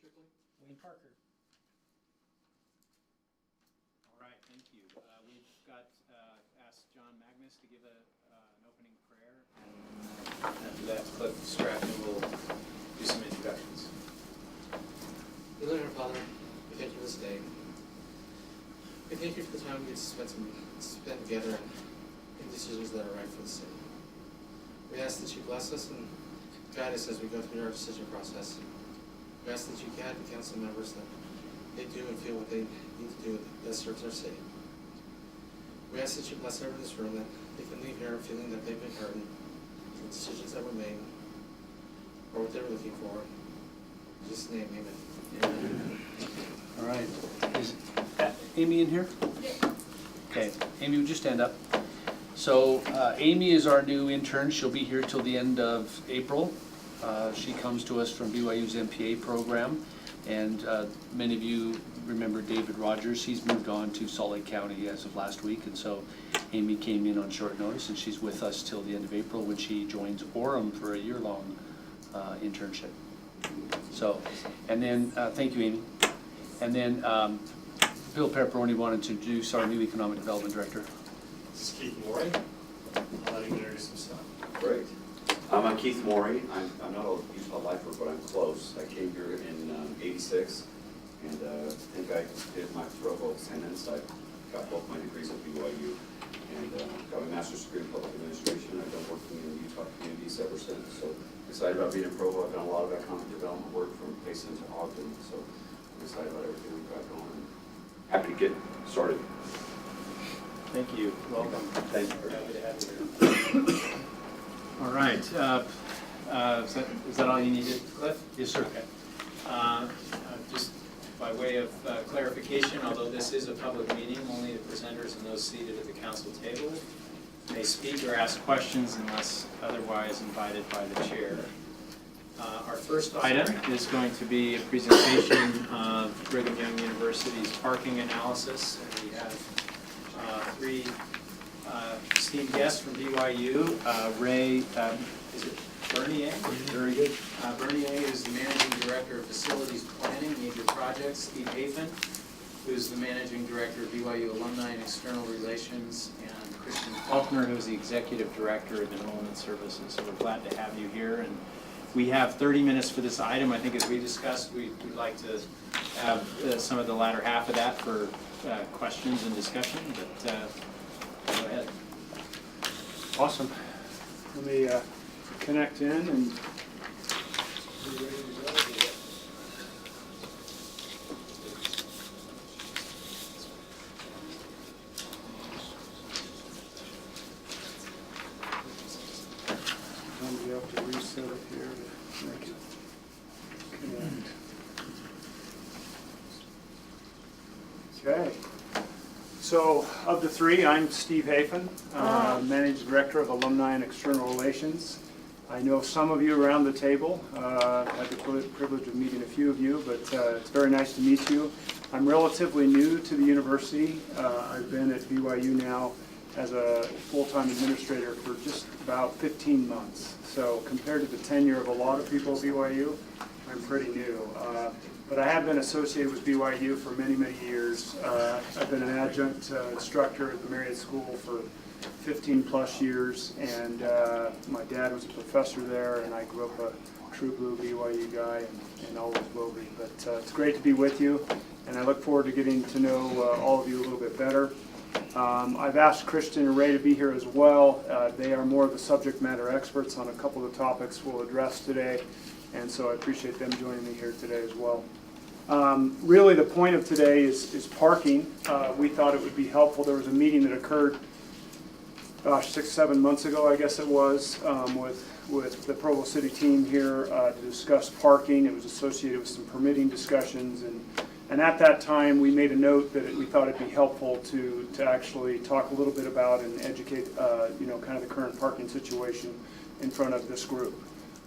Strickland. Wayne Parker. All right, thank you. We've got asked John Magnus to give an opening prayer, and after that, Cliff Stratton will do some introductions. Dear Lord, Father, we thank you for this day. We thank you for the time we get to spend together and decisions that are right for the city. We ask that you bless us and guide us as we go through our decision process. We ask that you guide the council members that they do and feel what they need to do that serves our city. We ask that you bless everyone in this room, that they can leave here feeling that they've been heard and the decisions that were made or what they were looking for. In Jesus' name, amen. Amen. All right. Is Amy in here? Okay. Amy, would you stand up? So Amy is our new intern. She'll be here till the end of April. She comes to us from BYU's MPA program. And many of you remember David Rogers. He's moved on to Salt Lake County as of last week. And so Amy came in on short notice, and she's with us till the end of April when she joins Orem for a year-long internship. So, and then, thank you, Amy. And then Bill Pepperoni wanted to introduce our new Economic Development Director. This is Keith Morey. I'll let him introduce himself. Great. I'm Keith Morey. I'm not a Utah lifer, but I'm close. I came here in '86, and I think I did my Provo sentence. I got both my degrees at BYU, and got my master's degree in public administration. I've been working in Utah communities ever since. So excited about being in Provo. I've done a lot of economic development work from Payson to Ogden. So I'm excited about everything we've got going. Happy to get started. Thank you. Welcome. Thank you. Happy to have you here. All right. Is that all you needed, Cliff? Yes, sir. Okay. Just by way of clarification, although this is a public meeting, only the presenters and those seated at the council table may speak or ask questions unless otherwise invited by the chair. Our first item is going to be a presentation of Brigham Young University's parking analysis. And we have three esteemed guests from BYU. Ray, is it Bernier? Very good. Bernier is the Managing Director of Facilities Planning, Major Projects. Steve Hafen, who's the Managing Director of BYU Alumni and External Relations, and Christian Faulkner, who's the Executive Director of Enrollment Services. So we're glad to have you here. And we have 30 minutes for this item. I think as we discussed, we'd like to have some of the latter half of that for questions and discussion, but go ahead. Awesome. Let me connect in and I'm going to have to reset it here to make it connect. Okay. So, of the three, I'm Steve Hafen, Managing Director of Alumni and External Relations. I know some of you around the table. I've had the privilege of meeting a few of you, but it's very nice to meet you. I'm relatively new to the university. I've been at BYU now as a full-time administrator for just about 15 months. So compared to the tenure of a lot of people at BYU, I'm pretty new. But I have been associated with BYU for many, many years. I've been an adjunct instructor at the Marriott School for 15 plus years, and my dad was a professor there, and I grew up a true blue BYU guy and always will be. But it's great to be with you, and I look forward to getting to know all of you a little bit better. I've asked Christian and Ray to be here as well. They are more of the subject matter experts on a couple of the topics we'll address today, and so I appreciate them joining me here today as well. Really the point of today is parking. We thought it would be helpful. There was a meeting that occurred, 6-7 months ago, I guess it was, with the Provo City team here to discuss parking. It was associated with some permitting discussions, and at that time we made a note that we thought it'd be helpful to actually talk a little bit about and educate kind of the current parking situation in front of this group.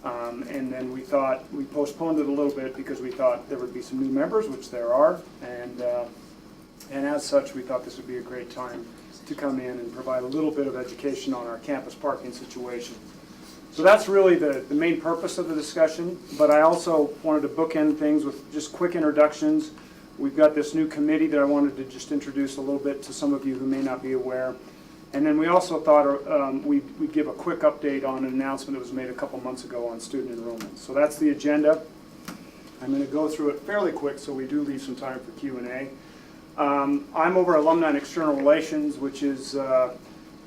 And then we thought we postponed it a little bit because we thought there would be some new members, which there are, and as such we thought this would be a great time to come in and provide a little bit of education on our campus parking situation. So that's really the main purpose of the discussion, but I also wanted to bookend things with just quick introductions. We've got this new committee that I wanted to just introduce a little bit to some of you who may not be aware. And then we also thought we'd give a quick update on an announcement that was made a couple months ago on student enrollment. So that's the agenda. I'm going to go through it fairly quick so we do leave some time for Q&A. I'm over Alumni and External Relations, which is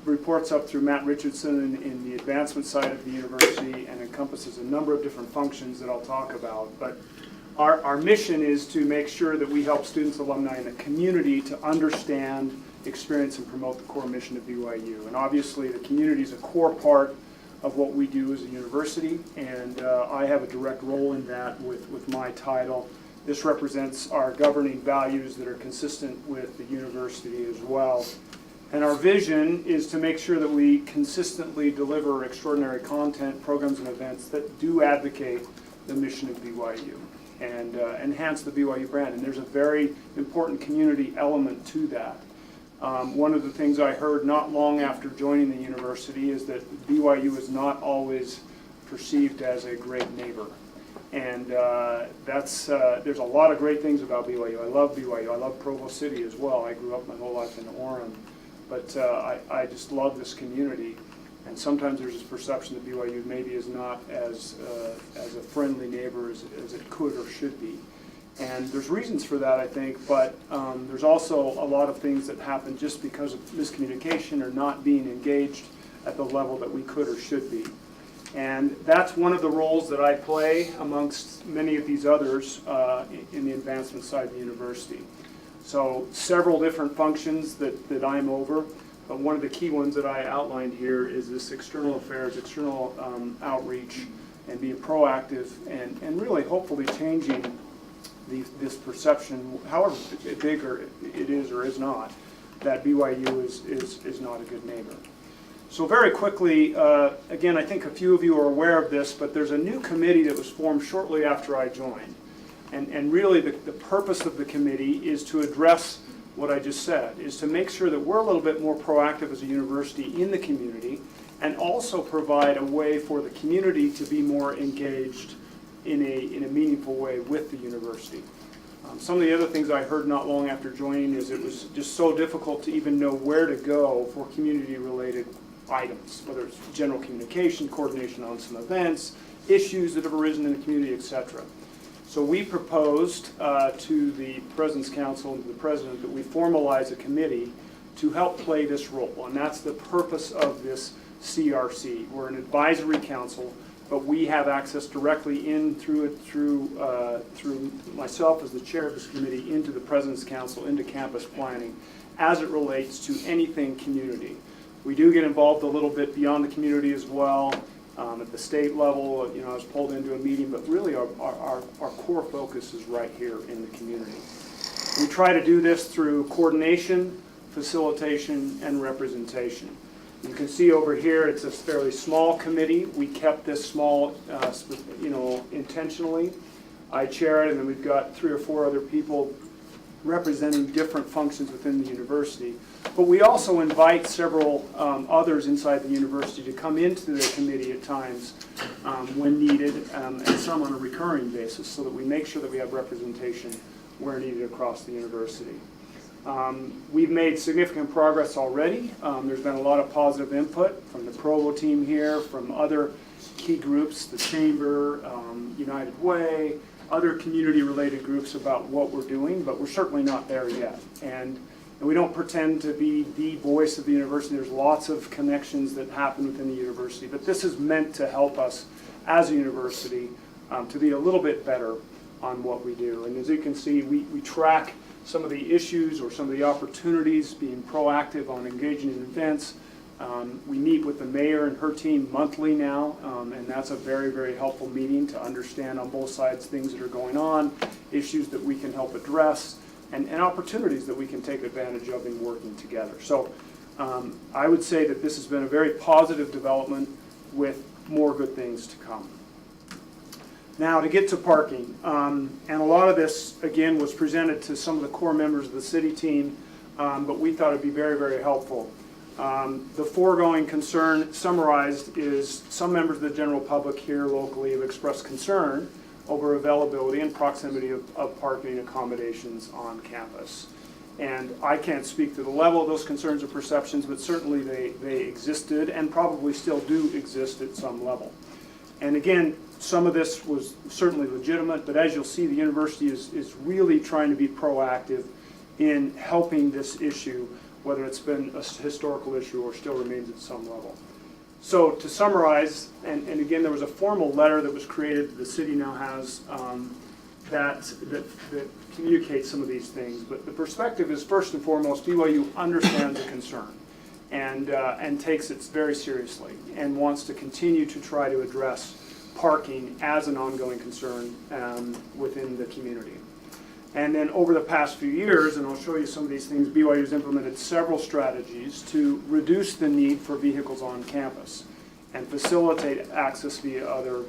reports up through Matt Richardson in the advancement side of the university and encompasses a number of different functions that I'll talk about. But our mission is to make sure that we help students, alumni, and the community to understand, experience, and promote the core mission of BYU. And obviously the community is a core part of what we do as a university, and I have a direct role in that with my title. This represents our governing values that are consistent with the university as well. And our vision is to make sure that we consistently deliver extraordinary content, programs, and events that do advocate the mission of BYU and enhance the BYU brand. And there's a very important community element to that. One of the things I heard not long after joining the university is that BYU is not always perceived as a great neighbor. And there's a lot of great things about BYU. I love BYU. I love Provo City as well. I grew up my whole life in Orem. But I just love this community. And sometimes there's this perception that BYU maybe is not as a friendly neighbor as it could or should be. And there's reasons for that, I think, but there's also a lot of things that happen just because of miscommunication or not being engaged at the level that we could or should be. And that's one of the roles that I play amongst many of these others in the advancement side of the university. So several different functions that I'm over, but one of the key ones that I outlined here is this external affairs, external outreach, and being proactive and really hopefully changing this perception, however big it is or is not, that BYU is not a good neighbor. So very quickly, again, I think a few of you are aware of this, but there's a new committee that was formed shortly after I joined. And really the purpose of the committee is to address what I just said, is to make sure that we're a little bit more proactive as a university in the community and also provide a way for the community to be more engaged in a meaningful way with the university. Some of the other things I heard not long after joining is it was just so difficult to even know where to go for community-related items, whether it's general communication, coordination on some events, issues that have arisen in the community, etc. So we proposed to the President's Council and to the President that we formalize a committee to help play this role, and that's the purpose of this CRC. We're an advisory council, but we have access directly in through myself as the chair of this committee into the President's Council, into campus planning, as it relates to anything community. We do get involved a little bit beyond the community as well. At the state level, I was pulled into a meeting, but really our core focus is right here in the community. We try to do this through coordination, facilitation, and representation. You can see over here it's a fairly small committee. We kept this small, intentionally. I chair it, and then we've got 3 or 4 other people representing different functions within the university. But we also invite several others inside the university to come into the committee at times when needed, and some on a recurring basis, so that we make sure that we have representation where needed across the university. We've made significant progress already. There's been a lot of positive input from the Provo team here, from other key groups, the Chamber, United Way, other community-related groups about what we're doing, but we're certainly not there yet. And we don't pretend to be the voice of the university. There's lots of connections that happen within the university, but this is meant to help us as a university to be a little bit better on what we do. And as you can see, we track some of the issues or some of the opportunities, being proactive on engaging in events. We meet with the mayor and her team monthly now, and that's a very, very helpful meeting to understand on both sides things that are going on, issues that we can help address, and opportunities that we can take advantage of in working together. So I would say that this has been a very positive development with more good things to come. Now to get to parking, and a lot of this, again, was presented to some of the core members of the city team, but we thought it'd be very, very helpful. The foregoing concern summarized is some members of the general public here locally have expressed concern over availability and proximity of parking accommodations on campus. And I can't speak to the level of those concerns or perceptions, but certainly they existed and probably still do exist at some level. And again, some of this was certainly legitimate, but as you'll see, the university is really trying to be proactive in helping this issue, whether it's been a historical issue or still remains at some level. So to summarize, and again, there was a formal letter that was created, the city now has, that communicates some of these things. But the perspective is, first and foremost, BYU understands the concern and takes it very seriously and wants to continue to try to address parking as an ongoing concern within the community. And then over the past few years, and I'll show you some of these things, BYU has implemented several strategies to reduce the need for vehicles on campus and facilitate access via other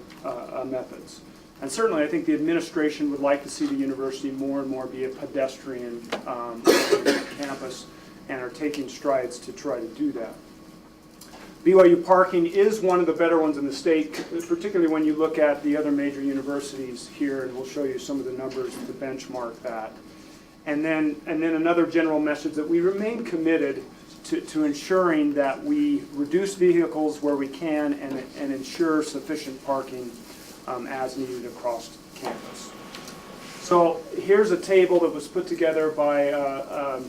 methods. And certainly I think the administration would like to see the university more and more be a pedestrian campus and are taking strides to try to do that. BYU parking is one of the better ones in the state, particularly when you look at the other major universities here, and we'll show you some of the numbers to benchmark that. And then another general message that we remain committed to ensuring that we reduce vehicles where we can and ensure sufficient parking as needed across campus. So here's a table that was put together by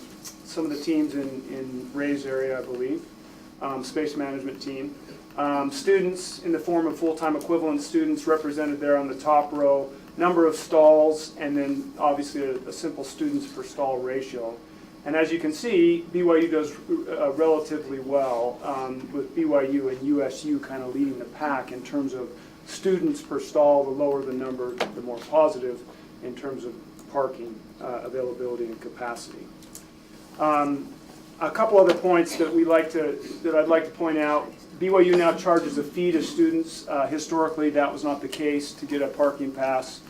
some of the teams in Ray's area, I believe. Space management team. Students in the form of full-time equivalent students represented there on the top row, number of stalls, and then obviously a simple students per stall ratio. And as you can see, BYU does relatively well, with BYU and USU kind of leading the pack in terms of students per stall. The lower the number, the more positive in terms of parking availability and capacity. A couple other points that I'd like to point out. BYU now charges a fee to students. Historically, that was not the case to get a parking pass.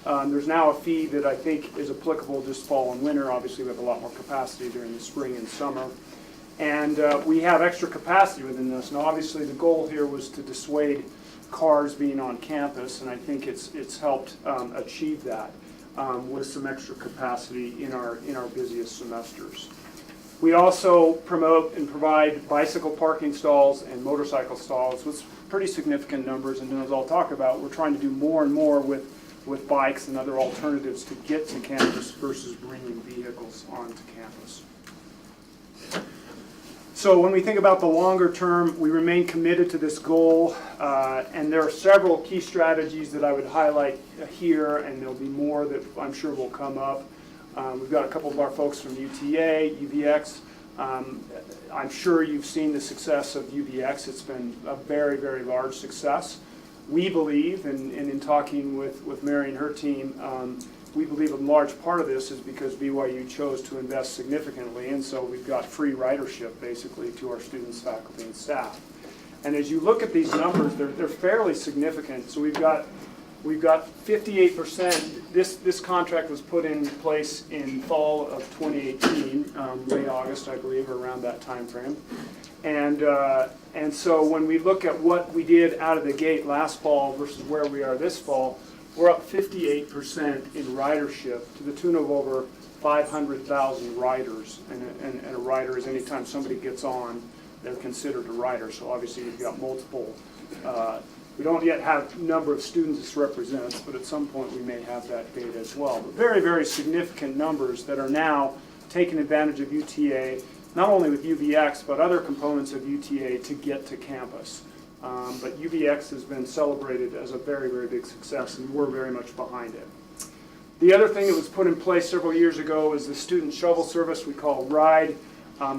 There's now a fee that I think is applicable just fall and winter. Obviously, we have a lot more capacity during the spring and summer. And we have extra capacity within this. Now, obviously, the goal here was to dissuade cars being on campus, and I think it's helped achieve that with some extra capacity in our busiest semesters. We also promote and provide bicycle parking stalls and motorcycle stalls with pretty significant numbers, and as I'll talk about, we're trying to do more and more with bikes and other alternatives to get to campus versus bringing vehicles onto campus. So when we think about the longer term, we remain committed to this goal, and there are several key strategies that I would highlight here, and there'll be more that I'm sure will come up. We've got a couple of our folks from UTA, UVX. I'm sure you've seen the success of UVX. It's been a very, very large success. We believe, and in talking with Mary and her team, we believe a large part of this is because BYU chose to invest significantly, and so we've got free ridership basically to our students, faculty, and staff. And as you look at these numbers, they're fairly significant. So we've got 58%. This contract was put in place in fall of 2018, late August, I believe, or around that time frame. And so when we look at what we did out of the gate last fall versus where we are this fall, we're up 58% in ridership to the tune of over 500,000 riders. And a rider is any time somebody gets on, they're considered a rider. So obviously you've got multiple. We don't yet have number of students this represents, but at some point we may have that data as well. But very, very significant numbers that are now taking advantage of UTA, not only with UVX, but other components of UTA to get to campus. But UVX has been celebrated as a very, very big success, and we're very much behind it. The other thing that was put in place several years ago is the student shuttle service we call RIDE.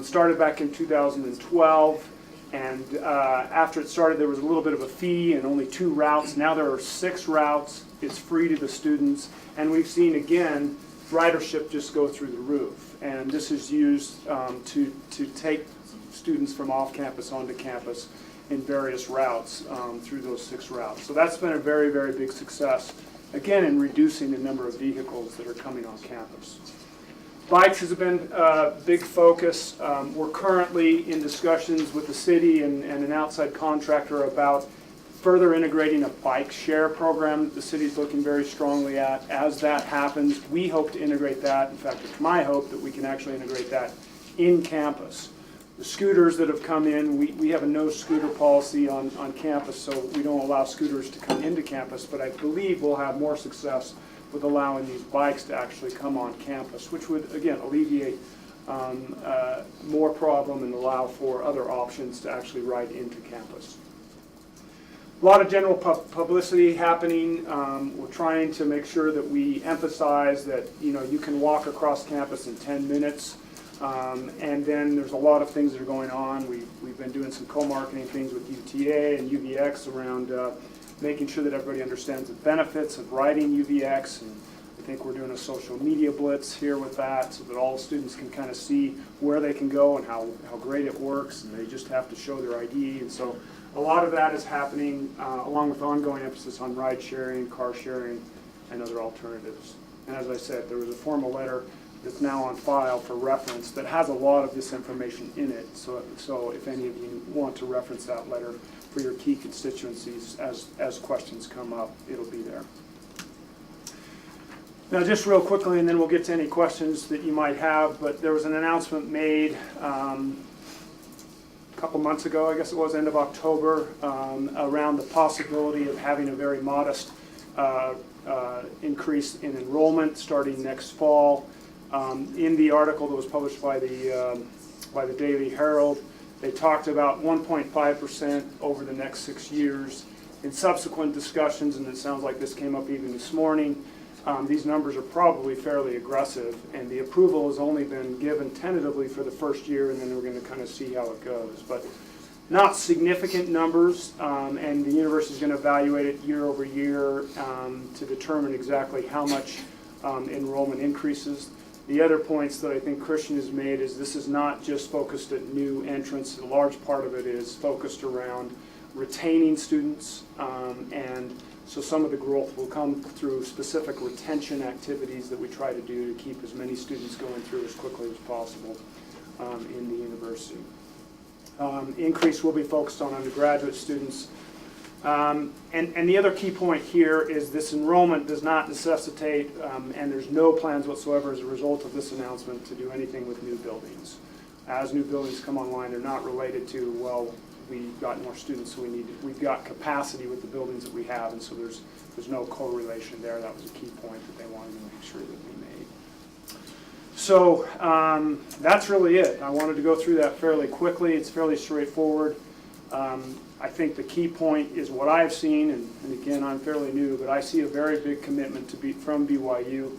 Started back in 2012. And after it started, there was a little bit of a fee and only 2 routes. Now there are 6 routes. It's free to the students. And we've seen, again, ridership just go through the roof. And this is used to take students from off campus onto campus in various routes through those 6 routes. So that's been a very, very big success, again, in reducing the number of vehicles that are coming on campus. Bikes has been a big focus. We're currently in discussions with the city and an outside contractor about further integrating a bike share program that the city's looking very strongly at. As that happens, we hope to integrate that. In fact, it's my hope that we can actually integrate that in campus. The scooters that have come in, we have a no scooter policy on campus, so we don't allow scooters to come into campus, but I believe we'll have more success with allowing these bikes to actually come on campus, which would, again, alleviate more problem and allow for other options to actually ride into campus. A lot of general publicity happening. We're trying to make sure that we emphasize that you can walk across campus in 10 minutes. And then there's a lot of things that are going on. We've been doing some co-marketing things with UTA and UVX around making sure that everybody understands the benefits of riding UVX. And I think we're doing a social media blitz here with that so that all students can kind of see where they can go and how great it works. And they just have to show their ID. And so a lot of that is happening along with ongoing emphasis on ride sharing, car sharing, and other alternatives. And as I said, there was a formal letter that's now on file for reference that has a lot of this information in it. So if any of you want to reference that letter for your key constituencies as questions come up, it'll be there. Now just real quickly, and then we'll get to any questions that you might have, but there was an announcement made a couple months ago, I guess it was, end of October, around the possibility of having a very modest increase in enrollment starting next fall. In the article that was published by the Daily Herald, they talked about 1.5% over the next 6 years. In subsequent discussions, and it sounds like this came up even this morning, these numbers are probably fairly aggressive, and the approval has only been given tentatively for the first year, and then we're going to kind of see how it goes. But not significant numbers, and the university is going to evaluate it year over year to determine exactly how much enrollment increases. The other points that I think Christian has made is this is not just focused at new entrants. A large part of it is focused around retaining students, and so some of the growth will come through specific retention activities that we try to do to keep as many students going through as quickly as possible in the university. Increase will be focused on undergraduate students. And the other key point here is this enrollment does not necessitate, and there's no plans whatsoever as a result of this announcement to do anything with new buildings. As new buildings come online, they're not related to, well, we've got more students, so we've got capacity with the buildings that we have, and so there's no correlation there. That was a key point that they wanted to make sure that we made. So that's really it. I wanted to go through that fairly quickly. It's fairly straightforward. I think the key point is what I've seen, and again, I'm fairly new, but I see a very big commitment from BYU,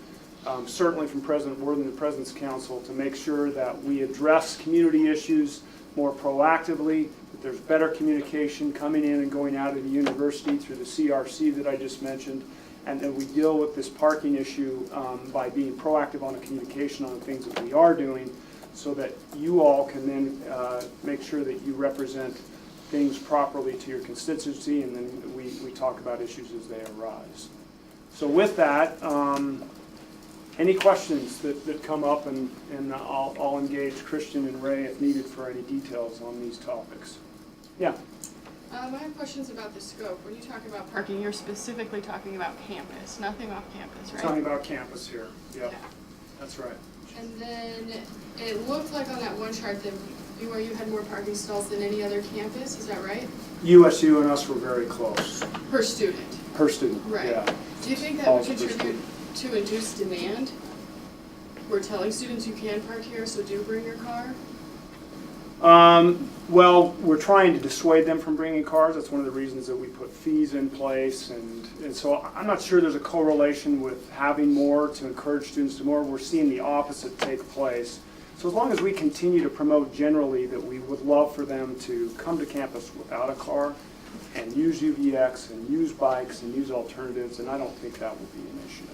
certainly from President Worthen and the President's Council, to make sure that we address community issues more proactively, that there's better communication coming in and going out of the university through the CRC that I just mentioned, and that we deal with this parking issue by being proactive on the communication on the things that we are doing, so that you all can then make sure that you represent things properly to your constituency, and then we talk about issues as they arise. So with that, any questions that come up, and I'll engage Christian and Ray if needed for any details on these topics. Yeah? I have questions about the scope. When you talk about parking, you're specifically talking about campus, nothing off campus, right? Talking about campus here, yeah. Yeah. That's right. And then it looked like on that one chart that BYU had more parking stalls than any other campus, is that right? USU and us were very close. Per student? Per student, Right. yeah. Do you think that All would per contribute student. to induced demand? We're telling students you can park here, so do bring your car? Well, we're trying to dissuade them from bringing cars. That's one of the reasons that we put fees in place. And so I'm not sure there's a correlation with having more to encourage students to more. We're seeing the opposite take place. So as long as we continue to promote generally that we would love for them to come to campus without a car and use UVX and use bikes and use alternatives, and I don't think that will be an issue.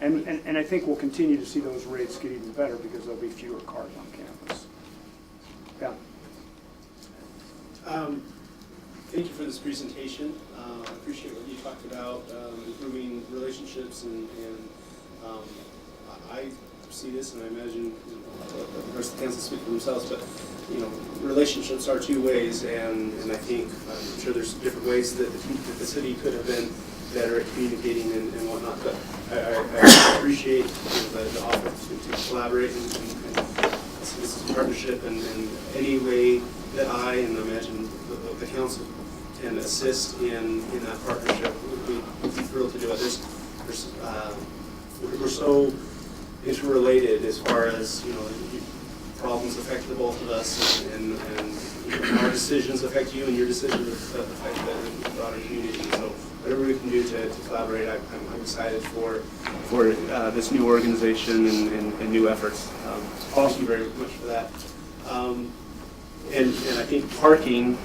And I think we'll continue to see those rates get even better because there'll be fewer cars on campus. Yeah. Thank you for this presentation. I appreciate what you talked about, improving relationships, and see this, and I imagine the rest of the council speak for themselves, but relationships are two ways, and I think I'm sure there's different ways that the city could have been better at communicating and whatnot. But I appreciate the offer to collaborate and this is a partnership, and any way that I and I imagine the council can assist in that partnership, we'd be thrilled to do it. We're so interrelated as far as problems affect the both of us, and our decisions affect you, and your decisions affect the broader community. So whatever we can do to collaborate, I'm excited for this new organization and new efforts. Thank you very much for that. And I think parking,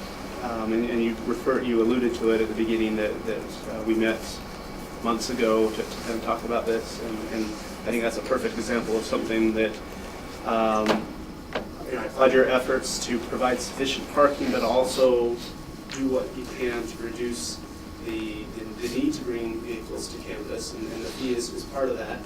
and you alluded to it at the beginning that we met months ago to kind of talk about this, and I think that's a perfect example of something that I applaud your efforts to provide sufficient parking, but also do what you can to reduce the need to bring vehicles to campus, and the fee is part of that.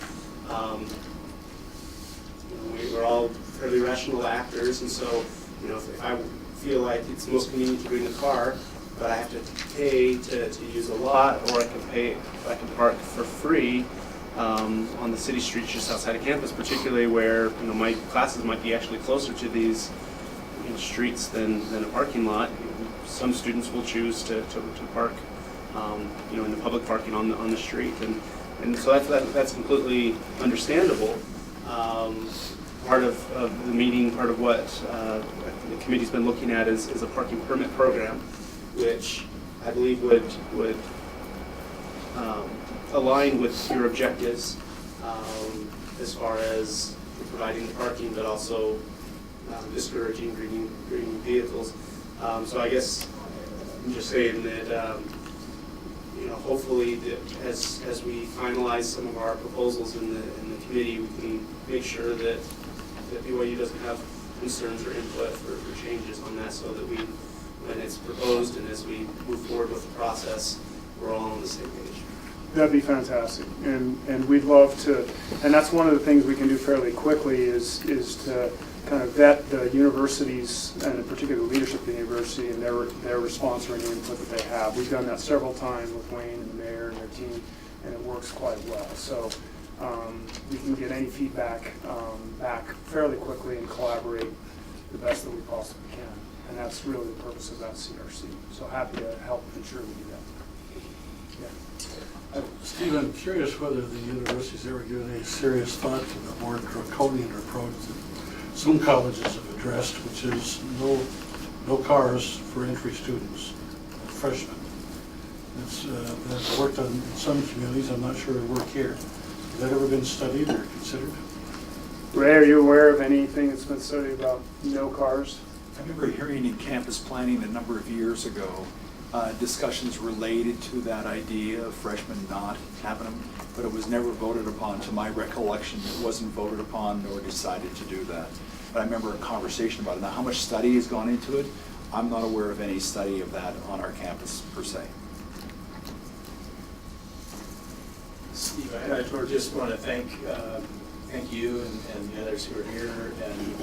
We're all fairly rational actors, and so if I feel like it's most convenient to bring the car, but I have to pay to use a lot, or I can park for free on the city streets just outside of campus, particularly where my classes might be actually closer to these streets than a parking lot. Some students will choose to park in the public parking on the street, and so that's completely understandable. Part of the meeting, part of what the committee's been looking at is a parking permit program, which I believe would align with your objectives as far as providing the parking, but also discouraging green vehicles. So I guess I'm just saying that hopefully as we finalize some of our proposals in the committee, we can make sure that BYU doesn't have concerns or input for changes on that, so that when it's proposed and as we move forward with the process, we're all on the same page. That'd be fantastic, and we'd love to, and that's one of the things we can do fairly quickly is to kind of vet the universities, and in particular the leadership of the university, and their response or any input that they have. We've done that several times with Wayne and the mayor and their team, and it works quite well. So we can get any feedback back fairly quickly and collaborate the best that we possibly can. And that's really the purpose of that CRC. So happy to help ensure we do that. Yeah. Steve, I'm curious whether the university's ever given any serious thought to the more draconian approach that some colleges have addressed, which is no cars for entry students, freshmen. That's worked on in some communities. I'm not sure it worked here. Has that ever been studied or considered? Ray, are you aware of anything that's been studied about no cars? I remember hearing in campus planning a number of years ago discussions related to that idea of freshmen not having them, but it was never voted upon. To my recollection, it wasn't voted upon nor decided to do that. But I remember a conversation about it. Now, how much study has gone into it? I'm not aware of any study of that on our campus per se. Steve, I just want to thank you and the others who are here, and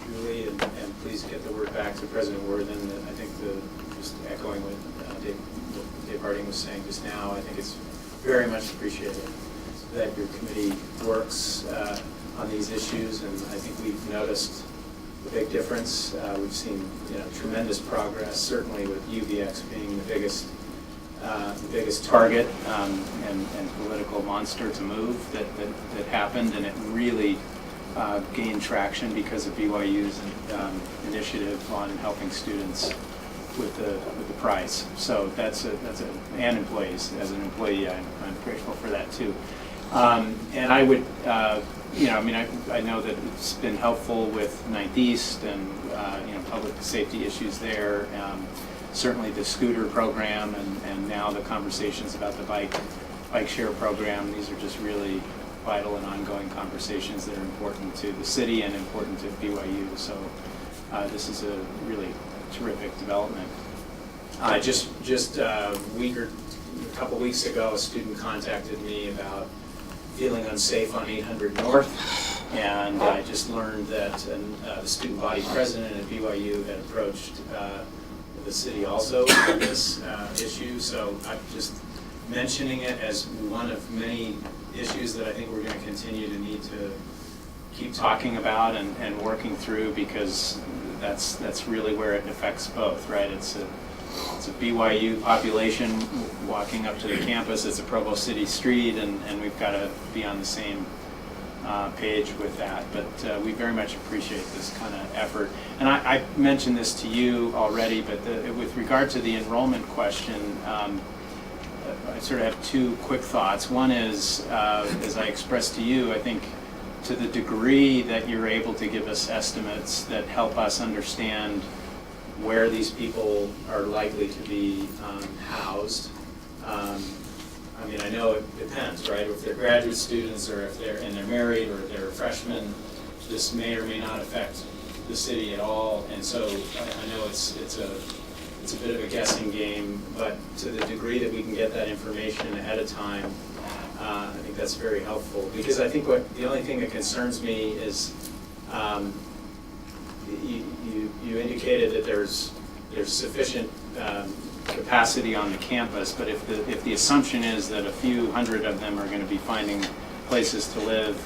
Julie, and please get the word back to President Worthen. I think just echoing what Dave Harding was saying just now, I think it's very much appreciated that your committee works on these issues, and I think we've noticed a big difference. We've seen tremendous progress, certainly with UVX being the biggest target and political monster to move that happened, and it really gained traction because of BYU's initiative on helping students with the prize. So and employees. As an employee, I'm grateful for that too. And I would, I know that it's been helpful with 9th East and public safety issues there. Certainly the scooter program, and now the conversations about the bike share program. These are just really vital and ongoing conversations that are important to the city and important to BYU. So this is a really terrific development. Just a couple weeks ago, a student contacted me about feeling unsafe on 800 North. And I just learned that the student body president at BYU had approached the city also on this issue. So I'm just mentioning it as one of many issues that I think we're going to continue to need to keep talking about and working through, because that's really where it affects both, right? It's a BYU population walking up to the campus. It's a Provo City street, and we've got to be on the same page with that. But we very much appreciate this kind of effort. And I mentioned this to you already, but with regard to the enrollment question, I sort of have two quick thoughts. One is, as I expressed to you, I think to the degree that you're able to give us estimates that help us understand where these people are likely to be housed. I mean, I know it depends, right? If they're graduate students, or if they're married, or if they're freshmen, this may or may not affect the city at all. And so I know it's a bit of a guessing game, but to the degree that we can get that information ahead of time, I think that's very helpful. Because I think the only thing that concerns me is you indicated that there's sufficient capacity on the campus, but if the assumption is that a few hundred of them are going to be finding places to live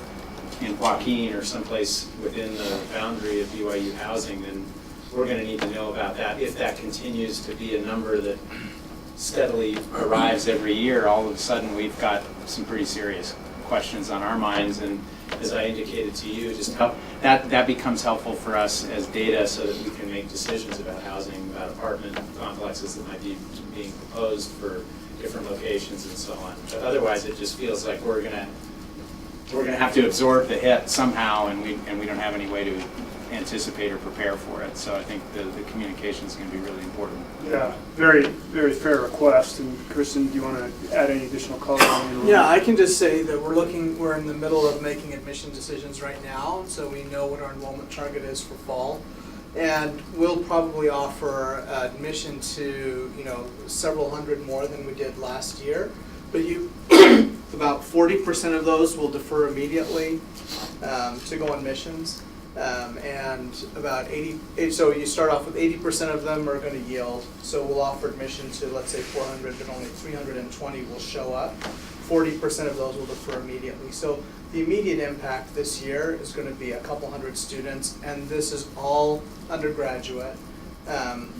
in Joaquin or someplace within the boundary of BYU housing, then we're going to need to know about that. If that continues to be a number that steadily arrives every year, all of a sudden we've got some pretty serious questions on our minds. And as I indicated to you, just help that becomes helpful for us as data, so that we can make decisions about housing, about apartment complexes that might be being proposed for different locations and so on. But otherwise, it just feels like we're gonna have to absorb the hit somehow, and we don't have any way to anticipate or prepare for it. So I think the communication is going to be really important. Yeah, very, very fair request. And Kristen, do you want to add any additional color on the Yeah, I can just say that we're in the middle of making admission decisions right now, so we know what our enrollment target is for fall. And we'll probably offer admission to, several hundred more than we did last year. But about 40% of those will defer immediately to go on missions. And about 80, so you start off with 80% of them are going to yield. So we'll offer admission to, let's say, 400, but only 320 will show up. 40% of those will defer immediately. So the immediate impact this year is going to be a couple hundred students, and this is all undergraduate.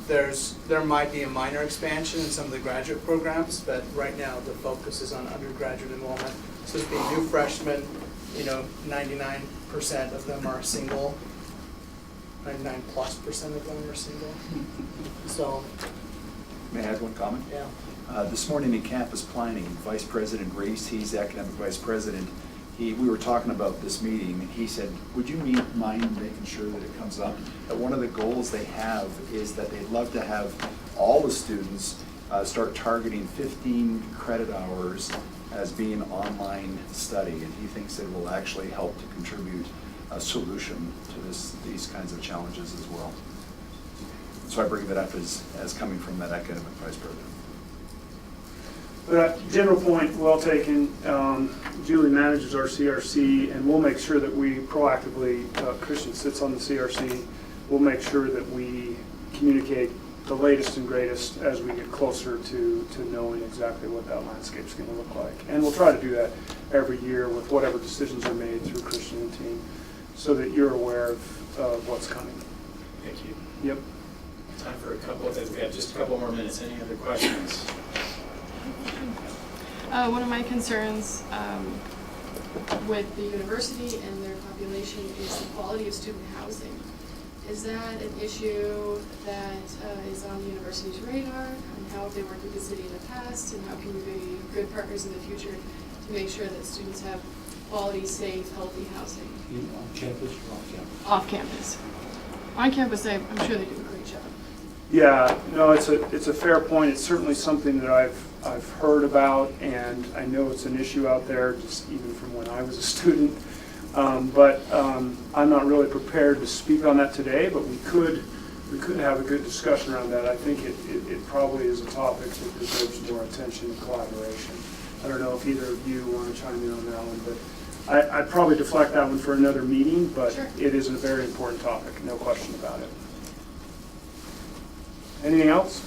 There might be a minor expansion in some of the graduate programs, but right now the focus is on undergraduate enrollment. So it's being new freshmen, 99% of them are single, 99+% of them are single. So, May I add one comment? yeah. This morning in campus planning, Vice President Reese, he's academic vice president, we were talking about this meeting, and he said, would you mind making sure that it comes up? That one of the goals they have is that they'd love to have all the students start targeting 15 credit hours as being online study, and he thinks it will actually help to contribute a solution to these kinds of challenges as well. So I bring that up as coming from that academic vice president. But general point, well taken. Julie manages our CRC, and we'll make sure that we proactively, Christian sits on the CRC, we'll make sure that we communicate the latest and greatest as we get closer to knowing exactly what that landscape's going to look like. And we'll try to do that every year with whatever decisions are made through Christian and team, so that you're aware of what's coming. Thank you. Yep. Time for we have just a couple more minutes. Any other questions? One of my concerns with the university and their population is the quality of student housing. Is that an issue that is on the university's radar? And how have they worked with the city in the past? And how can we be good partners in the future to make sure that students have quality, safe, healthy housing? On campus or off campus? Off campus. On campus, I'm sure they do a great job. Yeah, no, it's a fair point. It's certainly something that I've heard about, and I know it's an issue out there, just even from when I was a student. But I'm not really prepared to speak on that today, but we could have a good discussion around that. I think it probably is a topic that deserves more attention and collaboration. I don't know if either of you want to chime in on that one, but I'd probably deflect that one for another meeting, but Sure. it is a very important topic, no question about it. Anything else?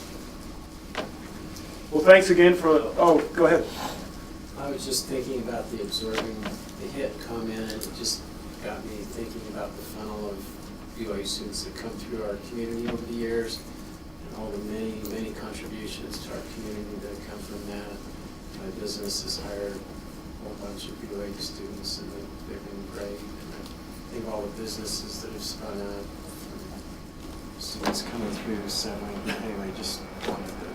Well, thanks again for, oh, go ahead. I was just thinking about the absorbing the hit comment, and it just got me thinking about the funnel of BYU students that come through our community over the years, and all the many, many contributions to our community that come from that. My business has hired a whole bunch of BYU students, and they've been great. And I think all the businesses that have spun up from students coming through, so anyway, just wanted to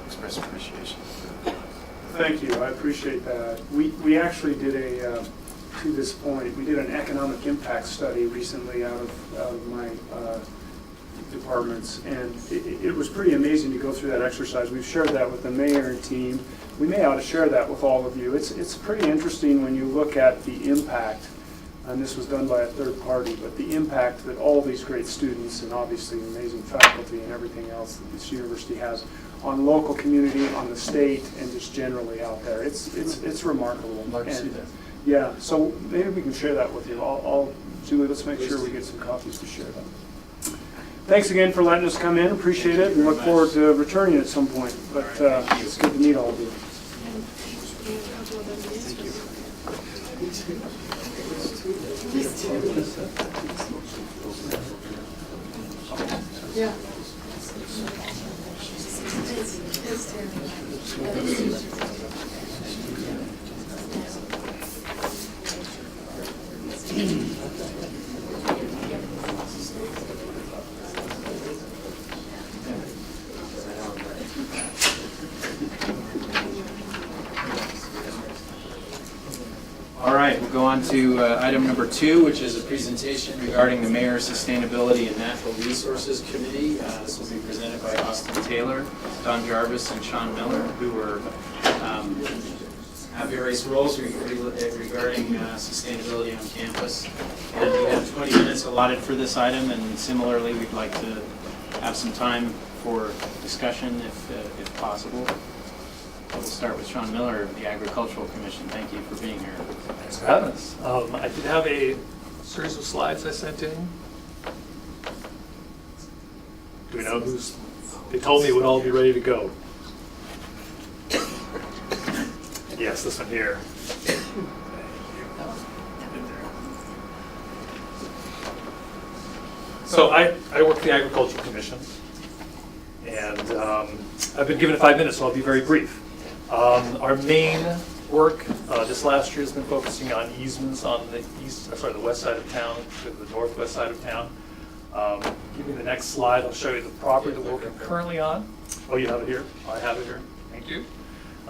express appreciation. Thank you, I appreciate that. We actually did to this point, we did an economic impact study recently out of my departments, and it was pretty amazing to go through that exercise. We've shared that with the mayor and team. We may ought to share that with all of you. It's pretty interesting when you look at the impact, and this was done by a third party, but the impact that all these great students and obviously amazing faculty and everything else that this university has on local community, on the state, and just generally out there. It's remarkable. Love to see And, that. yeah, so maybe we can share that with you. Julie, let's make sure we get some copies to share them. Thanks again for letting us come in, appreciate it, and look forward to returning at some point. But it's good to meet all of you. Yeah. It's terrible. All right, we'll go on to item number 2, which is a presentation regarding the Mayor's Sustainability and Natural Resources Committee. This will be presented by Austin Taylor, Don Jarvis, and Sean Miller, who have various roles regarding sustainability on campus. And we have 20 minutes allotted for this item, and similarly, we'd like to have some time for discussion if possible. We'll start with Sean Miller of the Agricultural Commission. Thank you for being here. Thanks for having us. I did have a series of slides I sent in. Do we know who's? They told me it would all be ready to go. Yes, this one here. So I work for the Agricultural Commission, and I've been given 5 minutes, so I'll be very brief. Our main work this last year has been focusing on easements on the the west side of town to the northwest side of town. Give me the next slide. I'll show you the property that we're working currently on. Oh, you have it here? I have it here. Thank you.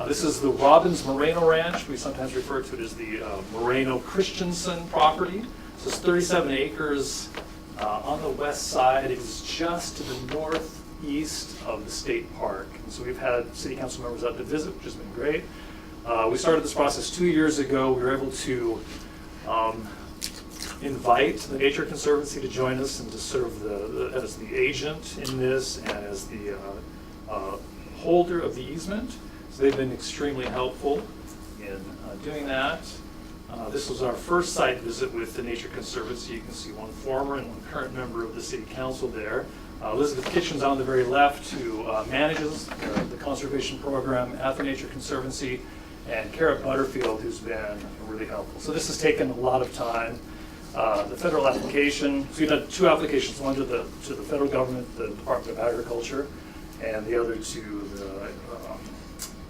This is the Robbins Moreno Ranch. We sometimes refer to it as the Moreno Christensen property. So it's 37 acres on the west side. It is just to the northeast of the state park. And so we've had city council members out to visit, which has been great. We started this process 2 years ago. We were able to invite the Nature Conservancy to join us and to serve as the agent in this and as the holder of the easement. So they've been extremely helpful in doing that. This was our first site visit with the Nature Conservancy. You can see one former and one current member of the city council there. Elizabeth Kitchen's on the very left, who manages the conservation program at the Nature Conservancy, and Kara Butterfield, who's been really helpful. So this has taken a lot of time. The federal application, so we've had 2 applications, one to the federal government, the Department of Agriculture, and the other to the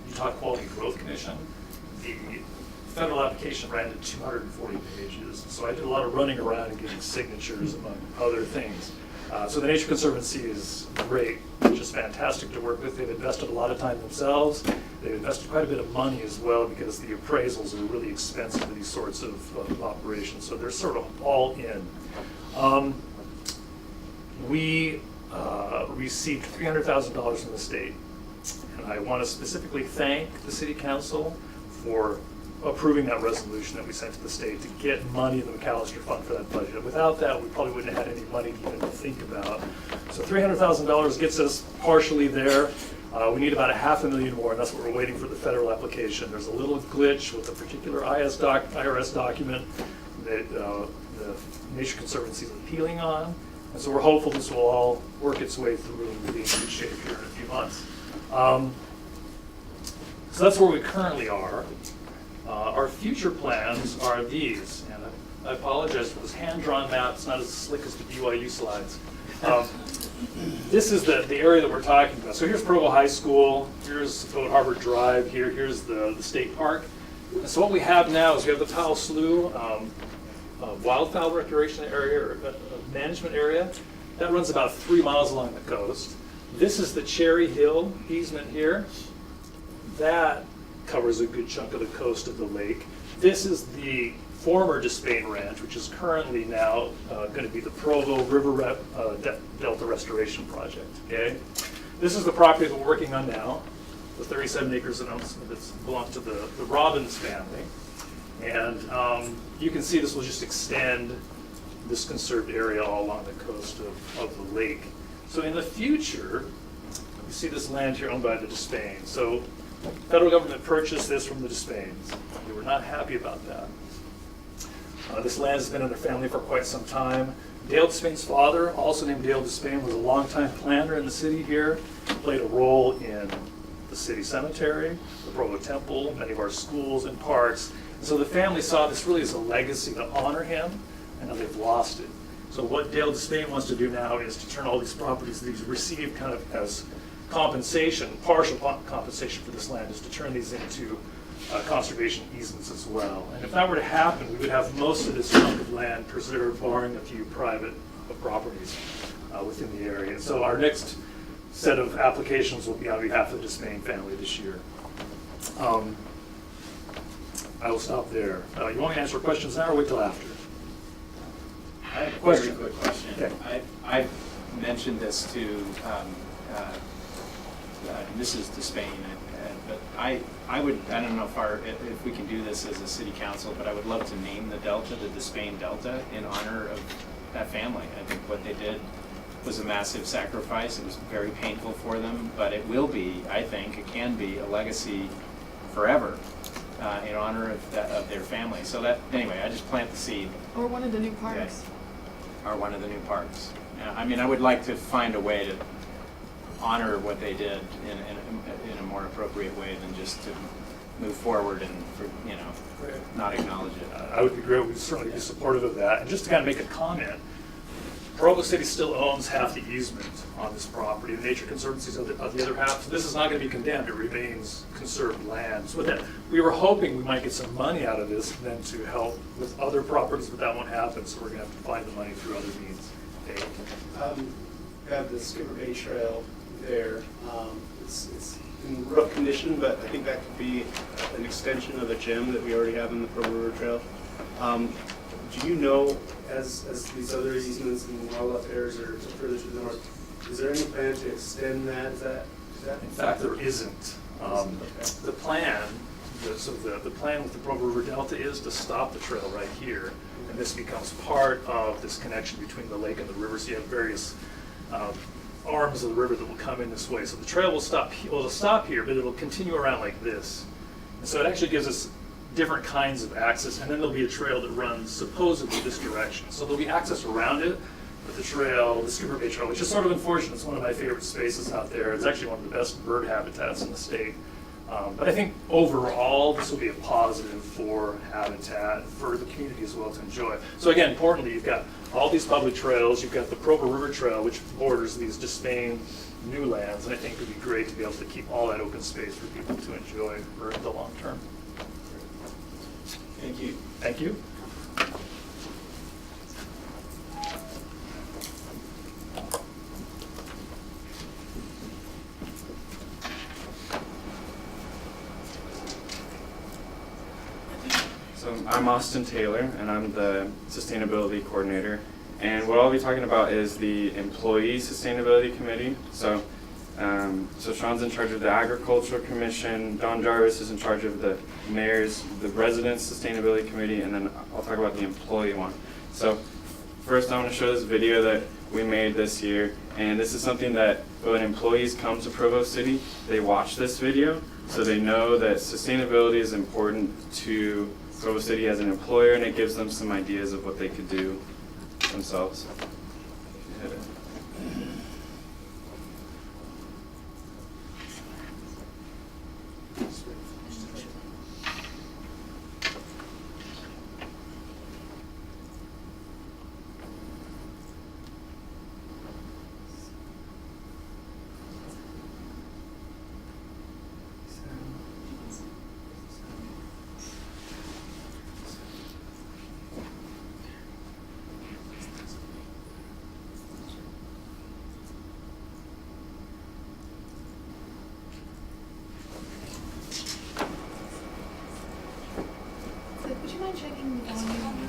Utah Quality Growth Commission. The federal application ran to 240 pages, so I did a lot of running around and getting signatures, among other things. So the Nature Conservancy is great, just fantastic to work with. They've invested a lot of time themselves. They've invested quite a bit of money as well, because the appraisals are really expensive for these sorts of operations. So they're sort of all in. We received $300,000 from the state. And I want to specifically thank the city council for approving that resolution that we sent to the state to get money in the McAllister Fund for that budget. Without that, we probably wouldn't have had any money even to think about. So $300,000 gets us partially there. We need about $500,000 more, and that's what we're waiting for the federal application. There's a little glitch with a particular IRS document that the Nature Conservancy is appealing on, and so we're hopeful this will all work its way through and we'll be in good shape here in a few months. So that's where we currently are. Our future plans are these, and I apologize for this hand-drawn map. It's not as slick as the BYU slides. This is the area that we're talking about. So here's Provo High School, here's Boat Harbor Drive, here's the state park. And so what we have now is we have the Powell Slough wildfowl recreation area, or management area. That runs about 3 miles along the coast. This is the Cherry Hill easement here. That covers a good chunk of the coast of the lake. This is the former Despain Ranch, which is currently now going to be the Provo River Delta Restoration Project. Okay, this is the property that we're working on now, the 37 acres that belongs to the Robbins family, and you can see this will just extend this conserved area all along the coast of the lake. So in the future, you see this land here owned by the Despains. So federal government purchased this from the Despains. They were not happy about that. This land has been in their family for quite some time. Dale Despain's father, also named Dale Despain, was a longtime planter in the city here. He played a role in the city cemetery, the Provo Temple, many of our schools and parks. And so the family saw this really as a legacy to honor him, and now they've lost it. So what Dale Despain wants to do now is to turn all these properties that he's received kind of as compensation, partial compensation for this land, is to turn these into conservation easements as well. And if that were to happen, we would have most of this chunk of land preserved, barring a few private properties within the area. So our next set of applications will be on behalf of the Despain family this year. I will stop there. You want me to answer questions now or wait till after? I have a very quick question. Okay. I mentioned this to Mrs. Despain, but I don't know if we can do this as a city council, but I would love to name the Delta, the Despain Delta, in honor of that family. I think what they did was a massive sacrifice. It was very painful for them, but it will be, I think, it can be a legacy forever in honor of their family. So that, anyway, I just plant the seed. Or one of the new parks. Yeah. Or one of the new parks. I mean, I would like to find a way to honor what they did in a more appropriate way than just to move forward and, not acknowledge it. I would be great. We'd certainly be supportive of that. And just to kind of make a comment, Provo City still owns half the easement on this property. The Nature Conservancy is the other half. So this is not going to be condemned. It remains conserved land. So that, we were hoping we might get some money out of this then to help with other properties, but that won't happen. So we're going to have to find the money through other means. We have the Skipper Bay Trail there. It's in rough condition, but I think that could be an extension of a gem that we already have in the Provo River Trail. Do you know, as these other easements and wildlife areas are further to the north, is there any plan to extend that? Is that in fact, there isn't. The plan, the plan with the Provo River Delta is to stop the trail right here, and this becomes part of this connection between the lake and the river. So you have various arms of the river that will come in this way. So the trail will stop. Well, it'll stop here, but it'll continue around like this. And so it actually gives us different kinds of access, and then there'll be a trail that runs supposedly this direction. So there'll be access around it, but the trail, the Skipper Bay Trail, which is sort of unfortunate, it's one of my favorite spaces out there. It's actually one of the best bird habitats in the state. But I think overall, this will be a positive for habitat, for the community as well to enjoy. So again, importantly, you've got all these public trails, you've got the Provo River Trail, which borders these Despain new lands, and I think it would be great to be able to keep all that open space for people to enjoy for the long term. Thank you. Thank you. So I'm Austin Taylor, and I'm the Sustainability Coordinator. And what I'll be talking about is the Employee Sustainability Committee. So Sean's in charge of the Agricultural Commission, Don Jarvis is in charge of the Mayor's, the Residents Sustainability Committee, and then I'll talk about the employee one. So first I want to show this video that we made this year, And this is something that when employees come to Provo City, they watch this video, so they know that sustainability is important to Provo City as an employer, and it gives them some ideas of what they could do themselves. Would you mind checking the volume?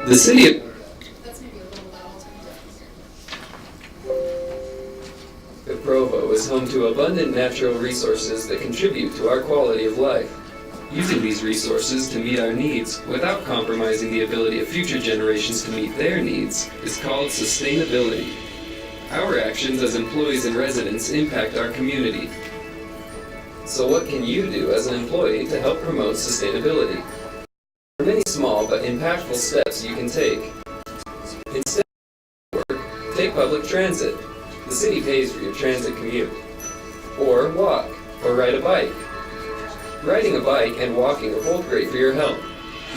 The city That's maybe a little loud. of Provo is home to abundant natural resources that contribute to our quality of life. Using these resources to meet our needs without compromising the ability of future generations to meet their needs is called sustainability. Our actions as employees and residents impact our community. So what can you do as an employee to help promote sustainability? There are many small but impactful steps you can take. Instead of work, take public transit. The city pays for your transit commute. Or walk, or ride a bike. Riding a bike and walking are both great for your health.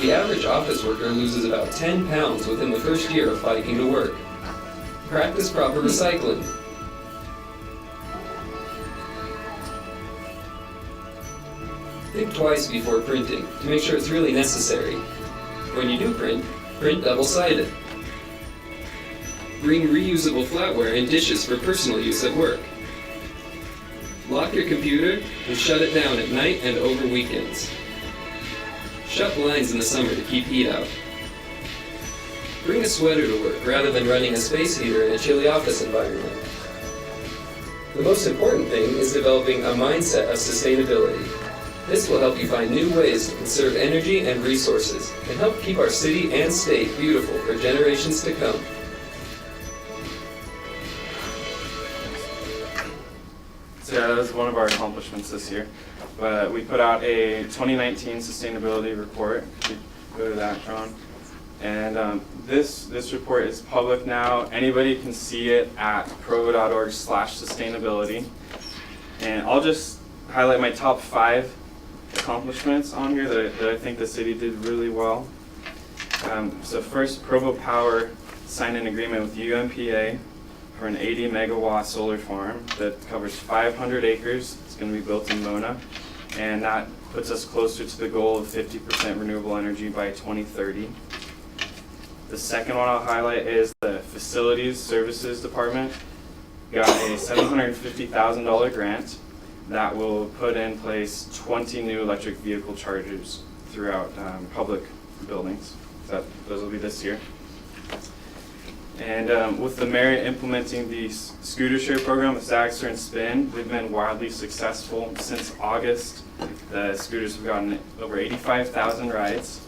The average office worker loses about 10 pounds within the first year of biking to work. Practice proper recycling. Think twice before printing to make sure it's really necessary. When you do print, print double-sided. Bring reusable flatware and dishes for personal use at work. Lock your computer and shut it down at night and over weekends. Shut blinds in the summer to keep heat out. Bring a sweater to work rather than running a space heater in a chilly office environment. The most important thing is developing a mindset of sustainability. This will help you find new ways to conserve energy and resources and help keep our city and state beautiful for generations to come. So yeah, that was one of our accomplishments this year. But we put out a 2019 sustainability report. If you go to that, John. And this report is public now. Anybody can see it at provo.org/sustainability. And I'll just highlight my top 5 accomplishments on here that I think the city did really well. So first, Provo Power signed an agreement with UMPA for an 80 megawatt solar farm that covers 500 acres. It's going to be built in Mona, and that puts us closer to the goal of 50% renewable energy by 2030. The second one I'll highlight is the Facilities Services Department got a $750,000 grant that will put in place 20 new electric vehicle chargers throughout public buildings. Those will be this year. And with the mayor implementing the scooter share program with Stagster and Spin, they've been wildly successful. Since August, the scooters have gotten over 85,000 rides,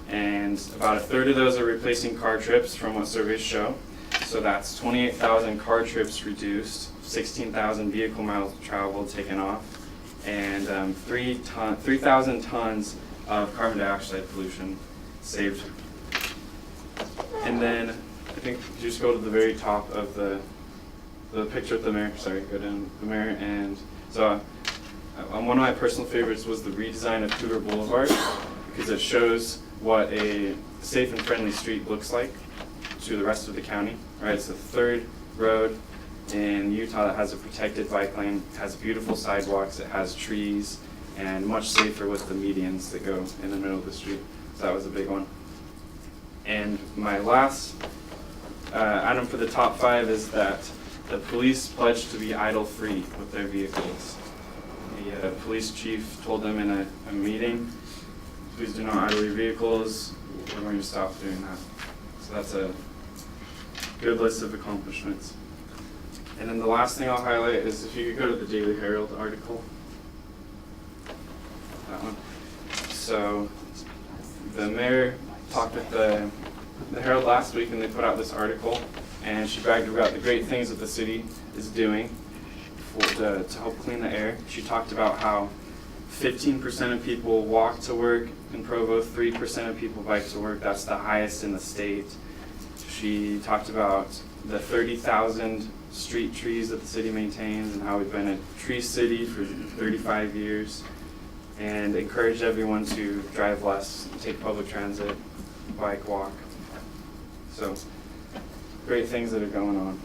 and about a third of those are replacing car trips from what surveys show. So that's 28,000 car trips reduced, 16,000 vehicle miles traveled taken off, and 3,000 tons of carbon dioxide pollution saved. And then I think you just go to the very top of the picture of the mayor. Sorry, go down the mayor. And so one of my personal favorites was the redesign of Tudor Boulevard, because it shows what a safe and friendly street looks like to the rest of the county. Right, it's the third road in Utah that has a protected bike lane. It has beautiful sidewalks. It has trees, and much safer with the medians that go in the middle of the street. So that was a big one. And my last item for the top 5 is that the police pledged to be idle-free with their vehicles. The police chief told them in a meeting, please do not idle your vehicles. We're going to stop doing that. So that's a good list of accomplishments. And then the last thing I'll highlight is if you could go to the Daily Herald article. So the mayor talked with the Herald last week, and they put out this article, and she bragged about the great things that the city is doing to help clean the air. She talked about how 15% of people walk to work in Provo, 3% of people bike to work. That's the highest in the state. She talked about the 30,000 street trees that the city maintains and how we've been a tree city for 35 years, and encouraged everyone to drive less, take public transit, bike, walk. So, great things that are going on.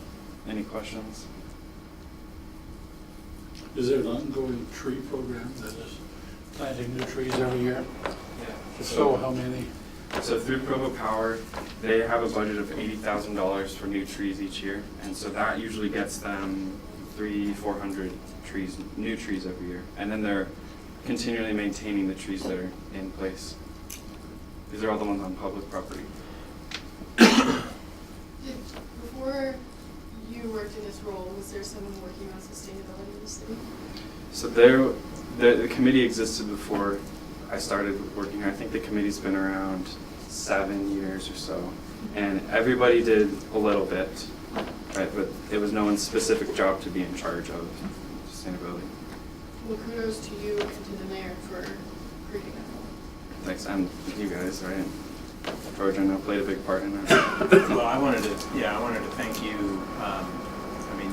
Any questions? Is there an ongoing tree program that is planting new trees every year? Yeah. If so, how many? So through Provo Power, they have a budget of $80,000 for new trees each year, and so that usually gets them 300-400 trees, new trees every year, and then they're continually maintaining the trees that are in place. These are all the ones on public property. Before you worked in this role, was there someone working on sustainability in the city? So the committee existed before I started working here. I think the committee's been around 7 years or so, and everybody did a little bit, right? But it was no one's specific job to be in charge of sustainability. Well, kudos to you and to the mayor for creating that role. Thanks, and you guys, right? George, I know, played a big part in that. Well, I wanted to thank you. I mean,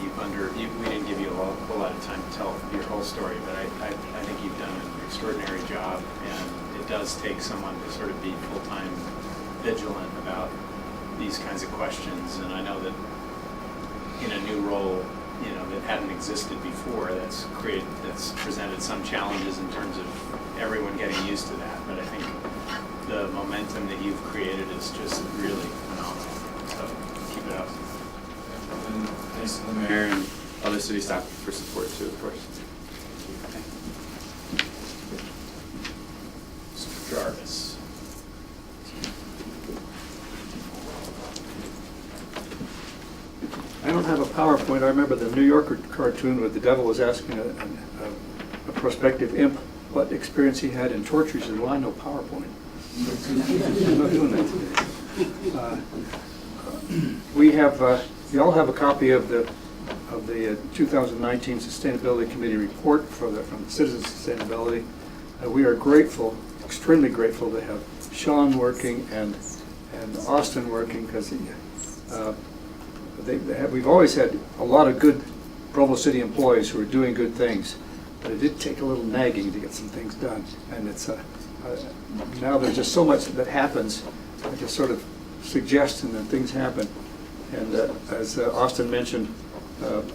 we didn't give you a whole lot of time to tell your whole story, but I think you've done an extraordinary job, and it does take someone to sort of be full-time vigilant about these kinds of questions. And I know that in a new role, you know, that hadn't existed before, that's presented some challenges in terms of everyone getting used to that. But I think the momentum that you've created is just really phenomenal. So keep it up. And thanks to the mayor and other city staff for support too, of course. Mr. Jarvis. I don't have a PowerPoint. I remember the New Yorker cartoon where the devil was asking a prospective imp what experience he had in torture. He said, well, I know PowerPoint. I'm not doing that today. We all have a copy of the 2019 Sustainability Committee report from the Citizens Sustainability. We are grateful, extremely grateful to have Sean working and Austin working, because we've always had a lot of good Provo City employees who are doing good things, but it did take a little nagging to get some things done. And it's now there's just so much that happens, just sort of suggesting that things happen. And as Austin mentioned,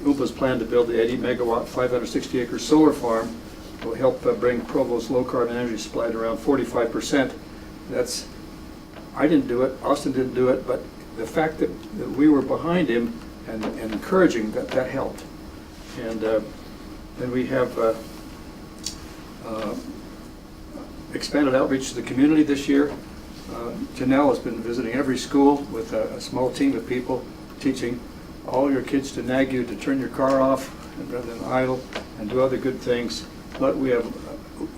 UPA's plan to build the 80 megawatt, 560 acre solar farm will help bring Provo's low carbon energy supply to around 45%. I didn't do it, Austin didn't do it, but the fact that we were behind him and encouraging that helped. And then we have expanded outreach to the community this year. Janelle has been visiting every school with a small team of people, teaching all your kids to nag you to turn your car off rather than idle and do other good things. But we have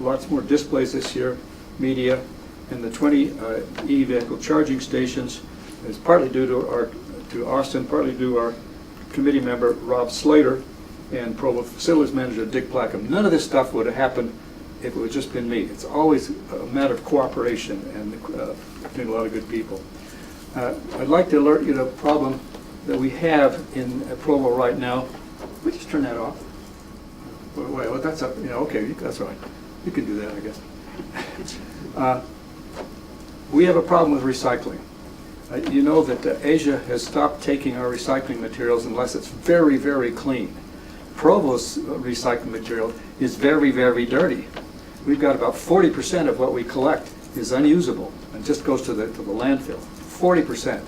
lots more displays this year, media, and the 20 e-vehicle charging stations is partly due to Austin, partly due to our committee member Rob Slater and Provo Facilities Manager Dick Plackham. None of this stuff would have happened if it would just been me. It's always a matter of cooperation and between a lot of good people. I'd like to alert you to a problem that we have in Provo right now. We just turn that off. Well, that's up. Okay, that's all right. You can do that, I guess. We have a problem with recycling. You know that Asia has stopped taking our recycling materials unless it's very, very clean. Provo's recycling material is very, very dirty. We've got about 40% of what we collect is unusable and just goes to the landfill. 40%.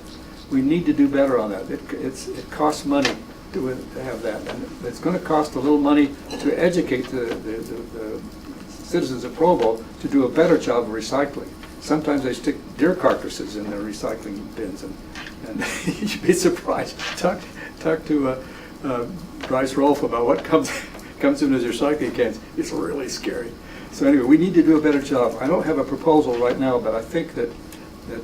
We need to do better on that. It costs money to have that, and it's going to cost a little money to educate the citizens of Provo to do a better job of recycling. Sometimes they stick deer carcasses in their recycling bins, and you'd be surprised. Talk to Bryce Rolfe about what comes in his recycling cans. It's really scary. So anyway, we need to do a better job. I don't have a proposal right now, but I think that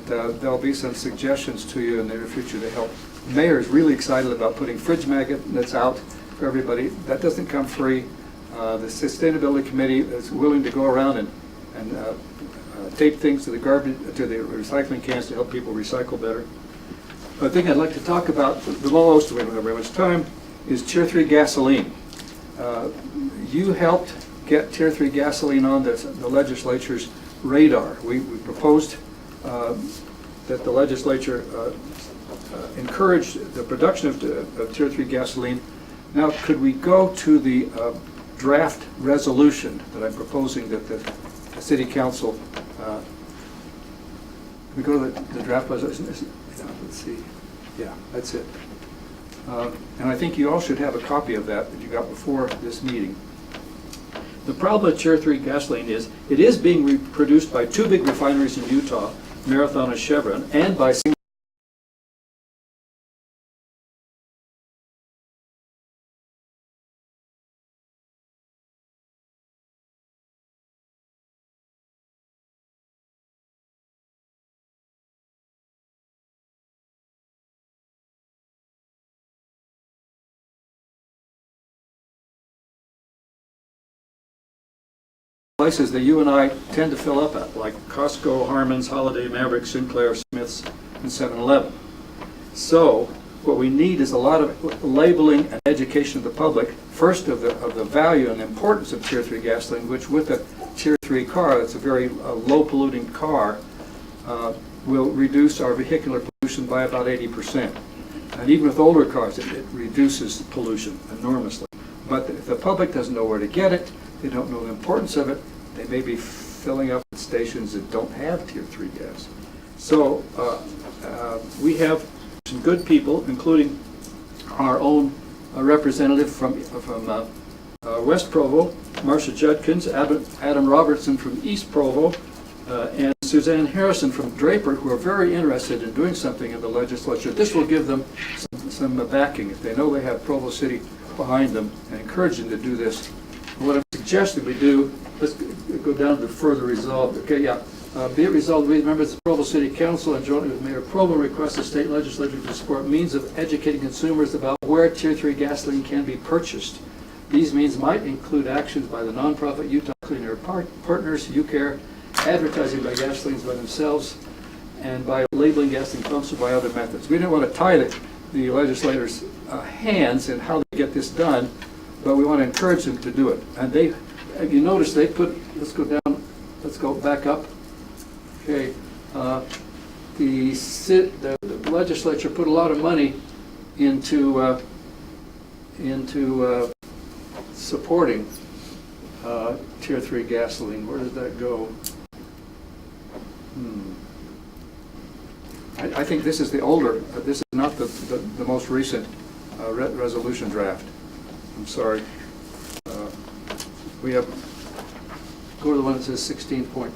there'll be some suggestions to you in the near future to help. The mayor is really excited about putting fridge magnets out for everybody. That doesn't come free. The sustainability committee is willing to go around and tape things to the recycling cans to help people recycle better. The thing I'd like to talk about the most, we don't have very much time, is Tier 3 gasoline. You helped get Tier 3 gasoline on the legislature's radar. We proposed that the legislature encourage the production of Tier 3 gasoline. Now, could we go to the draft resolution that I'm proposing that the City Council, can we go to the draft resolution? Let's see. Yeah, that's it. And I think you all should have a copy of that you got before this meeting. The problem with Tier 3 gasoline is it is being produced by two big refineries in Utah, Marathon and Chevron, and by places that you and I tend to fill up at, like Costco, Harmon's, Holiday, Maverick, Sinclair, Smith's, and 7-Eleven. So what we need is a lot of labeling and education of the public, first of the value and importance of Tier 3 gasoline, which with a Tier 3 car, that's a very low polluting car, will reduce our vehicular pollution by about 80%. And even with older cars, it reduces pollution enormously. But if the public doesn't know where to get it, they don't know the importance of it, they may be filling up at stations that don't have Tier 3 gas. So we have some good people, including our own representative from West Provo, Marcia Judkins, Adam Robertson from East Provo, and Suzanne Harrison from Draper, who are very interested in doing something in the legislature. This will give them some backing if they know they have Provo City behind them, and encourage them to do this. What I'm suggesting we do, let's go down to further resolve. Okay, yeah. Be it resolved, we members of the Provo City Council and jointly with Mayor Provo request the state legislature to support means of educating consumers about where Tier 3 gasoline can be purchased. These means might include actions by the nonprofit Utah Clean Air Partners, UCARE, advertising by gasolines by themselves, and by labeling gasoline pumps or by other methods. We don't want to tie the legislators' hands in how they get this done, but we want to encourage them to do it. And they, if you notice, they put, let's go back up. Okay, the legislature put a lot of money into supporting Tier 3 gasoline. Where did that go? I think this is the older, this is not the most recent resolution draft. I'm sorry. We have, go to the one that says 16.4.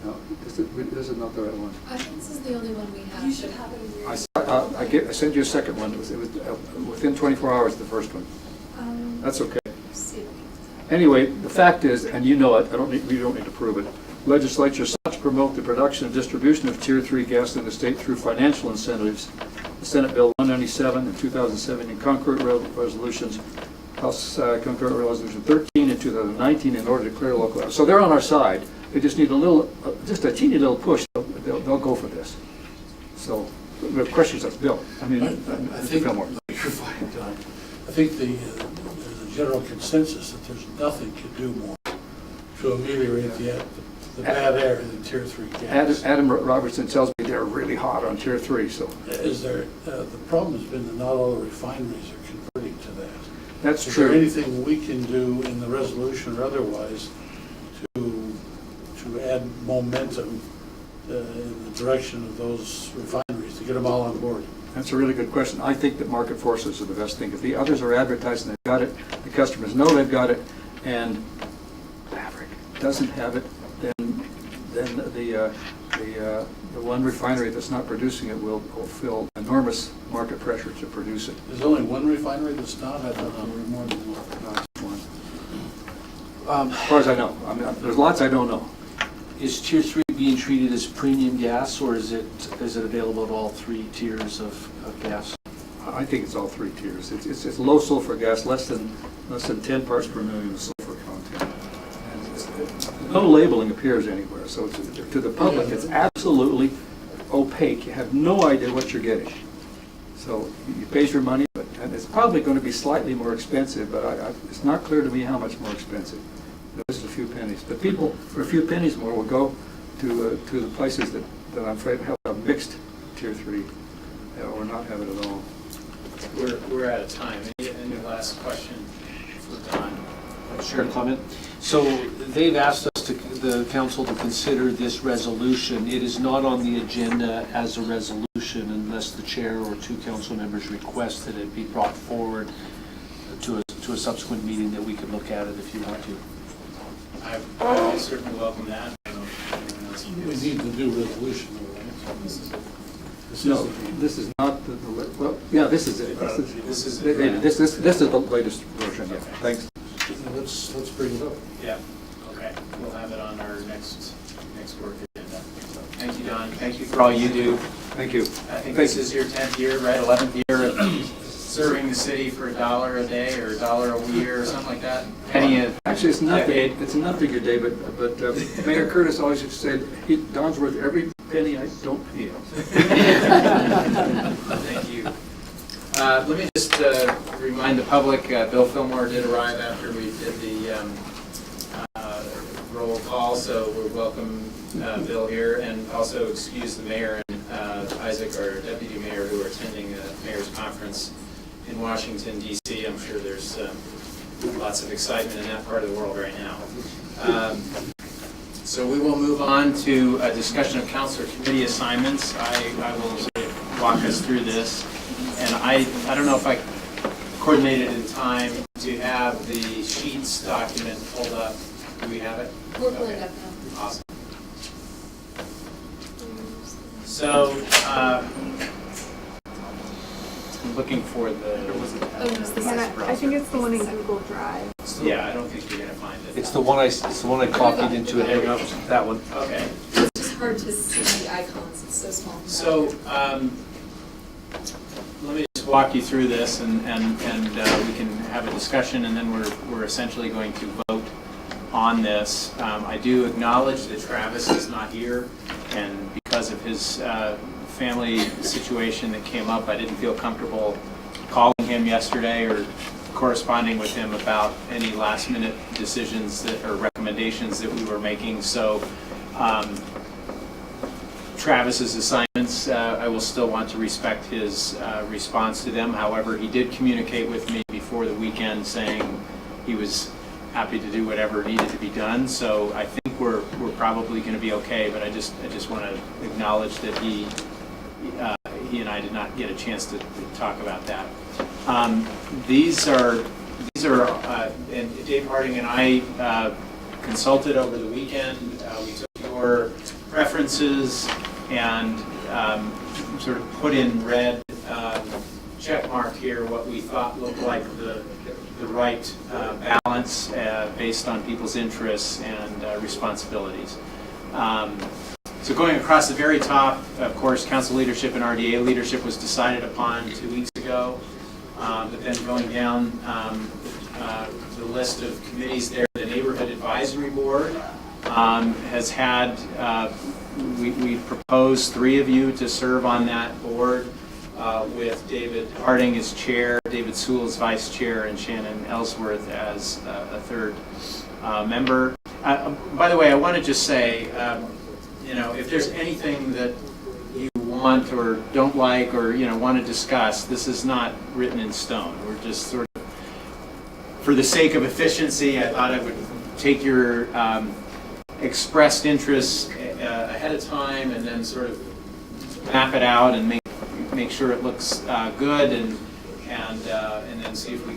No, this is not the right one. I think this is the only one we have. You should have it in your... I sent you a second one. It was within 24 hours, the first one. That's okay. Anyway, the fact is, and you know it, we don't need to prove it, legislature sought to promote the production and distribution of Tier 3 gas in the state through financial incentives. The Senate Bill 197 in 2007 and concurrent resolutions, House concurrent resolution 13 in 2019 in order to clear local. So they're on our side. They just need a little, just a teeny little push. They'll go for this. So we have questions. That's Bill. I mean, I think Fillmore. You're fine, Don. I think there's a general consensus that there's nothing to do more to ameliorate the bad air in the Tier 3 gas. Adam Robertson tells me they're really hot on Tier 3. So is there? The problem has been that not all the refineries are converting to that. That's true. Is there anything we can do in the resolution or otherwise to add momentum in the direction of those refineries to get them all on board? That's a really good question. I think that market forces are the best thing. If the others are advertising they've got it, the customers know they've got it, and Maverick doesn't have it, then the one refinery that's not producing it will feel enormous market pressure to produce it. There's only one refinery that's not? I thought there were more than one. as far as I know. I mean, there's lots I don't know. Is Tier 3 being treated as premium gas, or is it available at all 3 tiers of gas? I think it's all 3 tiers. It's low sulfur gas, less than 10 parts per million of sulfur content. And no labeling appears anywhere, so to the public, it's absolutely opaque. You have no idea what you're getting. So you pay your money, and it's probably going to be slightly more expensive, but it's not clear to me how much more expensive. Just a few pennies. But people, for a few pennies more, will go to the places that I'm afraid have a mixed Tier 3 or not have it at all. We're out of time. Any last question for Don? Share a comment. So they've asked us the council to consider this resolution. It is not on the agenda as a resolution unless the chair or 2 council members request that it be brought forward to a subsequent meeting that we could look at it if you want to. I certainly welcome that. I don't know if anyone else We need the new resolution, though, right? No, this is not well, yeah, this is it. This is the latest version, yeah. Thanks. Let's bring it up. Yeah, okay. We'll have it on our next work agenda. Thank you, Don. Thank you for all you do. Thank you. I think this is your 10th year, right? 11th year of serving the city for $1 a day or $1 a year or something like that. Penny a Actually, it's nothing. It's nothing a day, but Mayor Curtis always used to say, Don's worth every penny I don't pay him. Thank you. Let me just remind the public, Bill Fillmore did arrive after we did the roll call, so we welcome Bill here, and also excuse the mayor and Isaac, our deputy mayor, who are attending the mayor's conference in Washington, D.C. I'm sure there's lots of excitement in that part of the world right now. So we will move on to a discussion of council committee assignments. I will sort of walk us through this. And I don't know if I coordinated in time to have the sheets document pulled up. Do we have it? We're pulling it up now. Awesome. So, I'm looking for the. I think it's the one in Google Drive. Yeah, I don't think you're gonna find it. It's the one I copied into it. That one. Okay. It's just hard to see the icons. It's so small. So, let me just walk you through this, and we can have a discussion, and then we're essentially going to vote on this. I do acknowledge that Travis is not here, and because of his family situation that came up, I didn't feel comfortable calling him yesterday or corresponding with him about any last-minute decisions or recommendations that we were making. So Travis's assignments, I will still want to respect his response to them. However, he did communicate with me before the weekend saying he was happy to do whatever needed to be done. So I think we're probably going to be okay. But I just want to acknowledge that he and I did not get a chance to talk about that. These are and Dave Harding and I consulted over the weekend. We took your preferences and sort of put in red check mark here what we thought looked like the right balance based on people's interests and responsibilities. So going across the very top, of course, council leadership and RDA leadership was decided upon 2 weeks ago. But then going down the list of committees there, the Neighborhood Advisory Board has had, we proposed 3 of you to serve on that board with David Harding as chair, David Sewell as vice chair, and Shannon Ellsworth as a 3rd member. By the way, I want to just say, if there's anything that you want or don't like or want to discuss, this is not written in stone. We're just sort of, for the sake of efficiency, I thought I would take your expressed interests ahead of time and then sort of map it out and make sure it looks good and then see if we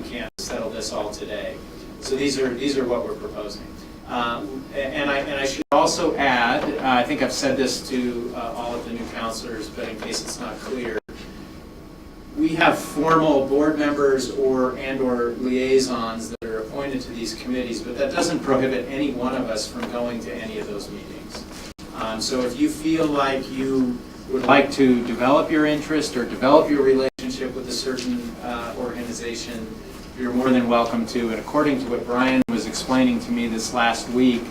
can't settle this all today. So these are what we're proposing. And I should also add, I think I've said this to all of the new councilors, but in case it's not clear, we have formal board members and/or liaisons that are appointed to these committees, but that doesn't prohibit any one of us from going to any of those meetings. So if you feel like you would like to develop your interest or develop your relationship with a certain organization, you're more than welcome to. And according to what Brian was explaining to me this last week,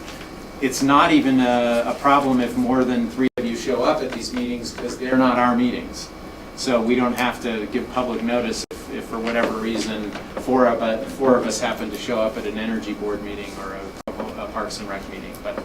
it's not even a problem if more than 3 of you show up at these meetings, because they're not our meetings. So we don't have to give public notice if for whatever reason 4 of us happen to show up at an energy board meeting or a Parks and Rec meeting. But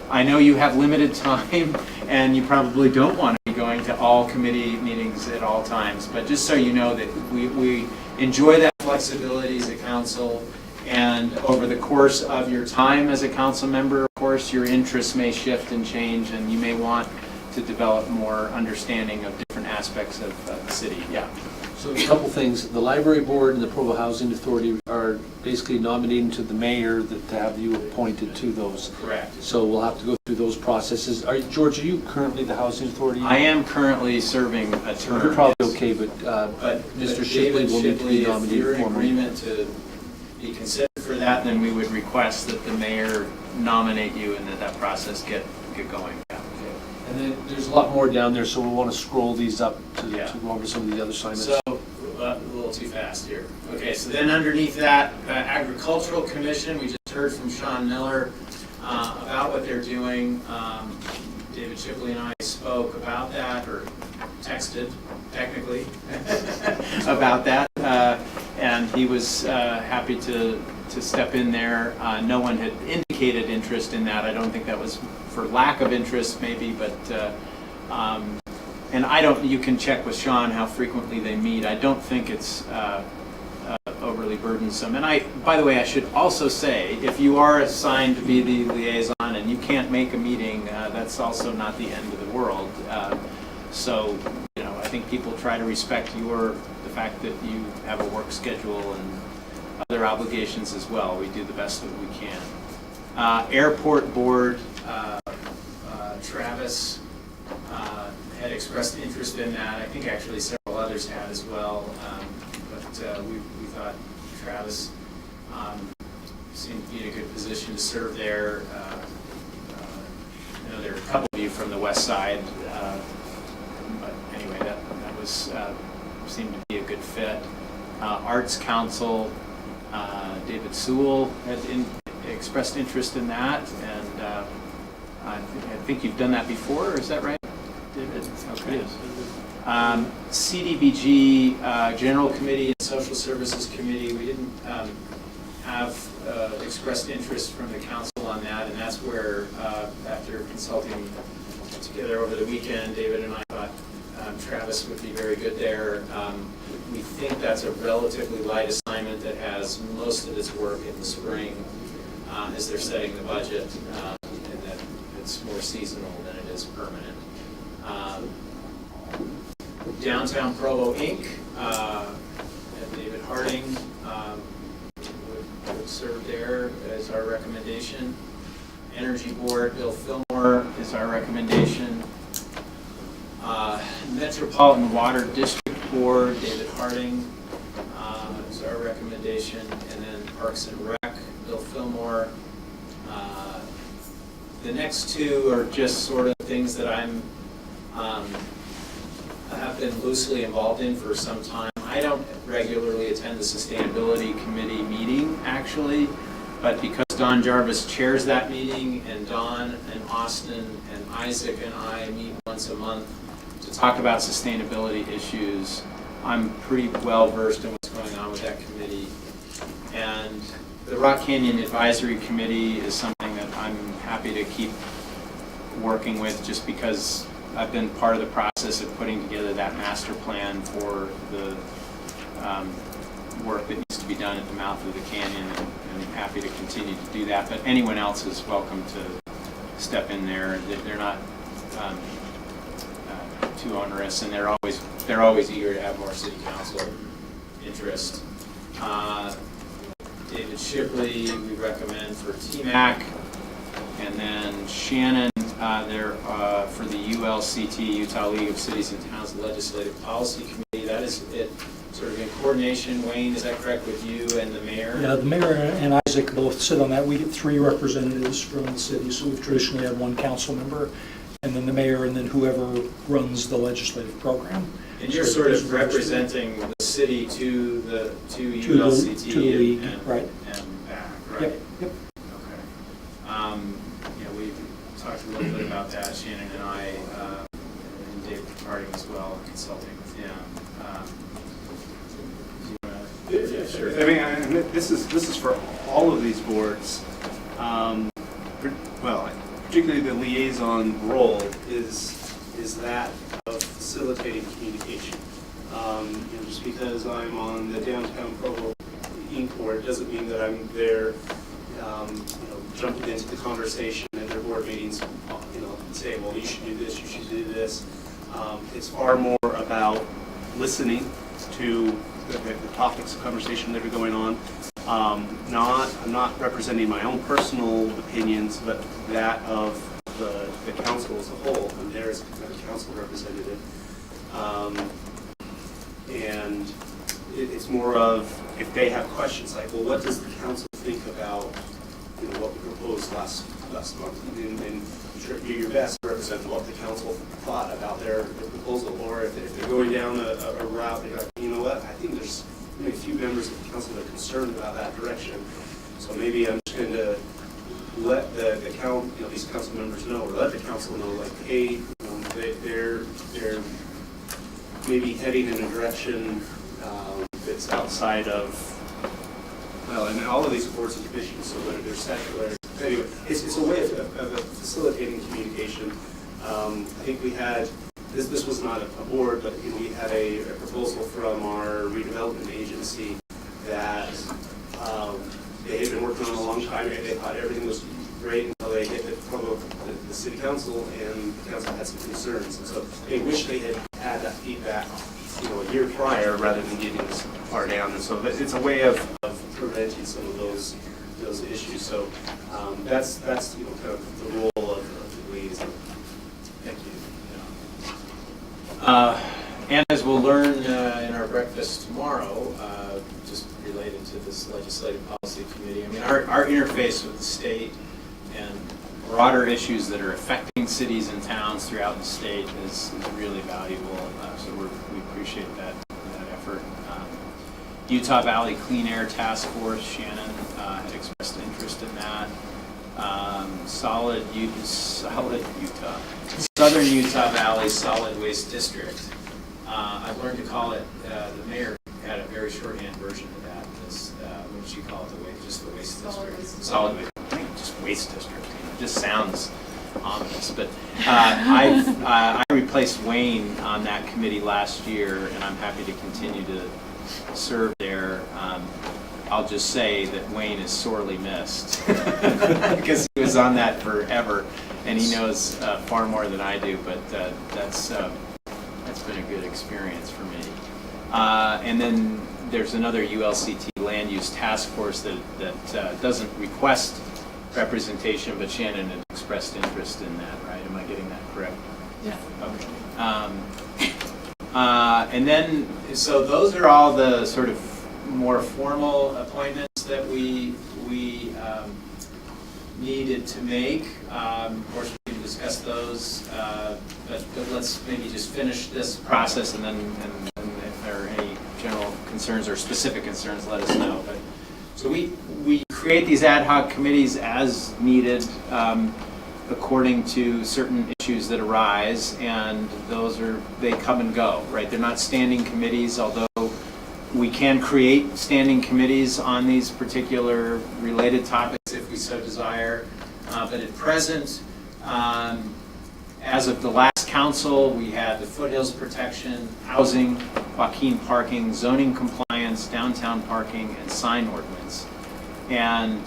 I know you have limited time and you probably don't want to be going to all committee meetings at all times. But just so you know that we enjoy that flexibility as a council, and over the course of your time as a council member, of course, your interests may shift and change, and you may want to develop more understanding of different aspects of the city. Yeah. So a couple things. The library board and the Provo Housing Authority are basically nominating to the mayor to have you appointed to those. Correct. So we'll have to go through those processes. George, are you currently the Housing Authority? I am currently serving a term. You're probably yes. okay, but Mr. Shipley David will need to be Shipley, nominated if you're in formally. agreement to be considered for that, then we would request that the mayor nominate you and that process get going. Yeah. And then there's a lot more down there, so we'll want to scroll these up to go over some of the other assignments. So, a little too fast here. Okay, so then underneath that, Agricultural Commission, we just heard from Sean Miller about what they're doing. David Shipley and I spoke about that, or texted, technically, about that. And he was happy to step in there. No one had indicated interest in that. I don't think that was for lack of interest, maybe, but and I don't. You can check with Sean how frequently they meet. I don't think it's overly burdensome. And by the way, I should also say, if you are assigned to be the liaison and you can't make a meeting, that's also not the end of the world. So, you know, I think people try to respect the fact that you have a work schedule and other obligations as well. We do the best that we can. Airport Board, Travis had expressed interest in that. I think actually several others had as well. But we thought Travis seemed to be in a good position to serve there. I know there are a couple of you from the west side, but anyway, that was seemed to be a good fit. Arts Council, David Sewell had expressed interest in that, and I think you've done that before, is that right, David? Okay. Yes. CDBG, General Committee and Social Services Committee, we didn't have expressed interest from the council on that, and that's where, after consulting together over the weekend, David and I thought Travis would be very good there. We think that's a relatively light assignment that has most of its work in the spring as they're setting the budget, and that it's more seasonal than it is permanent. Downtown Provo Inc., David Harding would serve there as our recommendation. Energy Board, Bill Fillmore is our recommendation. Metropolitan Water District Board, David Harding is our recommendation. And then Parks and Rec, Bill Fillmore. The next two are just sort of things that I have been loosely involved in for some time. I don't regularly attend the Sustainability Committee meeting, actually, but because Don Jarvis chairs that meeting, and Don and Austin and Isaac and I meet once a month to talk about sustainability issues, I'm pretty well versed in what's going on with that committee. And the Rock Canyon Advisory Committee is something that I'm happy to keep working with, just because I've been part of the process of putting together that master plan for the work that needs to be done at the mouth of the canyon, and I'm happy to continue to do that. But anyone else is welcome to step in there. They're not too onerous, and they're always eager to have more city council interest. David Shipley, we recommend for TMAC, and then Shannon, there for the ULCT, Utah League of Cities and Towns Legislative Policy Committee. That is it sort of in coordination, Wayne, is that correct, with you and the mayor? Yeah, the mayor and Isaac both sit on that. We get 3 representatives from the city, so we've traditionally had 1 council member, and then the mayor, and then whoever runs the legislative program. And you're sort of representing the city to ULCT to the league, and right. and back, right? Yep, yep. Okay. Yeah, we talked a little bit about that, Shannon and I, and Dave Harding as well, consulting with him. Do you wanna- Yeah, sure. I mean, this is for all of these boards. Well, particularly the liaison role is that of facilitating communication. Just because I'm on the downtown Provo Inc. board doesn't mean that I'm there, jumping into the conversation at their board meetings, say, well, you should do this, you should do this. It's far more about listening to the topics of conversation that are going on. I'm not representing my own personal opinions, but that of the council as a whole. I'm there as a council representative. And it's more of, if they have questions like, well, what does the council think about what we proposed last month? And do your best to represent what the council thought about their proposal. Or if they're going down a route, they're like, you know what, I think there's a few members of the council that are concerned about that direction. So maybe I'm just going to let these council members know, or let the council know, like, hey, they're maybe heading in a direction that's outside of, well, and all of these boards and commissions, so whether they're secular. Anyway, it's a way of facilitating communication. I think we had, this was not a board, but we had a proposal from our redevelopment agency that they had been working on a long time. They thought everything was great until they hit the city council, and the council had some concerns. And so they wish they had that feedback, a year prior, rather than getting this far down. And so it's a way of preventing some of those issues. So that's kind of the role of the liaison. Thank you. And as we'll learn in our breakfast tomorrow, just related to this legislative policy committee, I mean, our interface with the state and broader issues that are affecting cities and towns throughout the state is really valuable. So we appreciate that effort. Utah Valley Clean Air Task Force, Shannon had expressed interest in that. Solid Utah. Southern Utah Valley Solid Waste District. I've learned to call it, the mayor had a very shorthand version of that. What did she call it? Just the waste district. Solid waste. I think just waste district. It just sounds ominous. But I replaced Wayne on that committee last year, and I'm happy to continue to serve there. I'll just say that Wayne is sorely missed because he was on that forever, and he knows far more than I do. But that's been a good experience for me. And then there's another ULCT land use task force that doesn't request representation, but Shannon had expressed interest in that, right? Am I getting that correct? Yeah. Okay. And then, so those are all the sort of more formal appointments that we needed to make. Of course, we can discuss those, but let's maybe just finish this process, and then if there are any general concerns or specific concerns, let us know. But so we create these ad hoc committees as needed, according to certain issues that arise, and they come and go, right? They're not standing committees, although we can create standing committees on these particular related topics if we so desire. But at present, as of the last council, we had the foothills protection, housing, Joaquin parking, zoning compliance, downtown parking, and sign ordinance. And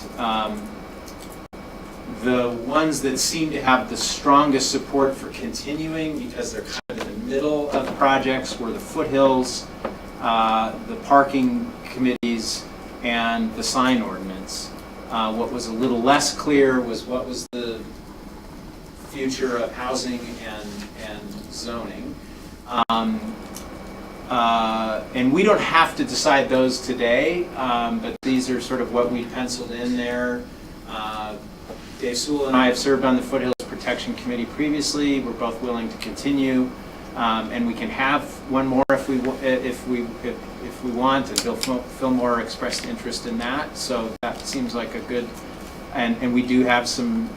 the ones that seem to have the strongest support for continuing, because they're kind of in the middle of projects, were the foothills, the parking committees, and the sign ordinance. What was a little less clear was what was the future of housing and zoning. And we don't have to decide those today, but these are sort of what we penciled in there. Dave Sewell and I have served on the Foothills Protection Committee previously. We're both willing to continue, and we can have one more if we want. And Bill Fillmore expressed interest in that, so that seems like a good. And we do have some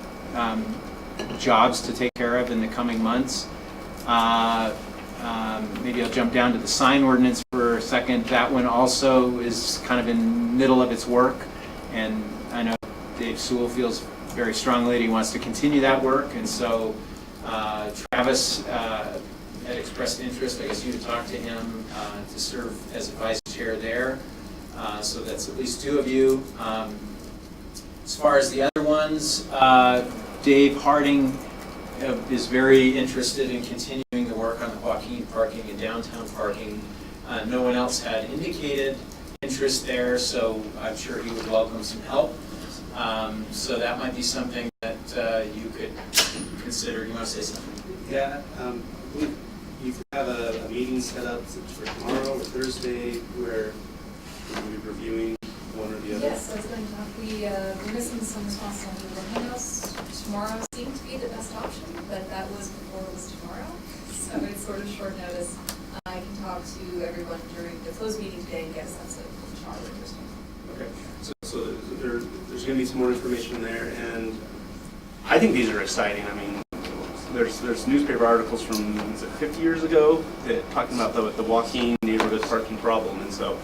jobs to take care of in the coming months. Maybe I'll jump down to the sign ordinance for a second. That one also is kind of in the middle of its work, and I know Dave Sewell feels very strongly that he wants to continue that work, and so Travis had expressed interest. I guess you had talked to him to serve as a vice chair there, so that's at least two of you. As far as the other ones, Dave Harding is very interested in continuing the work on the Joaquin parking and downtown parking. No one else had indicated interest there, so I'm sure he would welcome some help. So that might be something that you could consider. You want to say something? Yeah, you have a meeting set up for tomorrow or Thursday where we'll be reviewing one or the other. Yes, I was going to talk. We're missing some responses on the Brigham House. Tomorrow seemed to be the best option, but that was before it was tomorrow. So it's sort of short notice. I can talk to everyone during the closed meeting today and get a sense of which are interesting. Okay, so there's going to be some more information there, and I think these are exciting. I mean, there's newspaper articles from, is it 50 years ago that talking about the Joaquin neighborhood parking problem, and so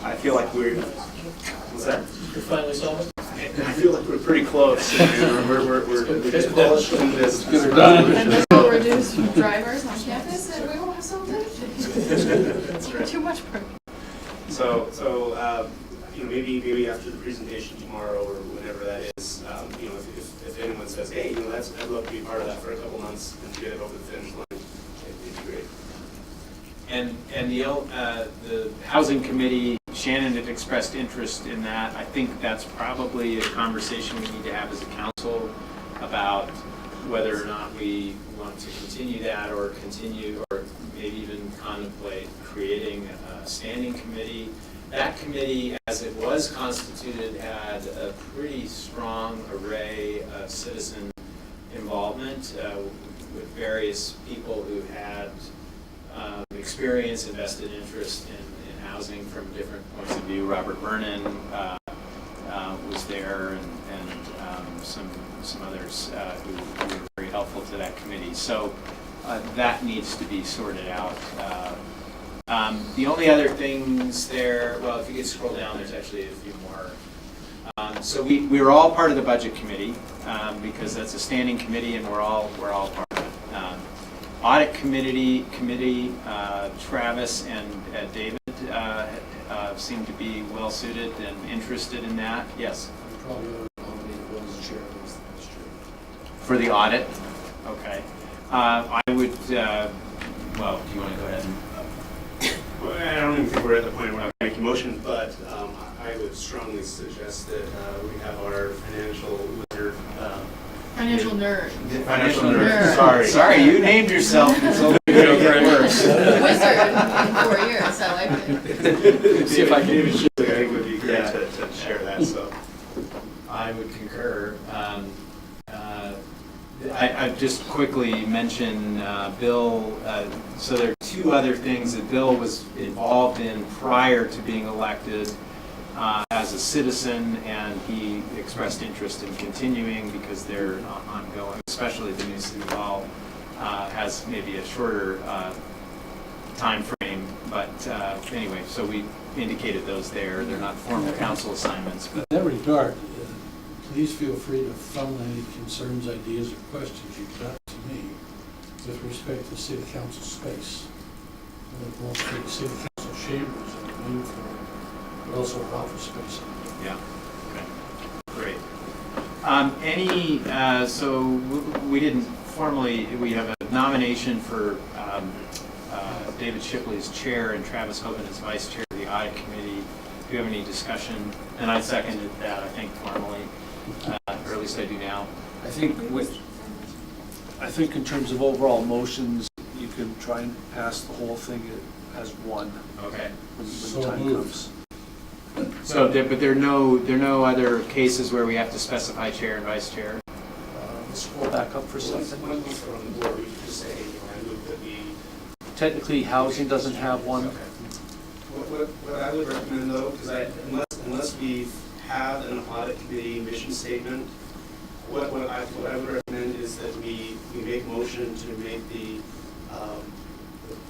I feel like what's that? You're finally solved? I feel like we're pretty close. We're just polishing this. And this will reduce drivers on campus, and we won't have so many. That's right. Too much parking. So maybe after the presentation tomorrow or whenever that is, if anyone says, hey, I'd love to be part of that for a couple months and get it over the finish line, it'd be great. And the housing committee, Shannon had expressed interest in that. I think that's probably a conversation we need to have as a council about whether or not we want to continue that or maybe even contemplate creating a standing committee. That committee, as it was constituted, had a pretty strong array of citizen involvement with various people who had experience, invested interest in housing from different points of view. Robert Vernon was there, and some others who were very helpful to that committee. So that needs to be sorted out. The only other things there, well, if you could scroll down, there's actually a few more. So we were all part of the budget committee because that's a standing committee, and we're all part of it. Audit committee, Travis and David seem to be well suited and interested in that. Yes. Probably nominated one as chair, one as vice chair. For the audit, okay. I would. Well, do you want to go ahead? Well, I don't even think we're at the point where I'm making motion, but I would strongly suggest that we have our financial wizard. Financial nerd. Financial nerd. Sorry, you named yourself. It's only going to get worse. Wizard in 4 years, I like it. See if I can. I think it would be great to share that. So I would concur. I just quickly mention Bill. So there are two other things that Bill was involved in prior to being elected as a citizen, and he expressed interest in continuing because they're ongoing, especially the new city hall has maybe a shorter time frame. But anyway, so we indicated those there. They're not formal council assignments. But In that regard, please feel free to funnel any concerns, ideas, or questions you've got to me with respect to city council space. Both the city council chambers and the main floor, but also office space. Yeah. Okay. Great. So we didn't formally. We have a nomination for David Shipley as chair and Travis Hoban as vice chair of the audit committee. Do you have any discussion? And I seconded that. I think formally, or at least I do now. I think in terms of overall motions, you can try and pass the whole thing as one Okay. when So the time moved. comes. So, but there are no other cases where we have to specify chair and vice chair? Let's scroll back up for a second. One from where we just say, I move that we. Technically, housing doesn't have one. What I would recommend though, because unless we have an audit committee mission statement, what I would recommend is that we make motion to make the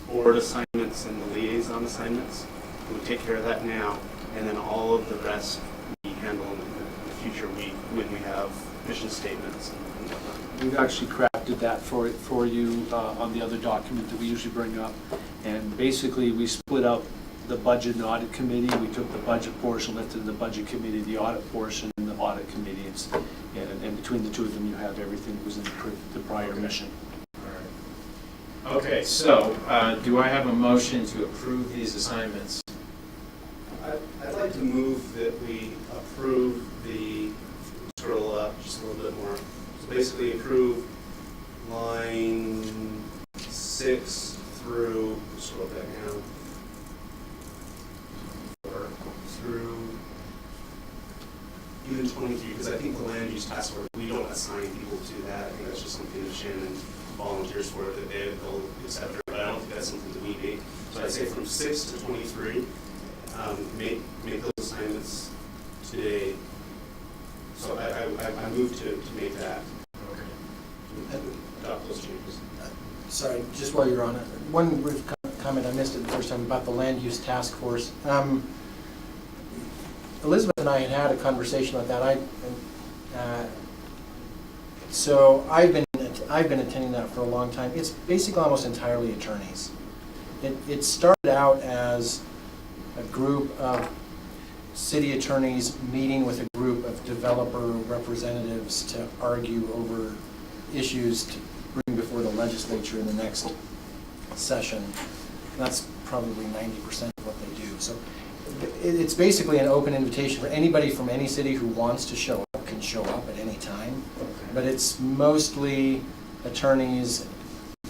board assignments and the liaison assignments. We take care of that now, and then all of the rest we handle in the future when we have mission statements and whatnot. We've actually crafted that for you on the other document that we usually bring up. And basically, we split out the budget and audit committee. We took the budget portion, lifted in the budget committee, the audit portion, and the audit committee. And between the two of them, you have everything that was in the prior mission. Okay, so do I have a motion to approve these assignments? I'd like to move that we approve the, scroll up just a little bit more. So basically approve line 6 through, scroll back down, 4 through even 23, because I think the land use task force, we don't assign people to that. I think that's just something that Shannon volunteers for, that they'll accept, but I don't think that's something that we make. So I'd say from 6 to 23, make those assignments today. So I move to make that. Okay. Adopt those changes. Sorry, just while you're on it, one brief comment, I missed it the first time about the land use task force. Elizabeth and I had a conversation about that. So I've been attending that for a long time. It's basically almost entirely attorneys. It started out as a group of city attorneys meeting with a group of developer representatives to argue over issues to bring before the legislature in the next session. That's probably 90% of what they do. So it's basically an open invitation for anybody from any city who wants to show up can show up at any time. But it's mostly attorneys.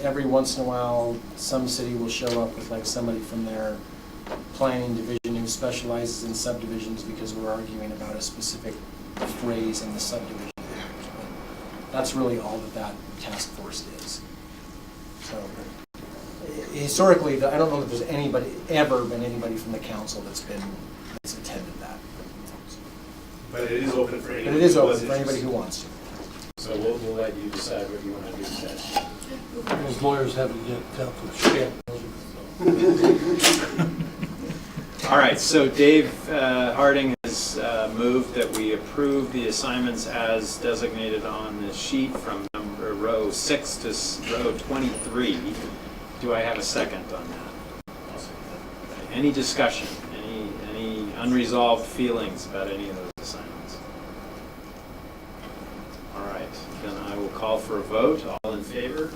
Every once in a while, some city will show up with like somebody from their planning division who specializes in subdivisions because we're arguing about a specific phrase in the subdivision act. But that's really all that task force is. So historically, I don't know that there's ever been anybody from the council that's attended that. But it is open for anybody. But it is open for anybody who wants to. So we'll let you decide what you want to do with that. Those lawyers haven't yet dealt with shit. All right, so Dave Harding has moved that we approve the assignments as designated on the sheet from row 6 to row 23. Do I have a second on that? Any discussion? Any unresolved feelings about any of those assignments? All right, then I will call for a vote. All in favor?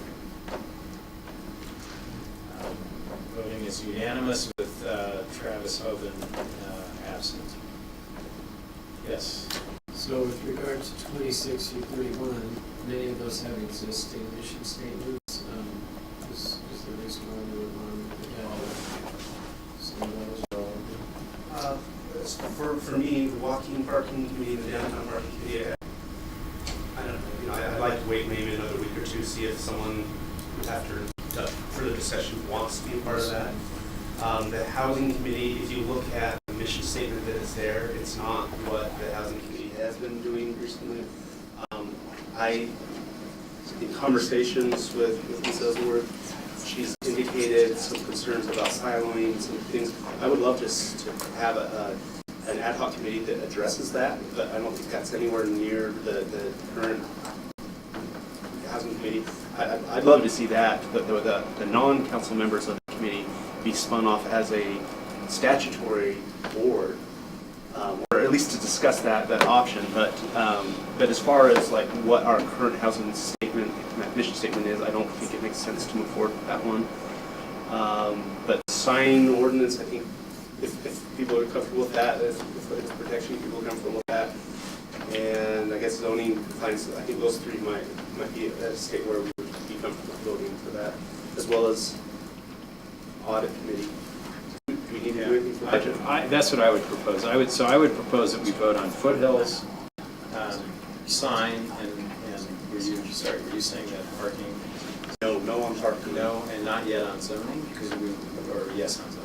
Voting is unanimous with Travis Hoban absent. Yes. So with regard to 26 through 31, many of those have existing mission statements. Is there a reason why we would want to add some of those? For me, the walking parking committee, the downtown parking committee, I'd like to wait maybe another week or two, see if someone after further discussion wants to be a part of that. The housing committee, if you look at the mission statement that is there, it's not what the housing committee has been doing recently. In conversations with Ms. Ellsworth, she's indicated some concerns about siloing, some things. I would love to have an ad hoc committee that addresses that, but I don't think that's anywhere near the current housing committee. I'd love to see that, the non-council members of the committee be spun off as a statutory board, or at least to discuss that option. But as far as like what our current housing statement, mission statement is, I don't think it makes sense to move forward with that one. But sign ordinance, I think if people are comfortable with that, if it's protection, people are comfortable with that. And I guess zoning compliance, I think those three might be at a state where we would be comfortable voting for that, as well as audit committee. Do we need to do anything for budget? That's what I would propose. I would propose that we vote on Foothills, sign, and were you saying that parking? No on parking. No, and not yet on zoning, or yes on zoning?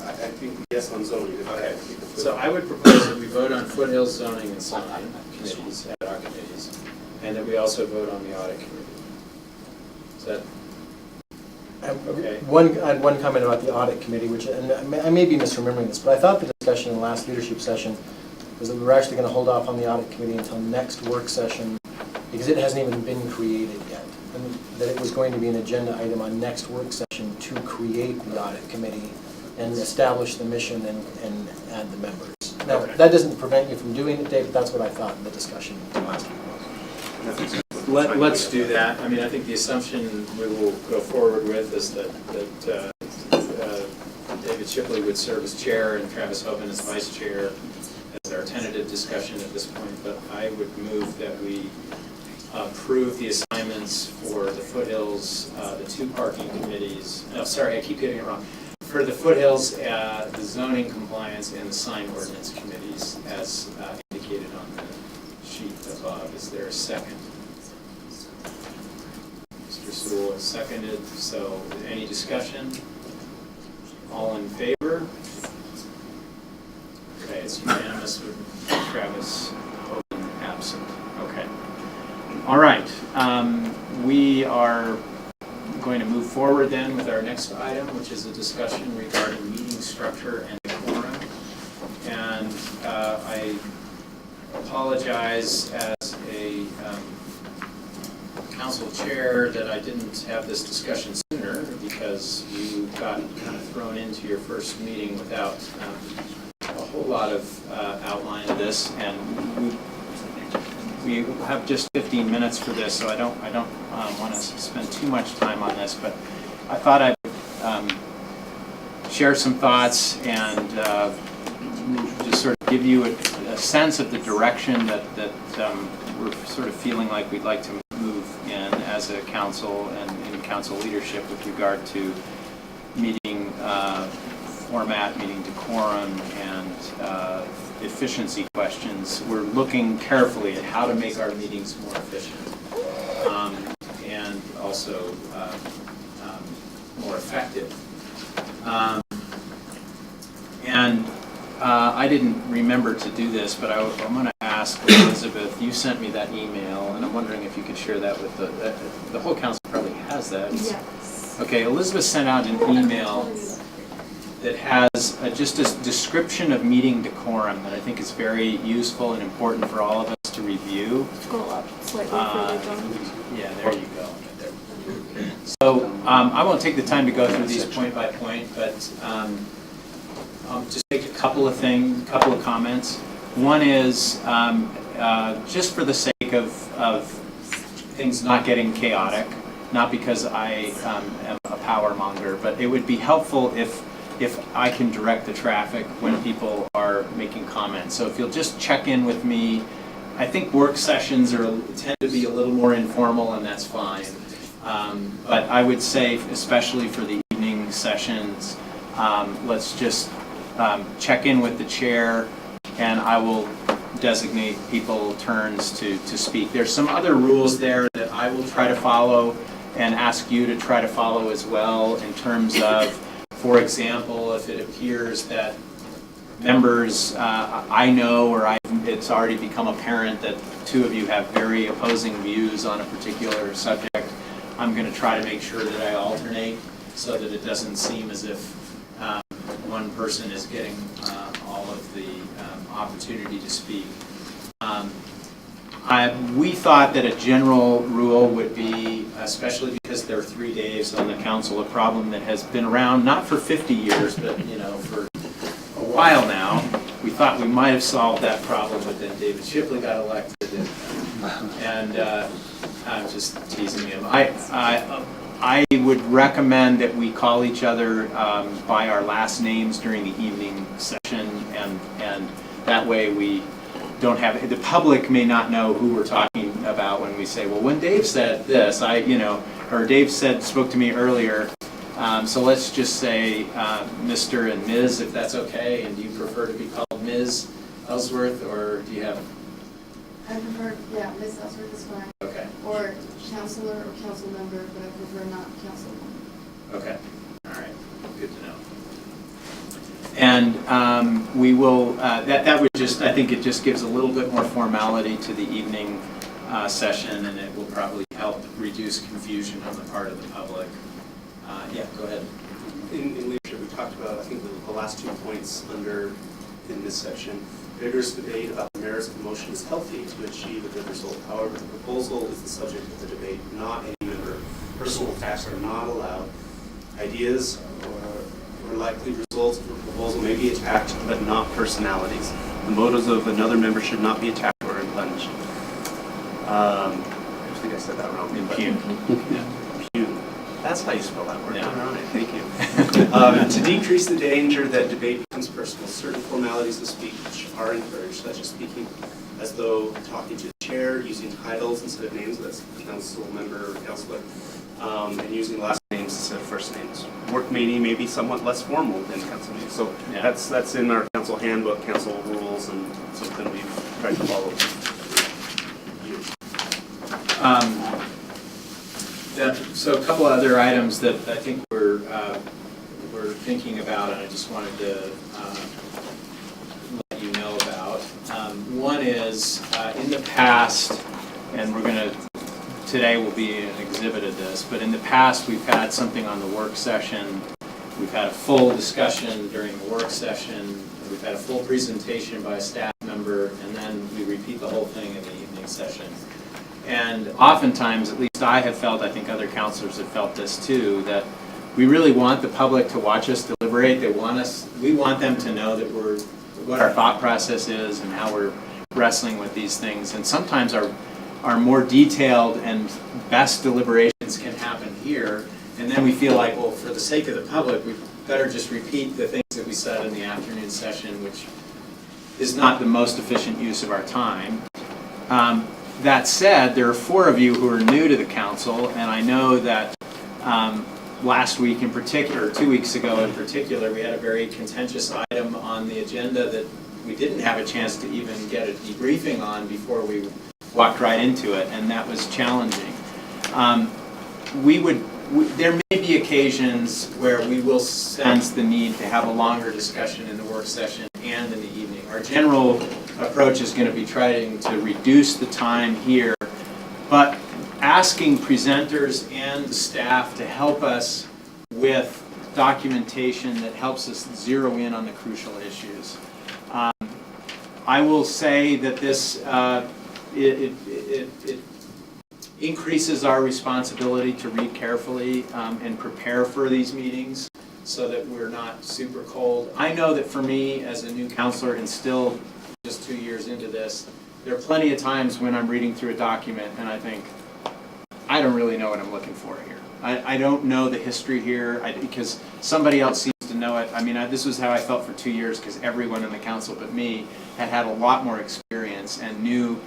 I think yes on zoning. Okay, so I would propose that we vote on Foothills, zoning, and sign committees, ad hoc committees, and that we also vote on the audit committee. Is that okay? I had one comment about the audit committee, which, and I may be misremembering this, but I thought the discussion in the last leadership session was that we were actually going to hold off on the audit committee until next work session because it hasn't even been created yet. And that it was going to be an agenda item on next work session to create the audit committee and establish the mission and add the members. Now, Okay. that doesn't prevent you from doing it, Dave, but that's what I thought in the discussion last week was. Let's do that. I mean, I think the assumption we will go forward with is that David Shipley would serve as chair and Travis Hoban as vice chair as our tentative discussion at this point, but I would move that we approve the assignments for the Foothills, the two parking committees. Oh, sorry, I keep getting it wrong. For the Foothills, the zoning compliance and the sign ordinance committees as indicated on the sheet above. Is there a second? Mr. Sewell has seconded, so any discussion? All in favor? Okay, it's unanimous with Travis Hogan absent. Okay. All right. We are going to move forward then with our next item, which is a discussion regarding meeting structure and decorum. And I apologize as a council chair that I didn't have this discussion sooner because you got kind of thrown into your first meeting without a whole lot of outline of this, and we have just 15 minutes for this, so I don't want to spend too much time on this, but I thought I'd share some thoughts and just sort of give you a sense of the direction that we're sort of feeling like we'd like to move in as a council and in council leadership with regard to meeting format, meeting decorum, and efficiency questions. We're looking carefully at how to make our meetings more efficient and also more effective. I didn't remember to do this, but I'm going to ask Elizabeth, you sent me that email, and I'm wondering if you could share that with the whole council probably has that. Yes. Okay, Elizabeth sent out an email that has just a description of meeting decorum that I think is very useful and important for all of us to review. Scroll up slightly further down. Yeah, there you go. So I won't take the time to go through these point by point, but I'll just make a couple of comments. One is just for the sake of things not getting chaotic, not because I am a power monger, but it would be helpful if I can direct the traffic when people are making comments. So if you'll just check in with me. I think work sessions tend to be a little more informal, and that's fine. But I would say, especially for the evening sessions, let's just check in with the chair, and I will designate people turns to speak. There's some other rules there that I will try to follow and ask you to try to follow as well in terms of, for example, if it appears that members I know or it's already become apparent that two of you have very opposing views on a particular subject, I'm going to try to make sure that I alternate so that it doesn't seem as if one person is getting all of the opportunity to speak. We thought that a general rule would be, especially because there are 3 days on the council, a problem that has been around not for 50 years, but for a while now. We thought we might have solved that problem, but then David Shipley got elected, and I'm just teasing him. I would recommend that we call each other by our last names during the evening session, and that way we don't have, the public may not know who we're talking about when we say, well, when Dave said this, or Dave spoke to me earlier, So let's just say Mr. and Ms., if that's okay, and do you prefer to be called Ms. Ellsworth, or do you have? I prefer, yeah, Ms. Ellsworth is fine. Okay. Or counselor or council member, but I prefer not council member. Okay, all right, good to know. And we will, that would just, I think it just gives a little bit more formality to the evening session, and it will probably help reduce confusion on the part of the public. Yeah, go ahead. In leadership, we talked about, I think, the last 2 points in this section. Vigorous debate about the merits of the motion is healthy to achieve a good result. However, the proposal is the subject of the debate, not any member. Personal attacks are not allowed. Ideas or likely results of the proposal may be attacked, but not personalities. The motives of another member should not be attacked or impuged. I think I said that wrong. Impugn. Impugn. That's how you spell that word. Yeah. All right, thank you. To decrease the danger that debate becomes personal, certain formalities of speech are encouraged, such as speaking as though talking to the chair, using titles instead of names, that's council member or councilor, and using last names instead of first names. Work meeting may be somewhat less formal than council meeting. So yeah. that's in our council handbook, council rules, and something we've tried to follow. So a couple other items that I think we're thinking about, and I just wanted to let you know about. One is in the past, and today will be an exhibit of this, but in the past we've had something on the work session. We've had a full discussion during the work session. We've had a full presentation by a staff member, and then we repeat the whole thing in the evening session. And oftentimes, at least I have felt, I think other councilors have felt this too, that we really want the public to watch us deliberate. We want them to know that what our thought process is and how we're wrestling with these things. And sometimes our more detailed and best deliberations can happen here. And then we feel like, well, for the sake of the public, we better just repeat the things that we said in the afternoon session, which is not the most efficient use of our time. That said, there are 4 of you who are new to the council, and I know that last week in particular, or 2 weeks ago in particular, we had a very contentious item on the agenda that we didn't have a chance to even get a debriefing on before we walked right into it, and that was challenging. There may be occasions where we will sense the need to have a longer discussion in the work session and in the evening. Our general approach is going to be trying to reduce the time here, but asking presenters and the staff to help us with documentation that helps us zero in on the crucial issues. I will say that this it increases our responsibility to read carefully and prepare for these meetings so that we're not super cold. I know that for me as a new counselor and still just 2 years into this, there are plenty of times when I'm reading through a document and I think, I don't really know what I'm looking for here. I don't know the history here because somebody else seems to know it. I mean, this was how I felt for 2 years because everyone in the council but me had a lot more experience and knew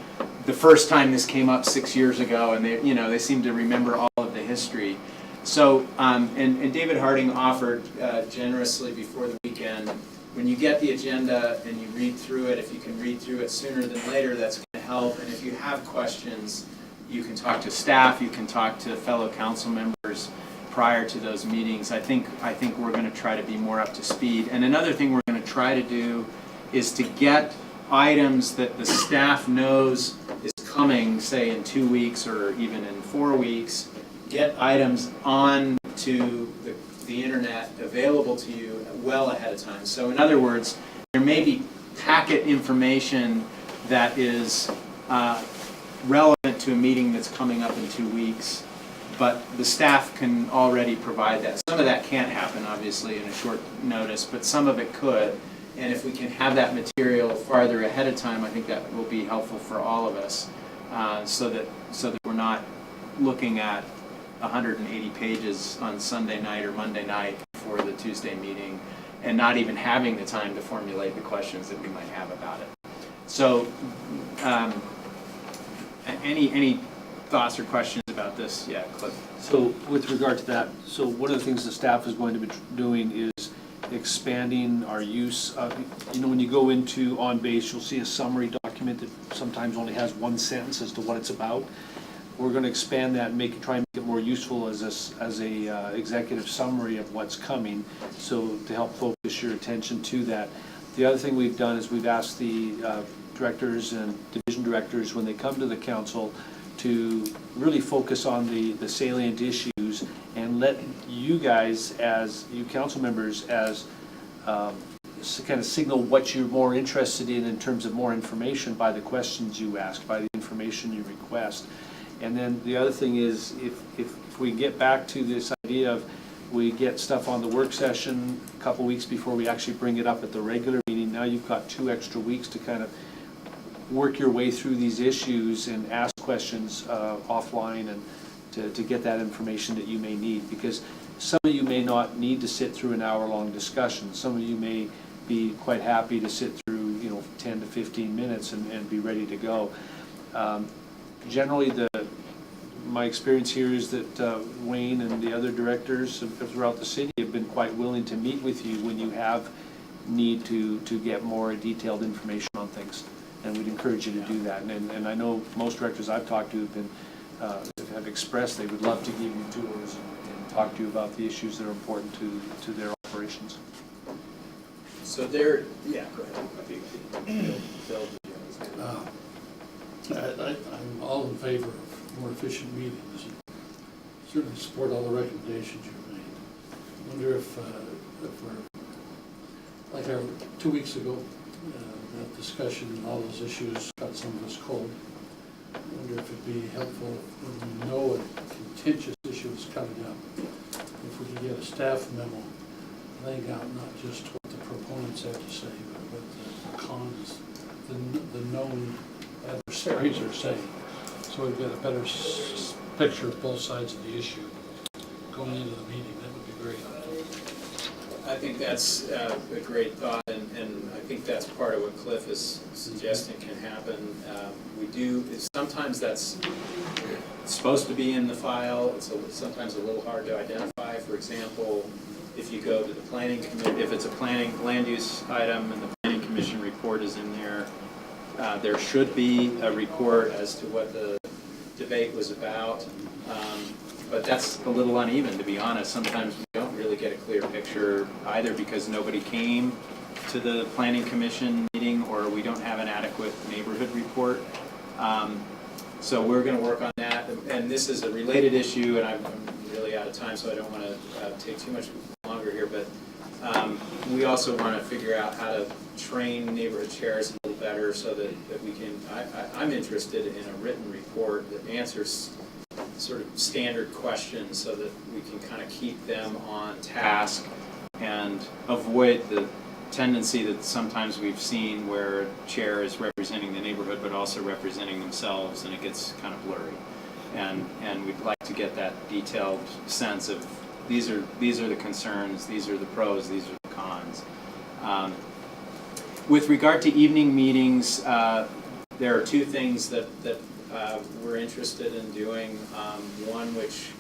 the first time this came up 6 years ago, and they seem to remember all of the history. So, and David Harding offered generously before the weekend, when you get the agenda and you read through it, if you can read through it sooner than later, that's going to help. And if you have questions, you can talk to staff, you can talk to fellow council members prior to those meetings. I think we're going to try to be more up to speed. And another thing we're going to try to do is to get items that the staff knows is coming, say in 2 weeks or even in 4 weeks, get items on to the internet available to you well ahead of time. So in other words, there may be packet information that is relevant to a meeting that's coming up in 2 weeks, but the staff can already provide that. Some of that can't happen, obviously, in a short notice, but some of it could. And if we can have that material farther ahead of time, I think that will be helpful for all of us, so that we're not looking at 180 pages on Sunday night or Monday night for the Tuesday meeting, and not even having the time to formulate the questions that we might have about it. So, any thoughts or questions about this. Yeah, Cliff. So with regard to that, so one of the things the staff is going to be doing is expanding our use of, when you go into On Base, you'll see a summary document that sometimes only has one sentence as to what it's about. We're going to expand that and try and make it more useful as a executive summary of what's coming, so to help focus your attention to that. The other thing we've done is we've asked the directors and division directors, when they come to the council, to really focus on the salient issues and let you guys, as you council members, as kind of signal what you're more interested in terms of more information by the questions you ask, by the information you request. And then the other thing is, if we get back to this idea of we get stuff on the work session a couple weeks before we actually bring it up at the regular meeting, now you've got 2 extra weeks to kind of work your way through these issues and ask questions offline and to get that information that you may need. Because some of you may not need to sit through an hour-long discussion. Some of you may be quite happy to sit through 10 to 15 minutes and be ready to go. Generally, my experience here is that Wayne and the other directors throughout the city have been quite willing to meet with you when you have need to get more detailed information on things, and we'd encourage you to do that. And I know most directors I've talked to have been have expressed they would love to give you tours and talk to you about the issues that are important to their operations. So yeah, go ahead. Bill, I'm all in favor of more efficient meetings. Certainly support all the recommendations you've made. I wonder if we're, like our 2 weeks ago, that discussion and all those issues got some of us cold. I wonder if it'd be helpful when we know a contentious issue is coming up, if we could get a staff memo laying out not just what the proponents have to say, but what the cons, the known adversaries are saying. So we've got a better picture of both sides of the issue going into the meeting. That would be very helpful. I think that's a great thought, and I think that's part of what Cliff is suggesting can happen. We do, sometimes that's supposed to be in the file. It's sometimes a little hard to identify. For example, if you go to the planning committee, if it's a planning land use item and the planning commission report is in there, there should be a report as to what the debate was about. But that's a little uneven, to be honest. Sometimes we don't really get a clear picture, either because nobody came to the planning commission meeting or we don't have an adequate neighborhood report. So we're going to work on that. And this is a related issue, and I'm really out of time, so I don't want to take too much longer here. But we also want to figure out how to train neighborhood chairs a little better so that we can, I'm interested in a written report that answers sort of standard questions so that we can kind of keep them on task and avoid the tendency that sometimes we've seen where a chair is representing the neighborhood but also representing themselves, and it gets kind of blurry. And we'd like to get that detailed sense of these are the concerns, these are the pros, these are the cons. With regard to evening meetings, there are 2 things that we're interested in doing. One which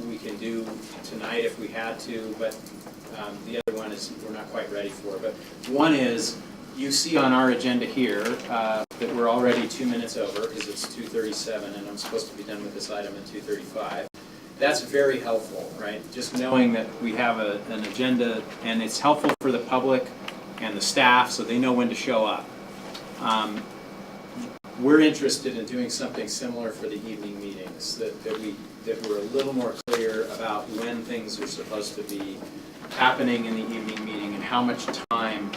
we can do tonight if we had to, but the other one is we're not quite ready for. But one is, you see on our agenda here that we're already 2 minutes over because it's 2:37 and I'm supposed to be done with this item at 2:35. That's very helpful, right? Just knowing that we have an agenda, and it's helpful for the public and the staff so they know when to show up. We're interested in doing something similar for the evening meetings, that we're a little more clear about when things are supposed to be happening in the evening meeting and how much time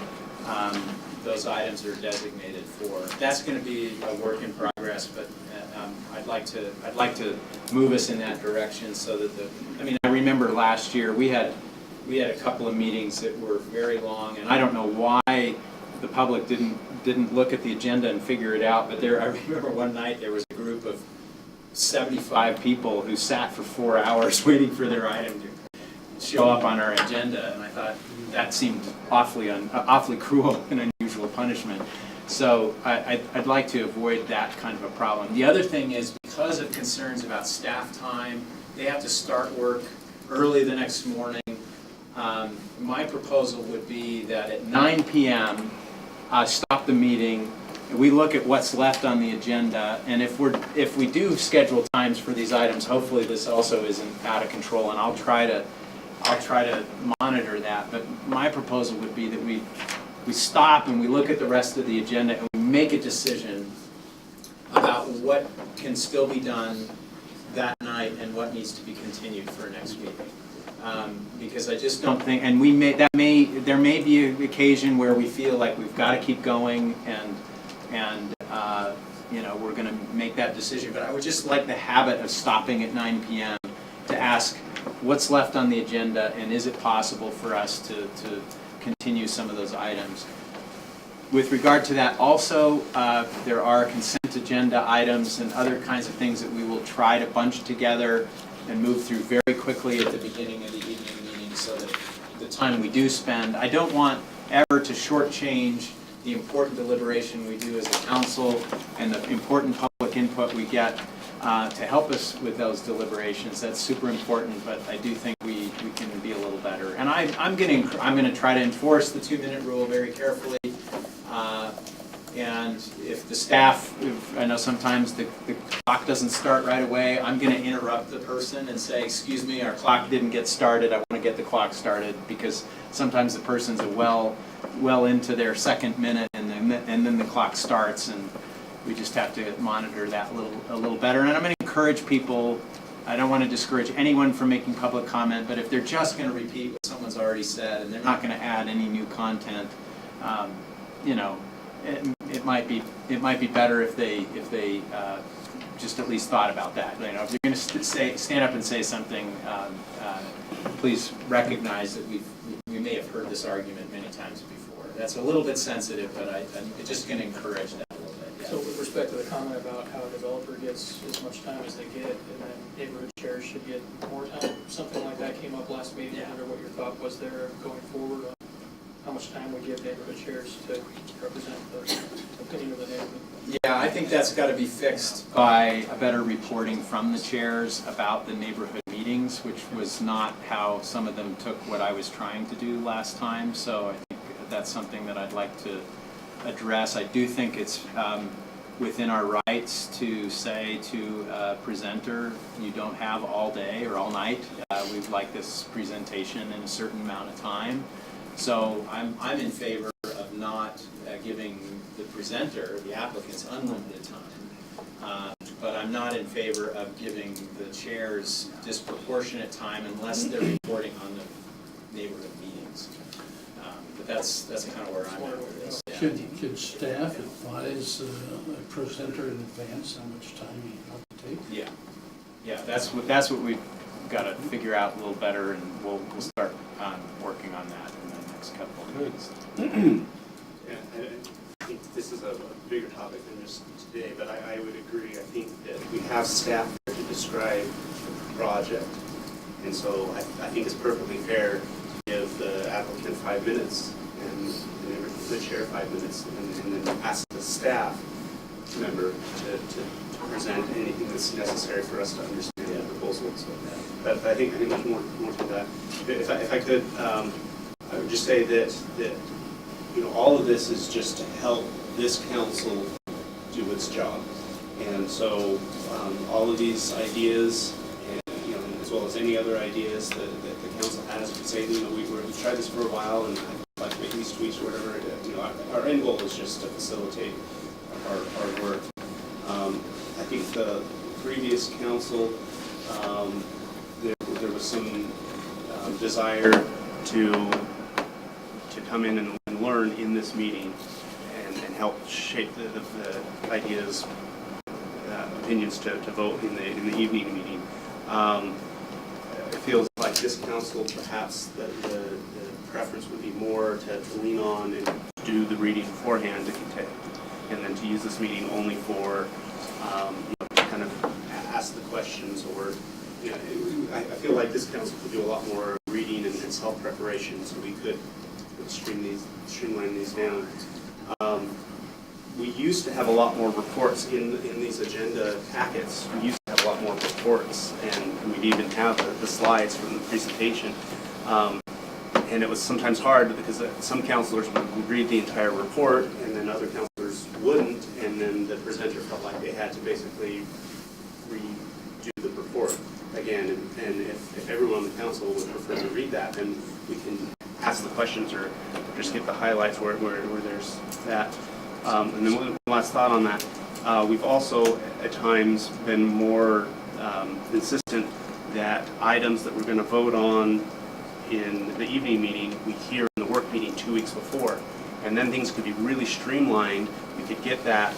those items are designated for. That's going to be a work in progress, but I'd like to move us in that direction so that I remember last year we had a couple of meetings that were very long, and I don't know why the public didn't look at the agenda and figure it out, but I remember one night there was a group of 75 people who sat for 4 hours waiting for their item to show up on our agenda, and I thought that seemed awfully cruel and unusual punishment. So I'd like to avoid that kind of a problem. The other thing is, because of concerns about staff time, they have to start work early the next morning. My proposal would be that at 9 p.m., stop the meeting, and we look at what's left on the agenda, and if we do schedule times for these items, hopefully this also isn't out of control, and I'll try to monitor that. But my proposal would be that we stop and we look at the rest of the agenda and we make a decision about what can still be done that night and what needs to be continued for next meeting. Because I just don't think, and there may be an occasion where we feel like we've got to keep going, and we're going to make that decision. But I would just like the habit of stopping at 9 p.m. to ask what's left on the agenda, and is it possible for us to continue some of those items. With regard to that also, there are consent agenda items and other kinds of things that we will try to bunch together and move through very quickly at the beginning of the evening meeting, so that the time we do spend, I don't want ever to shortchange the important deliberation we do as a council and the important public input we get to help us with those deliberations. That's super important, but I do think we can be a little better. And I'm going to try to enforce the 2-minute rule very carefully. And if the staff, I know sometimes the clock doesn't start right away, I'm going to interrupt the person and say, excuse me, our clock didn't get started. I want to get the clock started, because sometimes the person's well into their second minute, and then the clock starts, and we just have to monitor that a little better. And I'm going to encourage people. I don't want to discourage anyone from making public comment, but if they're just going to repeat what someone's already said and they're not going to add any new content, it might be better if they just at least thought about that. If you're going to stand up and say something, please recognize that we may have heard this argument many times before. That's a little bit sensitive, but I'm just going to encourage that a little bit. Yeah. So with respect to the comment about how a developer gets as much time as they get, and then neighborhood chairs should get more time, something like that came up last meeting. I wonder what your thought was there going forward on how much time we give neighborhood chairs to represent the opinion of the neighborhood. Yeah, I think that's got to be fixed by a better reporting from the chairs about the neighborhood meetings, which was not how some of them took what I was trying to do last time. So I think that's something that I'd like to address. I do think it's within our rights to say to a presenter, you don't have all day or all night. We'd like this presentation in a certain amount of time. So I'm in favor of not giving the presenter, the applicants, unlimited time. But I'm not in favor of giving the chairs disproportionate time unless they're reporting on the neighborhood meetings. But that's kind of where I'm at with this. Yeah. Should staff advise a presenter in advance how much time you have to take? Yeah, that's what we've got to figure out a little better, and we'll start working on that in the next couple of weeks. Yeah, I think this is a bigger topic than just today, but I would agree. I think that we have staff there to describe the project, and so I think it's perfectly fair to give the applicant 5 minutes and the chair 5 minutes, and then ask the staff member to present anything that's necessary for us to understand the proposal. So, but I think there's more to that. If I could, I would just say that all of this is just to help this council do its job, and so all of these ideas, and as well as any other ideas that the council has, we say we've tried this for a while, and I'd like to make these tweaks or whatever. Our end goal is just to facilitate our work. I think the previous council, there was some desire to come in and learn in this meeting and help shape the ideas, opinions to vote in the evening meeting. It feels like this council, perhaps the preference would be more to lean on and do the reading beforehand, and then to use this meeting only for to kind of ask the questions, or I feel like this council could do a lot more reading and self-preparation, so we could streamline these down. we used to have a lot more reports in these agenda packets. We used to have a lot more reports, and we'd even have the slides from the presentation. And it was sometimes hard because some counselors would read the entire report, and then other counselors wouldn't, and then the presenter felt like they had to basically redo the report again. And if everyone on the council would prefer to read that, then we can ask the questions or just get the highlights where there's that. And then one last thought on that. We've also at times been more insistent that items that we're going to vote on in the evening meeting, we hear in the work meeting 2 weeks before. And then things could be really streamlined. We could get that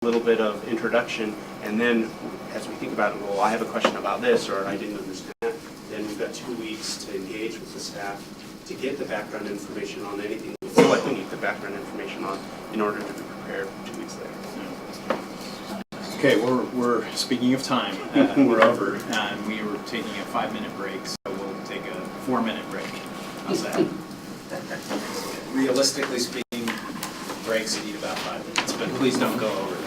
little bit of introduction, and then as we think about it, well, I have a question about this, or I didn't understand that, then we've got 2 weeks to engage with the staff to get the background information on anything we feel like we need the background information on in order to be prepared 2 weeks later. Okay, we're speaking of time, we're over, and we were taking a 5-minute break, so we'll take a 4-minute break. How's that? Realistically speaking, breaks need about 5 minutes, but please don't go over that.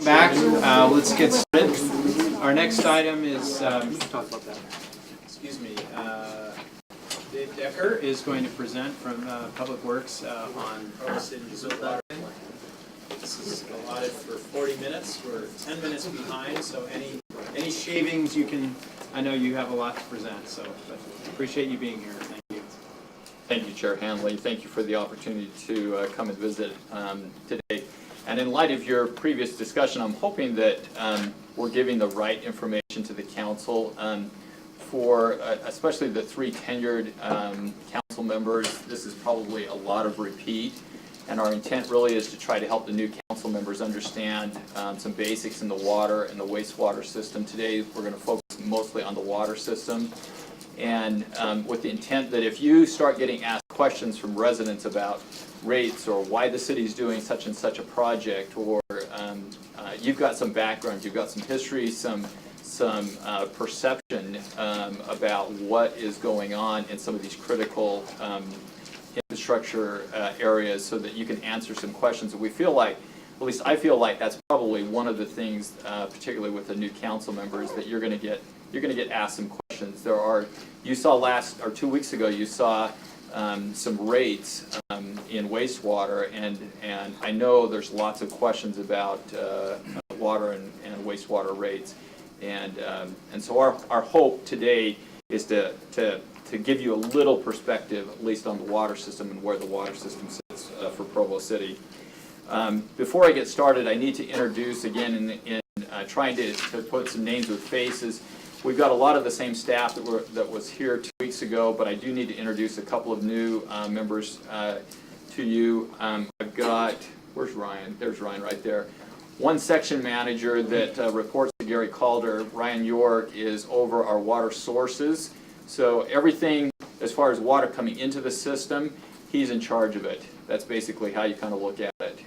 Back, let's get started. Our next item is, excuse me, Dave Decker is going to present from Public Works on Provo City's water. This is allotted for 40 minutes. We're 10 minutes behind, so any shavings you can, I know you have a lot to present, so but appreciate you being here. Thank you. Thank you, Chair Hanley. Thank you for the opportunity to come and visit today. And in light of your previous discussion, I'm hoping that we're giving the right information to the council for especially the three tenured council members. This is probably a lot of repeat, and our intent really is to try to help the new council members understand some basics in the water and the wastewater system. Today we're going to focus mostly on the water system, and with the intent that if you start getting asked questions from residents about rates or why the city's doing such and such a project, or you've got some background, you've got some history, some perception about what is going on in some of these critical infrastructure areas, so that you can answer some questions. And we feel like, at least I feel like, that's probably one of the things, particularly with the new council members, that you're going to get asked some questions. You saw 2 weeks ago, you saw some rates in wastewater, and I know there's lots of questions about water and wastewater rates, and so our hope today is to give you a little perspective, at least on the water system and where the water system sits for Provo City. Before I get started, I need to introduce again in trying to put some names with faces. We've got a lot of the same staff that was here 2 weeks ago, but I do need to introduce a couple of new members to you. I've got, where's Ryan? There's Ryan right there. One section manager that reports to Gary Calder. Ryan York is over our water sources. So everything as far as water coming into the system, he's in charge of it. That's basically how you kind of look at it.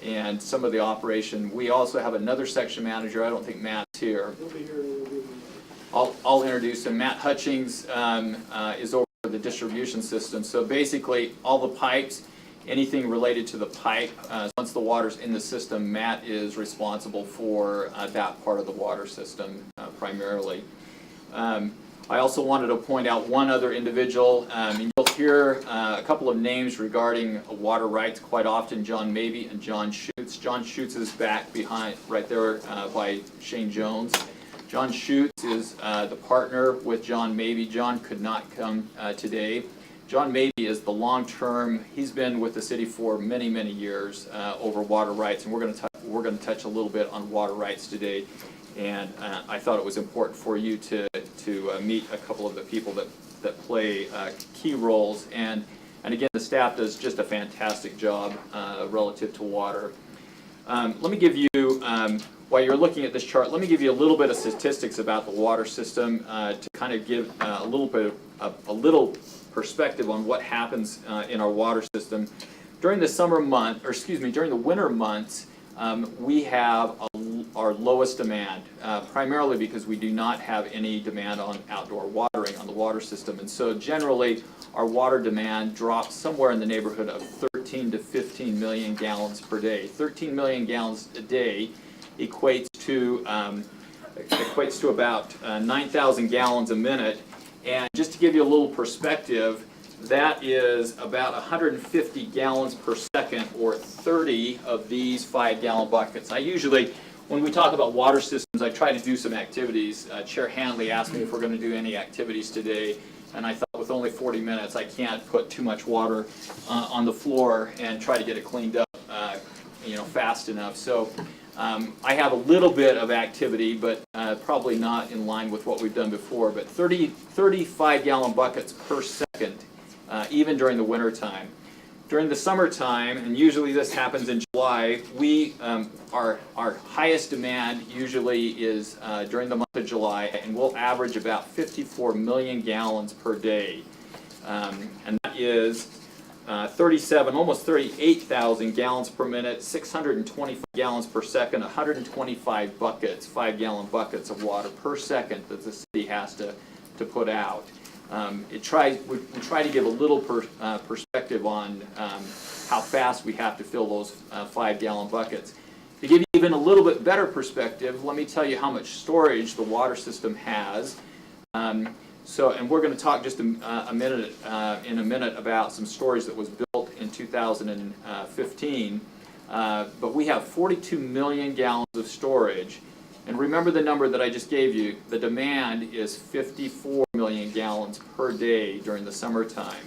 And some of the operation. We also have another section manager. I don't think Matt's here. He'll be here. I'll introduce him. Matt Hutchings is over the distribution system. So basically, all the pipes, anything related to the pipe, once the water's in the system, Matt is responsible for that part of the water system primarily. I also wanted to point out one other individual. You'll hear a couple of names regarding water rights quite often, John Mabey and John Schutz. John Schutz is back behind, right there by Shane Jones. John Schutz is the partner with John Mabey. John could not come today. John Mabey is the long-term, he's been with the city for many, many years over water rights, and we're going to touch a little bit on water rights today. And I thought it was important for you to meet a couple of the people that play key roles. And again, the staff does just a fantastic job relative to water. Let me give you, while you're looking at this chart, let me give you a little bit of statistics about the water system to kind of give a little perspective on what happens in our water system. During the winter months, we have our lowest demand, primarily because we do not have any demand on outdoor watering on the water system. And so generally, our water demand drops somewhere in the neighborhood of 13 to 15 million gallons per day. 13 million gallons a day equates to about 9,000 gallons a minute. And just to give you a little perspective, that is about 150 gallons per second, or 30 of these 5-gallon buckets. I usually, when we talk about water systems, I try to do some activities. Chair Hanley asked me if we're going to do any activities today, and I thought with only 40 minutes, I can't put too much water on the floor and try to get it cleaned up fast enough. So I have a little bit of activity, but probably not in line with what we've done before, but 35-gallon buckets per second, even during the winter time. During the summertime, and usually this happens in July, our highest demand usually is during the month of July, and we'll average about 54 million gallons per day. And that is 37, almost 38,000 gallons per minute, 625 gallons per second, 125 buckets, 5-gallon buckets of water per second that the city has to put out. We try to give a little perspective on how fast we have to fill those 5-gallon buckets. To give you even a little bit better perspective, let me tell you how much storage the water system has. And we're going to talk just in a minute about some storage that was built in 2015. But we have 42 million gallons of storage. And remember the number that I just gave you. The demand is 54 million gallons per day during the summertime.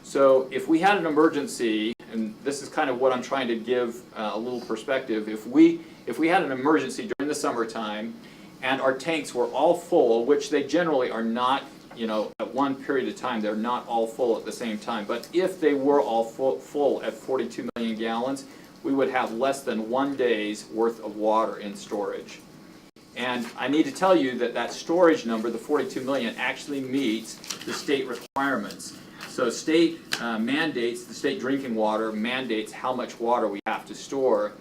So if we had an emergency, and this is kind of what I'm trying to give a little perspective, if we had an emergency during the summertime and our tanks were all full, which they generally are not, at one period of time, they're not all full at the same time, but if they were all full at 42 million gallons, we would have less than 1 day's worth of water in storage. And I need to tell you that that storage number, the 42 million, actually meets the state requirements. So state mandates, the state drinking water mandates how much water we have to store.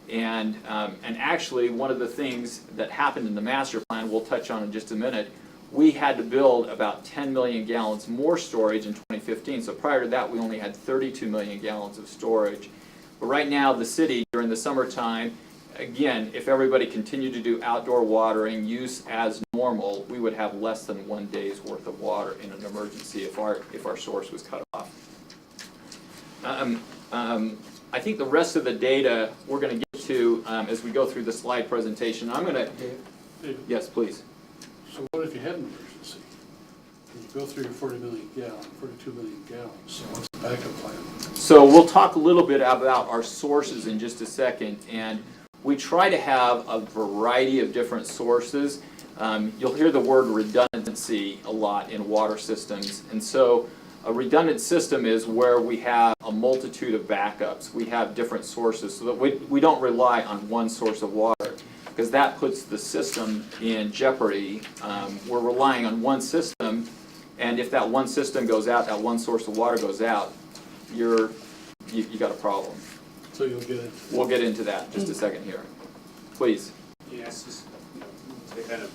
And actually, one of the things that happened in the master plan, we'll touch on in just a minute, we had to build about 10 million gallons more storage in 2015. So prior to that, we only had 32 million gallons of storage. But right now, the city, during the summertime, again, if everybody continued to do outdoor watering, use as normal, we would have less than 1 day's worth of water in an emergency if our source was cut off. I think the rest of the data we're going to get to as we go through the slide presentation. I'm going to... Yes, please. So what if you had an emergency? Can you go through your 42 million gallons? So what's the backup plan? So we'll talk a little bit about our sources in just a second. And we try to have a variety of different sources. You'll hear the word redundancy a lot in water systems. And so a redundant system is where we have a multitude of backups. We have different sources so that we don't rely on one source of water, because that puts the system in jeopardy. We're relying on one system, and if that one system goes out, that one source of water goes out, you got a problem. So you'll get it. We'll get into that in just a second here. Please. Yes, just to kind of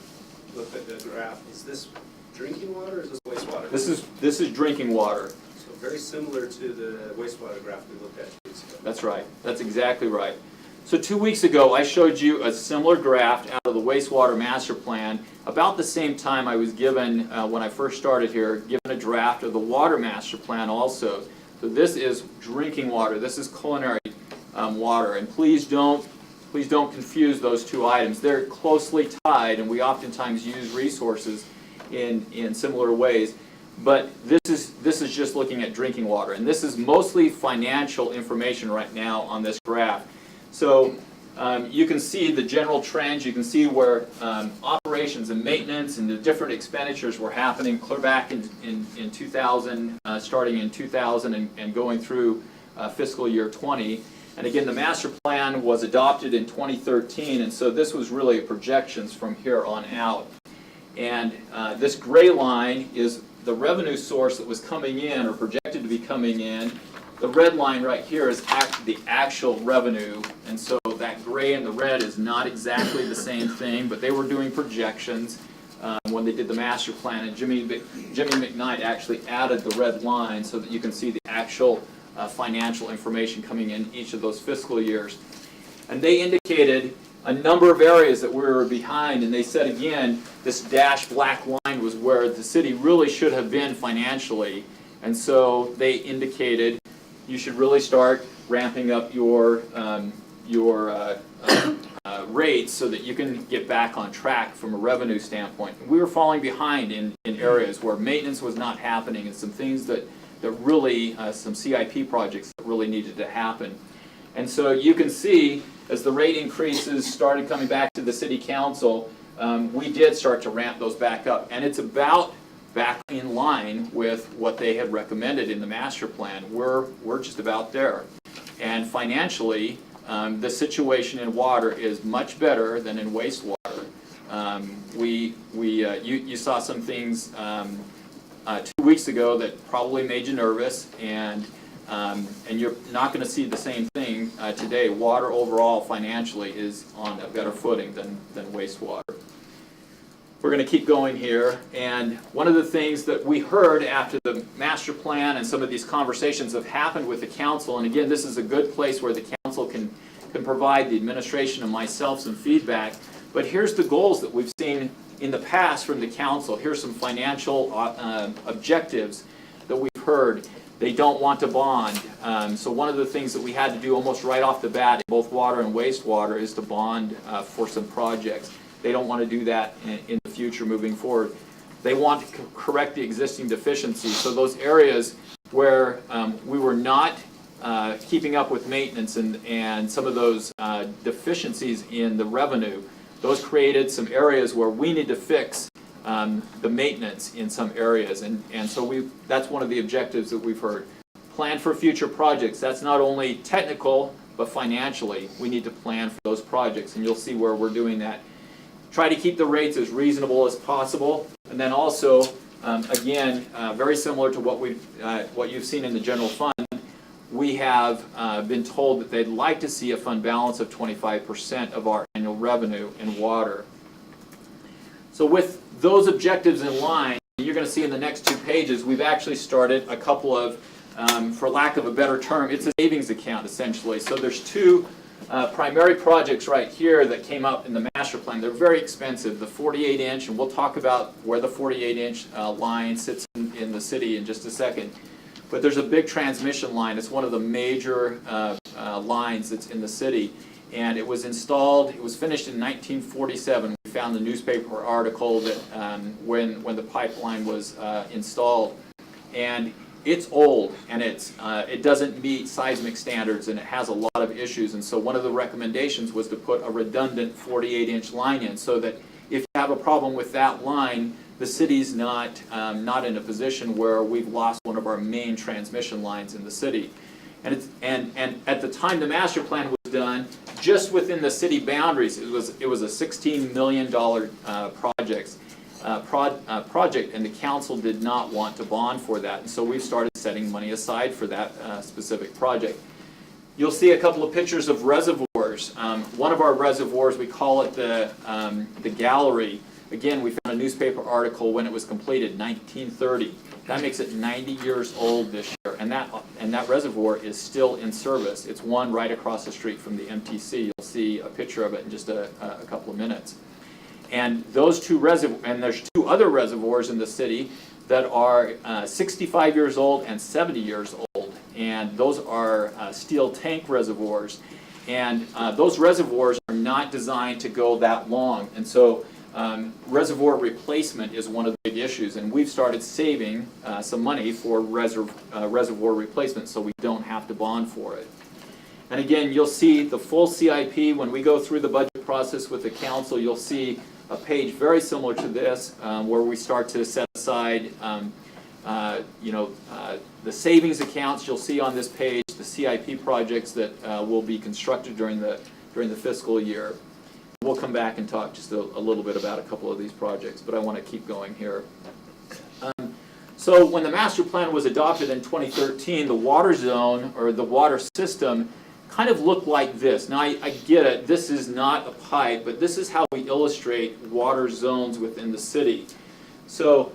look at the graph, is this drinking water or is this wastewater? This is drinking water. So very similar to the wastewater graph we looked at 2 weeks ago. That's right. That's exactly right. So 2 weeks ago, I showed you a similar graph out of the wastewater master plan. About the same time I was given, when I first started here, given a draft of the water master plan also. So this is drinking water. This is culinary water. And please don't confuse those two items. They're closely tied, and we oftentimes use resources in similar ways. But this is just looking at drinking water. And this is mostly financial information right now on this graph. So you can see the general trends. You can see where operations and maintenance and the different expenditures were happening clear back in 2000, starting in 2000 and going through fiscal year 20. And again, the master plan was adopted in 2013, and so this was really projections from here on out. And this gray line is the revenue source that was coming in or projected to be coming in. The red line right here is the actual revenue, and so that gray and the red is not exactly the same thing, but they were doing projections when they did the master plan, and Jimmy McKnight actually added the red line so that you can see the actual financial information coming in each of those fiscal years. And they indicated a number of areas that we were behind, and they said again, this dashed black line was where the city really should have been financially, and so they indicated you should really start ramping up your rates so that you can get back on track from a revenue standpoint. We were falling behind in areas where maintenance was not happening and some things that really, some CIP projects that really needed to happen. And so you can see as the rate increases started coming back to the city council, we did start to ramp those back up. And it's about back in line with what they had recommended in the master plan. We're just about there. And financially, the situation in water is much better than in wastewater. You saw some things 2 weeks ago that probably made you nervous, and you're not going to see the same thing today. Water overall financially is on a better footing than wastewater. We're going to keep going here, and one of the things that we heard after the master plan and some of these conversations have happened with the council, and again, this is a good place where the council can can provide the administration and myself some feedback. But here's the goals that we've seen in the past from the council. Here's some financial objectives that we've heard. They don't want to bond. So one of the things that we had to do almost right off the bat in both water and wastewater is to bond for some projects. They don't want to do that in the future moving forward. They want to correct the existing deficiencies. So those areas where we were not keeping up with maintenance and some of those deficiencies in the revenue, those created some areas where we need to fix the maintenance in some areas. And so that's one of the objectives that we've heard. Plan for future projects. That's not only technical, but financially. We need to plan for those projects, and you'll see where we're doing that. Try to keep the rates as reasonable as possible. And then also, again, very similar to what you've seen in the general fund, we have been told that they'd like to see a fund balance of 25% of our annual revenue in water. So with those objectives in line, you're going to see in the next 2 pages, we've actually started a couple of, for lack of a better term, it's a savings account essentially. So there's 2 primary projects right here that came up in the master plan. They're very expensive. The 48-inch, and we'll talk about where the 48-inch line sits in the city in just a second. But there's a big transmission line. It's one of the major lines that's in the city. And it was installed, it was finished in 1947. We found the newspaper article that when the pipeline was installed. And it's old, and it doesn't meet seismic standards, and it has a lot of issues. And so one of the recommendations was to put a redundant 48-inch line in, so that if you have a problem with that line, the city's not in a position where we've lost one of our main transmission lines in the city. And at the time the master plan was done, just within the city boundaries, it was a $16 million project, and the council did not want to bond for that. And so we've started setting money aside for that specific project. You'll see a couple of pictures of reservoirs. One of our reservoirs, we call it the gallery. Again, we found a newspaper article when it was completed, 1930. That makes it 90 years old this year, and that reservoir is still in service. It's one right across the street from the MTC. You'll see a picture of it in just a couple of minutes. And those 2 reservoirs, and there's 2 other reservoirs in the city that are 65 years old and 70 years old, and those are steel tank reservoirs. And those reservoirs are not designed to go that long, and so reservoir replacement is one of the big issues, and we've started saving some money for reservoir replacement so we don't have to bond for it. And again, you'll see the full CIP. When we go through the budget process with the council, you'll see a page very similar to this where we start to set aside the savings accounts. You'll see on this page the CIP projects that will be constructed during the fiscal year. We'll come back and talk just a little bit about a couple of these projects, but I want to keep going here. So when the master plan was adopted in 2013, the water zone, or the water system, kind of looked like this. Now I get it, this is not a pipe, but this is how we illustrate water zones within the city. So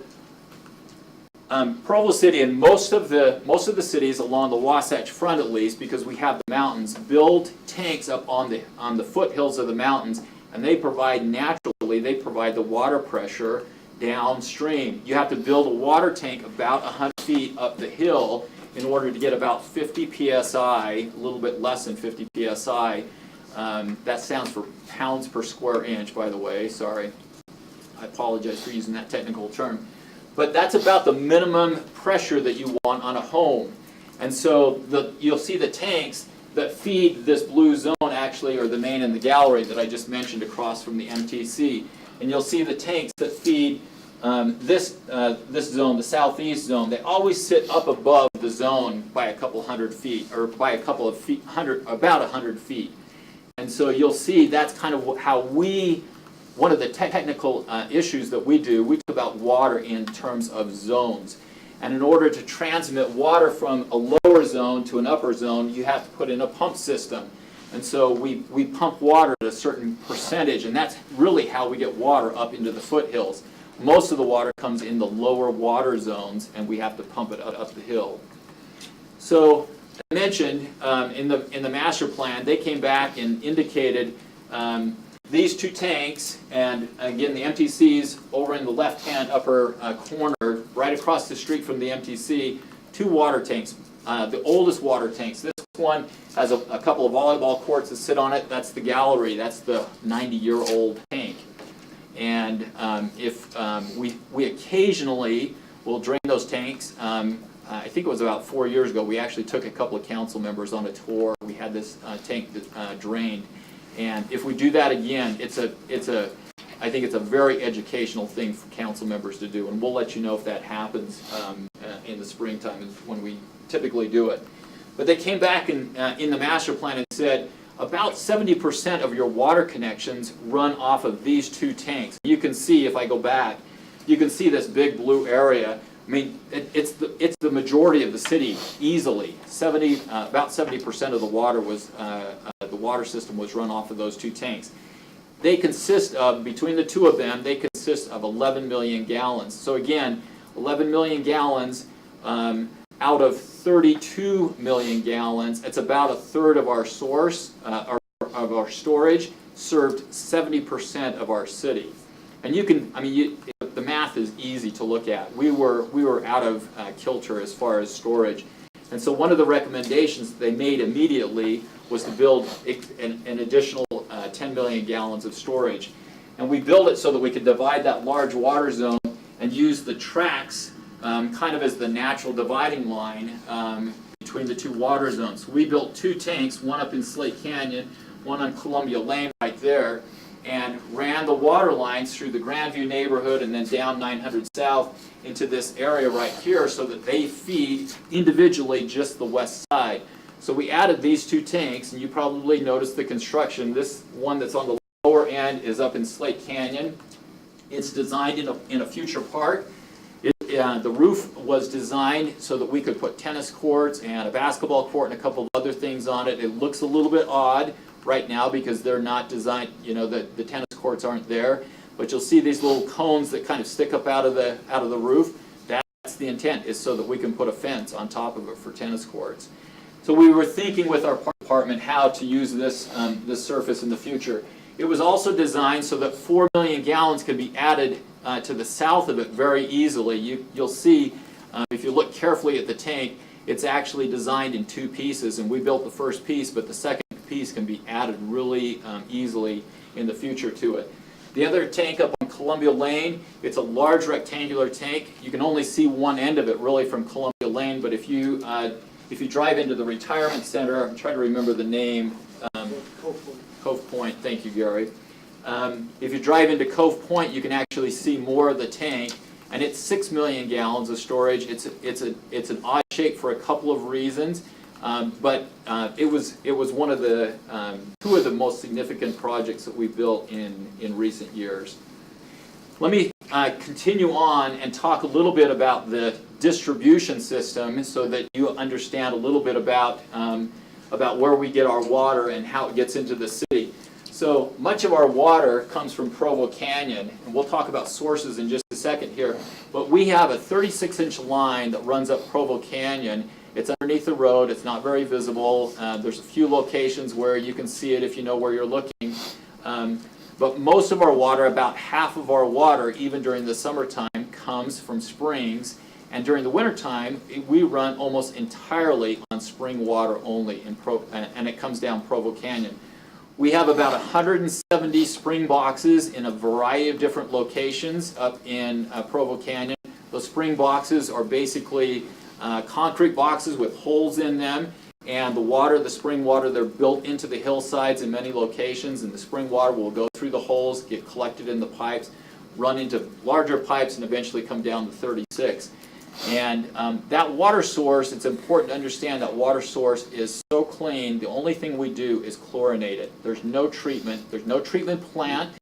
Provo City and most of the cities along the Wasatch Front, at least, because we have the mountains, build tanks up on the foothills of the mountains, and they provide the water pressure downstream. You have to build a water tank about 100 feet up the hill in order to get about 50 psi, a little bit less than 50 psi. That stands for pounds per square inch, by the way. Sorry, I apologize for using that technical term. But that's about the minimum pressure that you want on a home. And so you'll see the tanks that feed this blue zone actually, or the main and the gallery that I just mentioned across from the MTC. And you'll see the tanks that feed this zone, the southeast zone. They always sit up above the zone by a couple hundred feet, or by a couple of feet, about 100 feet. And so you'll see that's kind of how one of the technical issues that we talk about water in terms of zones. And in order to transmit water from a lower zone to an upper zone, you have to put in a pump system. And so we pump water at a certain percentage, and that's really how we get water up into the foothills. Most of the water comes in the lower water zones, and we have to pump it up the hill. So I mentioned in the master plan, they came back and indicated these two tanks, and again, the MTC's over in the left-hand upper corner, right across the street from the MTC, 2 water tanks, the oldest water tanks. This one has a couple of volleyball courts that sit on it. That's the gallery. That's the 90-year-old tank. And if we occasionally will drain those tanks. I think it was about 4 years ago, we actually took a couple of council members on a tour. We had this tank drained. And if we do that again, I think it's a very educational thing for council members to do. And we'll let you know if that happens in the springtime when we typically do it. But they came back in the master plan and said, about 70% of your water connections run off of these 2 tanks. You can see, if I go back, you can see this big blue area. I mean, it's the majority of the city easily. About 70% of the water the water system was run off of those 2 tanks. They consist of, between the 2 of them, they consist of 11 million gallons. So again, 11 million gallons out of 32 million gallons. It's about a third of our source, of our storage, served 70% of our city. And you can, I mean, the math is easy to look at. We were out of kilter as far as storage. And so one of the recommendations they made immediately was to build an additional 10 million gallons of storage. And we built it so that we could divide that large water zone and use the tracks kind of as the natural dividing line between the 2 water zones. We built 2 tanks, one up in Slate Canyon, one on Columbia Lane right there, and ran the water lines through the Grandview neighborhood and then down 900 South into this area right here so that they feed individually just the west side. So we added these 2 tanks, and you probably noticed the construction. This one that's on the lower end is up in Slate Canyon. It's designed in a future park. The roof was designed so that we could put tennis courts and a basketball court and a couple of other things on it. It looks a little bit odd right now because they're not designed, you know, the tennis courts aren't there. But you'll see these little cones that kind of stick up out of the roof. That's the intent, is so that we can put a fence on top of it for tennis courts. So we were thinking with our park department how to use this surface in the future. It was also designed so that 4 million gallons can be added to the south of it very easily. You'll see, if you look carefully at the tank, it's actually designed in 2 pieces, and we built the first piece, but the second piece can be added really easily in the future to it. The other tank up on Columbia Lane, it's a large rectangular tank. You can only see one end of it really from Columbia Lane, but if you drive into the retirement center, I'm trying to remember the name. Cove Point, thank you, Gary. If you drive into Cove Point, you can actually see more of the tank, and it's 6 million gallons of storage. It's an odd shape for a couple of reasons, but it was one of the 2 of the most significant projects that we built in recent years. Let me continue on and talk a little bit about the distribution system so that you understand a little bit about where we get our water and how it gets into the city. So much of our water comes from Provo Canyon, and we'll talk about sources in just a second here, but we have a 36-inch line that runs up Provo Canyon. It's underneath the road. It's not very visible. There's a few locations where you can see it if you know where you're looking. But most of our water, about half of our water, even during the summertime, comes from springs. And during the wintertime, we run almost entirely on spring water only, and it comes down Provo Canyon. We have about 170 spring boxes in a variety of different locations up in Provo Canyon. Those spring boxes are basically concrete boxes with holes in them, and the spring water, they're built into the hillsides in many locations, and the spring water will go through the holes, get collected in the pipes, run into larger pipes, and eventually come down to 36. And that water source, it's important to understand that water source is so clean, the only thing we do is chlorinate it. There's no treatment. There's no treatment plant.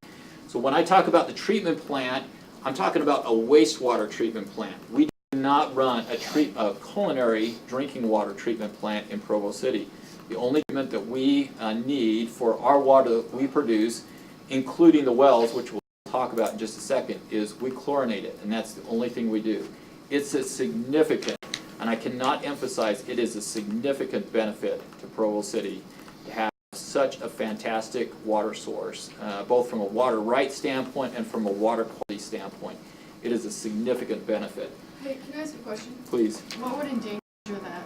So when I talk about the treatment plant, I'm talking about a wastewater treatment plant. We do not run a culinary drinking water treatment plant in Provo City. The only treatment that we need for our water that we produce, including the wells, which we'll talk about in just a second, is we chlorinate it, and that's the only thing we do. It's a significant, and and I cannot emphasize, it is a significant benefit to Provo City to have such a fantastic water source, both from a water rights standpoint and from a water quality standpoint. It is a significant benefit. Hey, can I ask a question? Please. What would endanger that?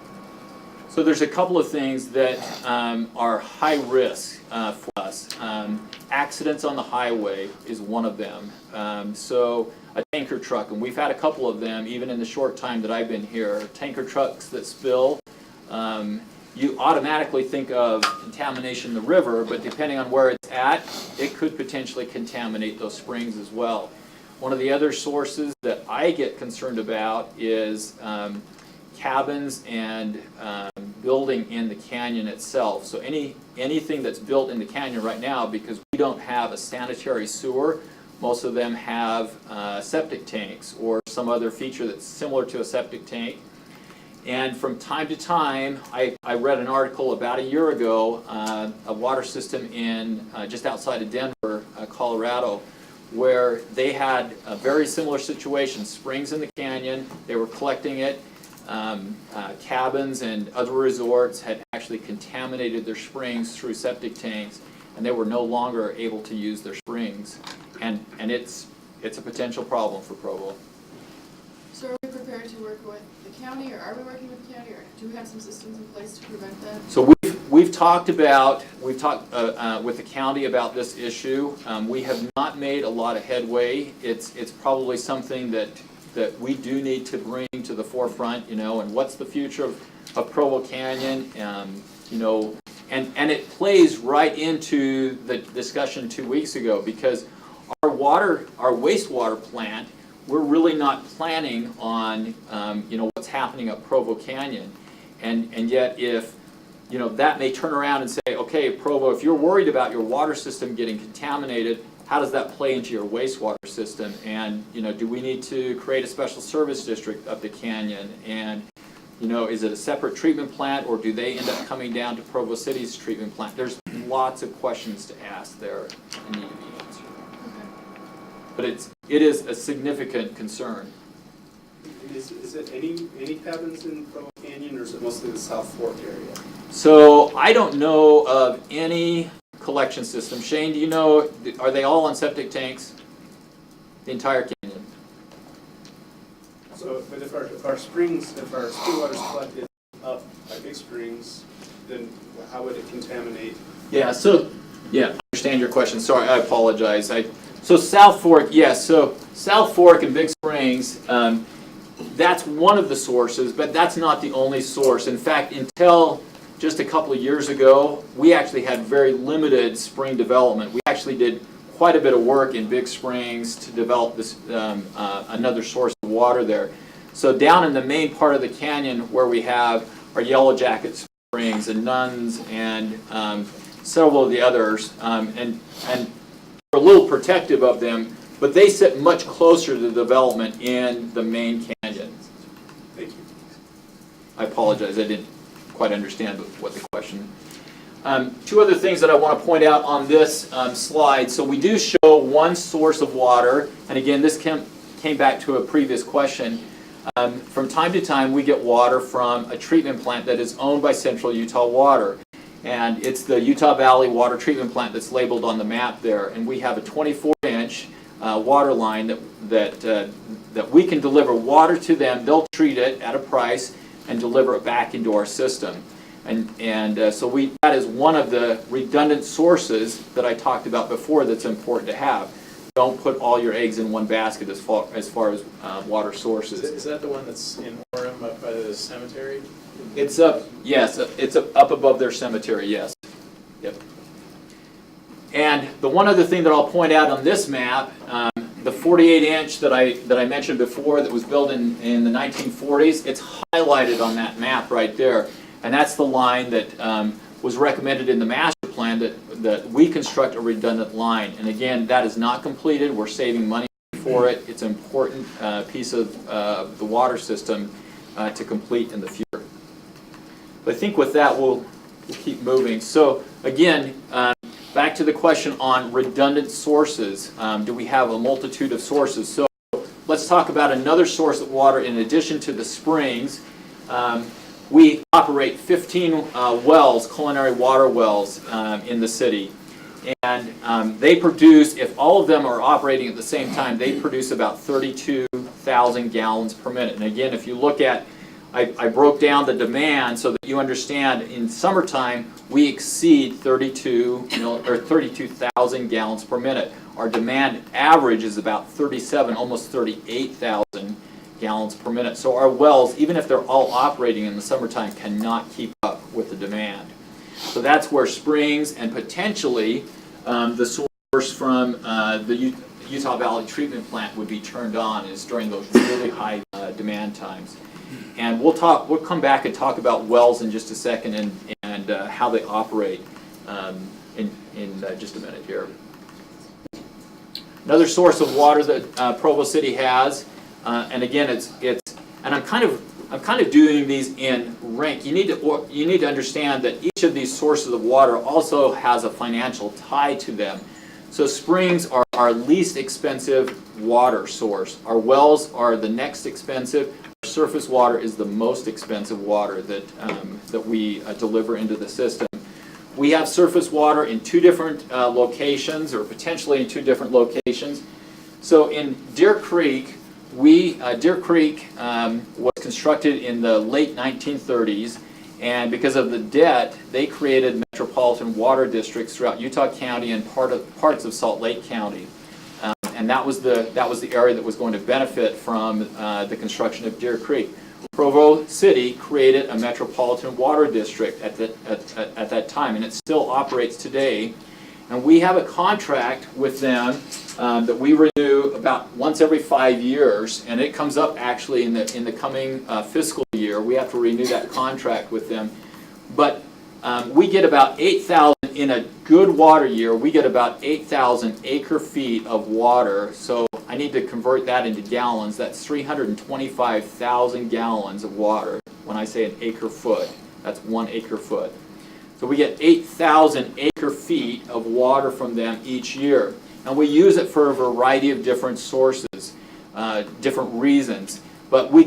So there's a couple of things that are high risk for us. Accidents on the highway is one of them. So a tanker truck, and we've had a couple of them even in the short time that I've been here. Tanker trucks that spill, you automatically think of contamination in the river, but depending on where it's at, it could potentially contaminate those springs as well. One of the other sources that I get concerned about is cabins and building in the canyon itself. So anything that's built in the canyon right now, because we don't have a sanitary sewer, most of them have septic tanks or some other feature that's similar to a septic tank. And from time to time, I read an article about a year ago, a water system in just outside of Denver, Colorado, where they had a very similar situation, springs in the canyon, they were collecting it. Cabins and other resorts had actually contaminated their springs through septic tanks, and they were no longer able to use their springs. And it's a potential problem for Provo. So are we prepared to work with the county, or are we working with the county, or do we have some systems in place to prevent that? So we've talked with the county about this issue. We have not made a lot of headway. It's probably something that we do need to bring to the forefront, and what's the future of Provo Canyon, and it plays right into the discussion 2 weeks ago, because our wastewater plant, we're really not planning on, what's happening at Provo Canyon, and yet if, that may turn around and say, okay, Provo, if you're worried about your water system getting contaminated, how does that play into your wastewater system? And, do we need to create a special service district of the canyon? And, is it a separate treatment plant, or do they end up coming down to Provo City's treatment plant? There's lots of questions to ask there and need to be answered. But it is a significant concern. Is it any cabins in Provo Canyon, or is it mostly the South Fork area? So I don't know of any collection system. Shane, do you know, are they all on septic tanks? The entire canyon? So, but if our spring water's collected up by Big Springs, then how would it contaminate? Yeah, I understand your question. Sorry, I apologize. So South Fork, yes. So South Fork and Big Springs, that's one of the sources, but that's not the only source. In fact, until just a couple of years ago, we actually had very limited spring development. We actually did quite a bit of work in Big Springs to develop this another source of water there. So down in the main part of the canyon where we have our Yellow Jacket Springs and Nuns and several of the others, and we're a little protective of them, but they sit much closer to development in the main canyon. Thank you. I apologize, I didn't quite understand what the question. Two other things that I want to point out on this slide. So we do show one source of water, and again, this came back to a previous question. From time to time, we get water from a treatment plant that is owned by Central Utah Water, and it's the Utah Valley Water Treatment Plant that's labeled on the map there. And we have a 24-inch water line that we can deliver water to them. They'll treat it at a price and deliver it back into our system. And so that is one of the redundant sources that I talked about before that's important to have. Don't put all your eggs in one basket as far as water sources. Is that the one that's in Orem up by the cemetery? It's up, yes, it's up above their cemetery, yes. Yep. And the one other thing that I'll point out on this map, the 48-inch that I mentioned before that was built in the 1940s, it's highlighted on that map right there. And that's the line that was recommended in the master plan that we construct a redundant line. And again, that is not completed. We're saving money for it. It's an important piece of the water system to complete in the future. But I think with that, we'll keep moving. So again, back to the question on redundant sources. Do we have a multitude of sources? So let's talk about another source of water in addition to the springs. We operate 15 wells, culinary water wells in the city. And they produce, if all of them are operating at the same time, they produce about 32,000 gallons per minute. And again, if you look at, I broke down the demand so that you understand in summertime we exceed 32,000 gallons per minute. Our demand average is about 37, almost 38,000 gallons per minute. So our wells, even if they're all operating in the summertime, cannot keep up with the demand. So that's where springs and potentially the source from the Utah Valley Treatment Plant would be turned on is during those really high demand times. And we'll come back and talk about wells in just a second and how they operate in just a minute here. Another source of water that Provo City has, and again, and I'm kind of doing these in rank. You need to understand that each of these sources of water also has a financial tie to them. So springs are our least expensive water source. Our wells are the next expensive. Our surface water is the most expensive water that we deliver into the system. We have surface water in two different locations, or potentially in two different locations. So in Deer Creek, Deer Creek was constructed in the late 1930s, and because of the debt, they created metropolitan water districts throughout Utah County and parts of Salt Lake County. And that was the area that was going to benefit from the construction of Deer Creek. Provo City created a metropolitan water district at that time, and it still operates today. And we have a contract with them that we renew about once every 5 years, and it comes up actually in the coming fiscal year. We have to renew that contract with them. But we get about 8,000 in a good water year. We get about 8,000 acre feet of water. So I need to convert that into gallons. That's 325,000 gallons of water. When I say an acre foot, that's 1 acre foot. So we get 8,000 acre feet of water from them each year. And we use it for a variety of different sources, different reasons. But we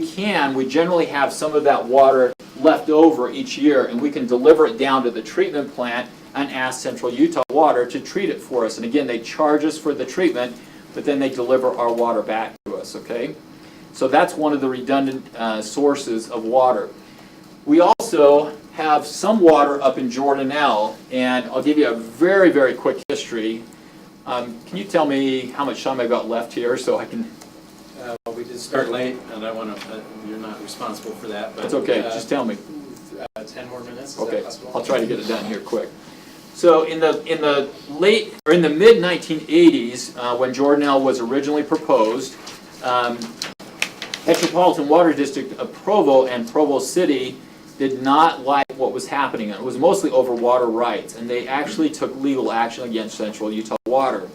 generally have some of that water left over each year, and we can deliver it down to the treatment plant and ask Central Utah Water to treat it for us. And again, they charge us for the treatment, but then they deliver our water back to us, okay? So that's one of the redundant sources of water. We also have some water up in Jordanelle, and I'll give you a very, very quick history. Can you tell me how much time I've got left here so I can... Well, we did start late, and I want to, you're not responsible for that, but... That's okay, just tell me. 10 more minutes, is okay, that possible? I'll try to get it done here quick. So in the mid 1980s, when Jordanelle was originally proposed, Metropolitan Water District of Provo and Provo City did not like what was happening. It was mostly over water rights, and they actually took legal action against Central Utah Water.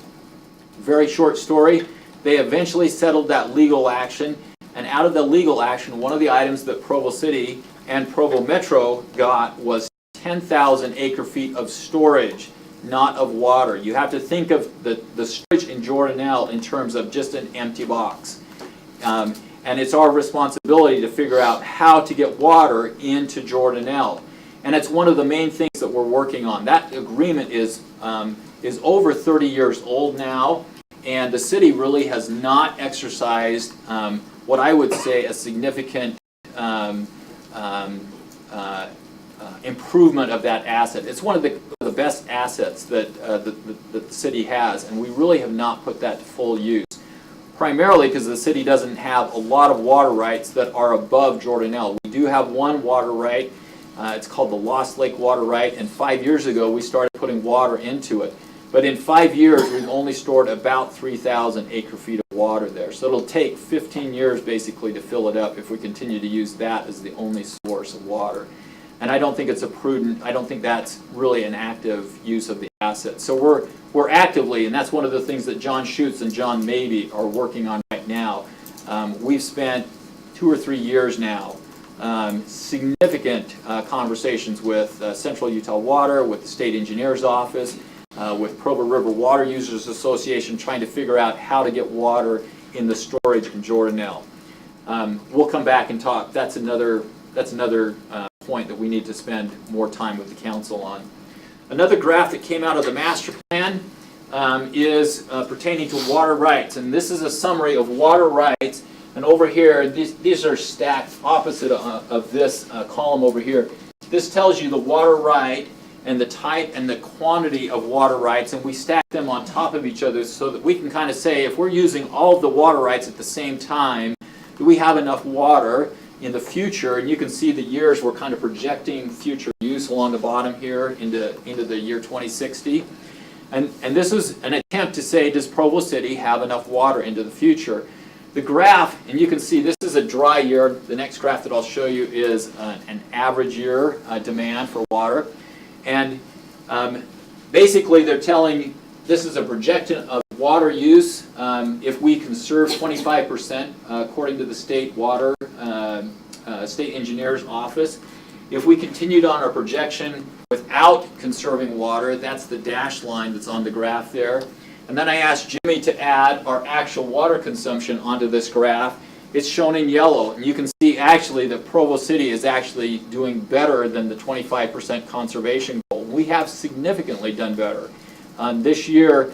Very short story. They eventually settled that legal action, and out of the legal action, one of the items that Provo City and Provo Metro got was 10,000 acre feet of storage, not of water. You have to think of the storage in Jordanelle in terms of just an empty box. And it's our responsibility to figure out how to get water into Jordanelle. And it's one of the main things that we're working on. That agreement is over 30 years old now, and the city really has not exercised what I would say a significant improvement of that asset. It's one of the best assets that the city has, and we really have not put that to full use. Primarily because the city doesn't have a lot of water rights that are above Jordanelle. We do have one water right. It's called the Lost Lake Water Right, and 5 years ago we started putting water into it. But in 5 years we've only stored about 3,000 acre feet of water there. So it'll take 15 years basically to fill it up if we continue to use that as the only source of water. And I don't think it's I don't think that's really an active use of the asset. So we're actively, and that's one of the things that John Schutz and John Mabey are working on right now. We've spent 2 or 3 years now, significant conversations with Central Utah Water, with the State Engineer's Office, with Provo River Water Users Association, trying to figure out how to get water in the storage in Jordanelle. We'll come back and talk. That's another that's another point that we need to spend more time with the council on. Another graph that came out of the master plan is pertaining to water rights, and this is a summary of water rights. And over here, these are stacked opposite of this column over here. This tells you the water right and the type and the quantity of water rights, and we stack them on top of each other so that we can kind of say, if we're using all of the water rights at the same time, do we have enough water in the future? And you can see the years we're kind of projecting future use along the bottom here into the year 2060. And this is an attempt to say, does Provo City have enough water into the future? The graph, and you can see this is a dry year. The next graph that I'll show you is an average year demand for water. And basically they're telling, this is a projection of water use if we conserve 25% according to the state water, state engineer's office. If we continued on our projection without conserving water, that's the dashed line that's on the graph there. And then I asked Jimmy to add our actual water consumption onto this graph. It's shown in yellow, and you can see actually that Provo City is actually doing better than the 25% conservation goal. We have significantly done better. This year,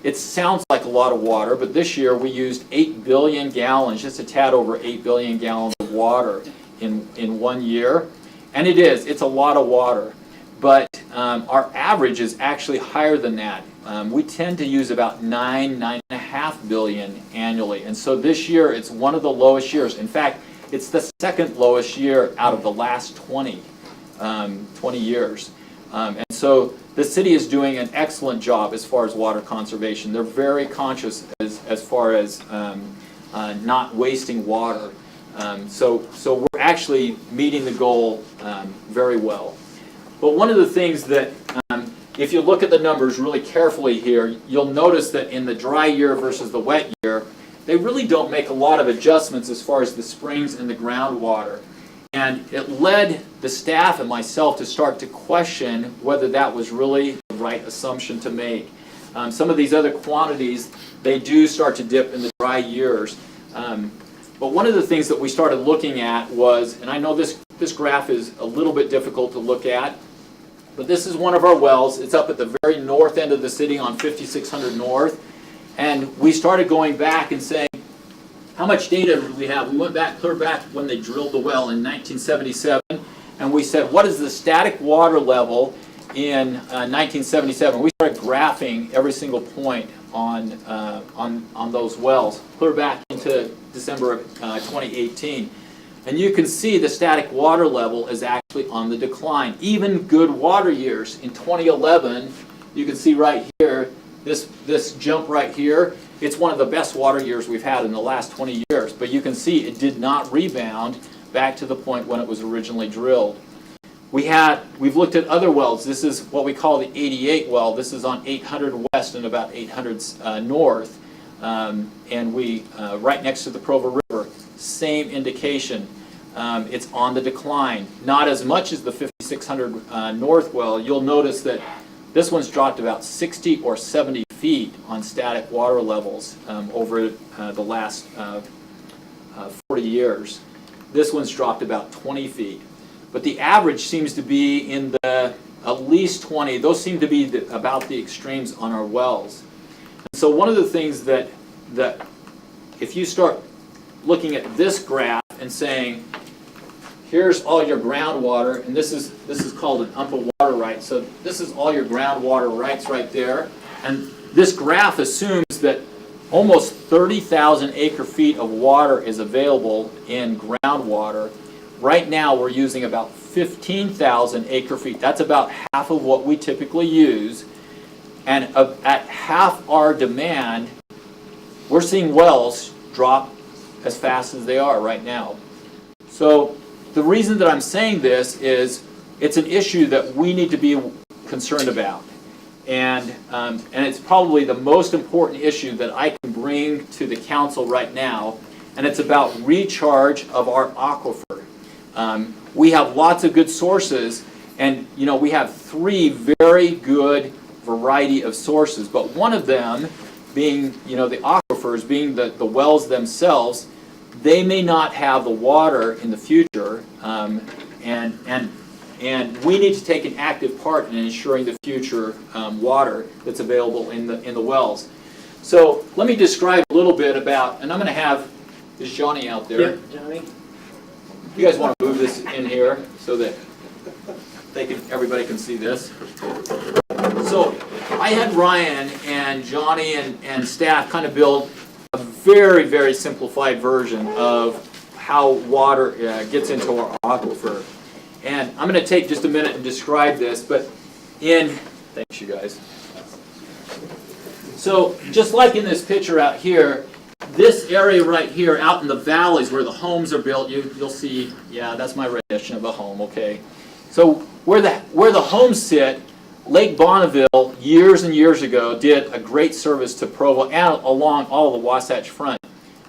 it sounds like a lot of water, but this year we used 8 billion gallons, just a tad over 8 billion gallons of water in 1 year. And it's a lot of water. But our average is actually higher than that. We tend to use about 9.5 billion annually. And so this year, it's one of the lowest years. In fact, it's the second lowest year out of the last 20 years. And so the city is doing an excellent job as far as water conservation. They're very conscious as far as not wasting water. So we're actually meeting the goal very well. But one of the things that, if you look at the numbers really carefully here, you'll notice that in the dry year versus the wet year, they really don't make a lot of adjustments as far as the springs and the groundwater. And it led the staff and myself to start to question whether that was really the right assumption to make. Some of these other quantities, they do start to dip in the dry years. But one of the things that we started looking at was, and I know this graph is a little bit difficult to look at, but this is one of our wells. It's up at the very north end of the city on 5600 North. And we started going back and saying, how much data do we have? We went back, clear back when they drilled the well in 1977, and we said, what is the static water level in 1977? We started graphing every single point on those wells, clear back into December of 2018. And you can see the static water level is actually on the decline. Even good water years. In 2011, you can see right here, this jump right here, it's one of the best water years we've had in the last 20 years. But you can see it did not rebound back to the point when it was originally drilled. We've looked at other wells. This is what we call the 88 well. This is on 800 West and about 800 North. And right next to the Provo River, same indication. It's on the decline. Not as much as the 5600 North well. You'll notice that this one's dropped about 60 or 70 feet on static water levels over the last 40 years. This one's dropped about 20 feet. But the average seems to be in the at least 20. Those seem to be about the extremes on our wells. And so one of the things that if you start looking at this graph and saying, here's all your groundwater, and this is called an UMPA water right. So this is all your groundwater rights right there. And this graph assumes that almost 30,000 acre feet of water is available in groundwater. Right now we're using about 15,000 acre feet. That's about half of what we typically use. And at half our demand, we're seeing wells drop as fast as they are right now. So the reason that I'm saying this is it's an issue that we need to be concerned about. And it's probably the most important issue that I can bring to the council right now, and it's about recharge of our aquifer. We have lots of good sources, and we have 3 very good variety of sources, but one of them being the aquifers, being the wells themselves. They may not have the water in the future And we need to take an active part in ensuring the future water that's available in the wells. So let me describe a little bit about, and I'm going to have, is Johnny out there? Yeah, Johnny. You guys want to move this in here so that everybody can see this? So I had Ryan and Johnny and staff kind of build a very, very simplified version of how water gets into our aquifer. And I'm going to take just a minute and describe this, but thanks you guys. So just like in this picture out here, this area right here out in the valleys where the homes are built, you'll see, yeah, that's my rendition of a home, okay. So where the homes sit, Lake Bonneville years and years ago did a great service to Provo and along all the Wasatch Front.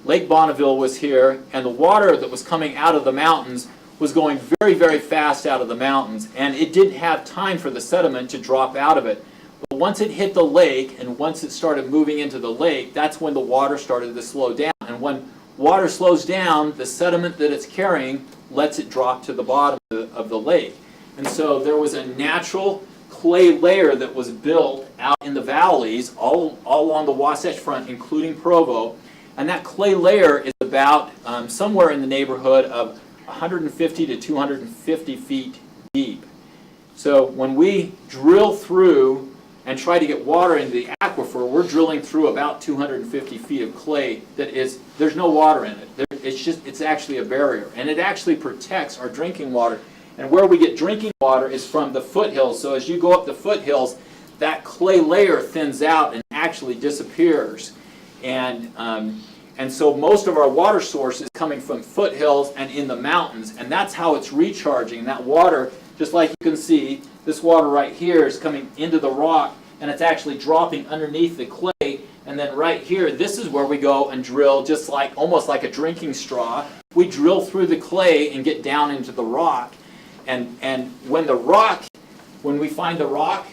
Lake Bonneville was here, and the water that was coming out of the mountains was going very, very fast out of the mountains, and it didn't have time for the sediment to drop out of it. But once it hit the lake, and once it started moving into the lake, that's when the water started to slow down. And when water slows down, the sediment that it's carrying lets it drop to the bottom of the lake. And so there was a natural clay layer that was built out in the valleys, all along the Wasatch Front, including Provo. And that clay layer is about somewhere in the neighborhood of 150 to 250 feet deep. So when we drill through and try to get water into the aquifer, we're drilling through about 250 feet of clay there's no water in it. It's actually a barrier, and it actually protects our drinking water. And where we get drinking water is from the foothills. So as you go up the foothills, that clay layer thins out and actually disappears. And so most of our water source is coming from foothills and in the mountains, and that's how it's recharging. And that water, just like you can see, this water right here is coming into the rock, and it's actually dropping underneath the clay. And then right here, this is where we go and drill, just like almost like a drinking straw. We drill through the clay and get down into the rock. And when we find the rock,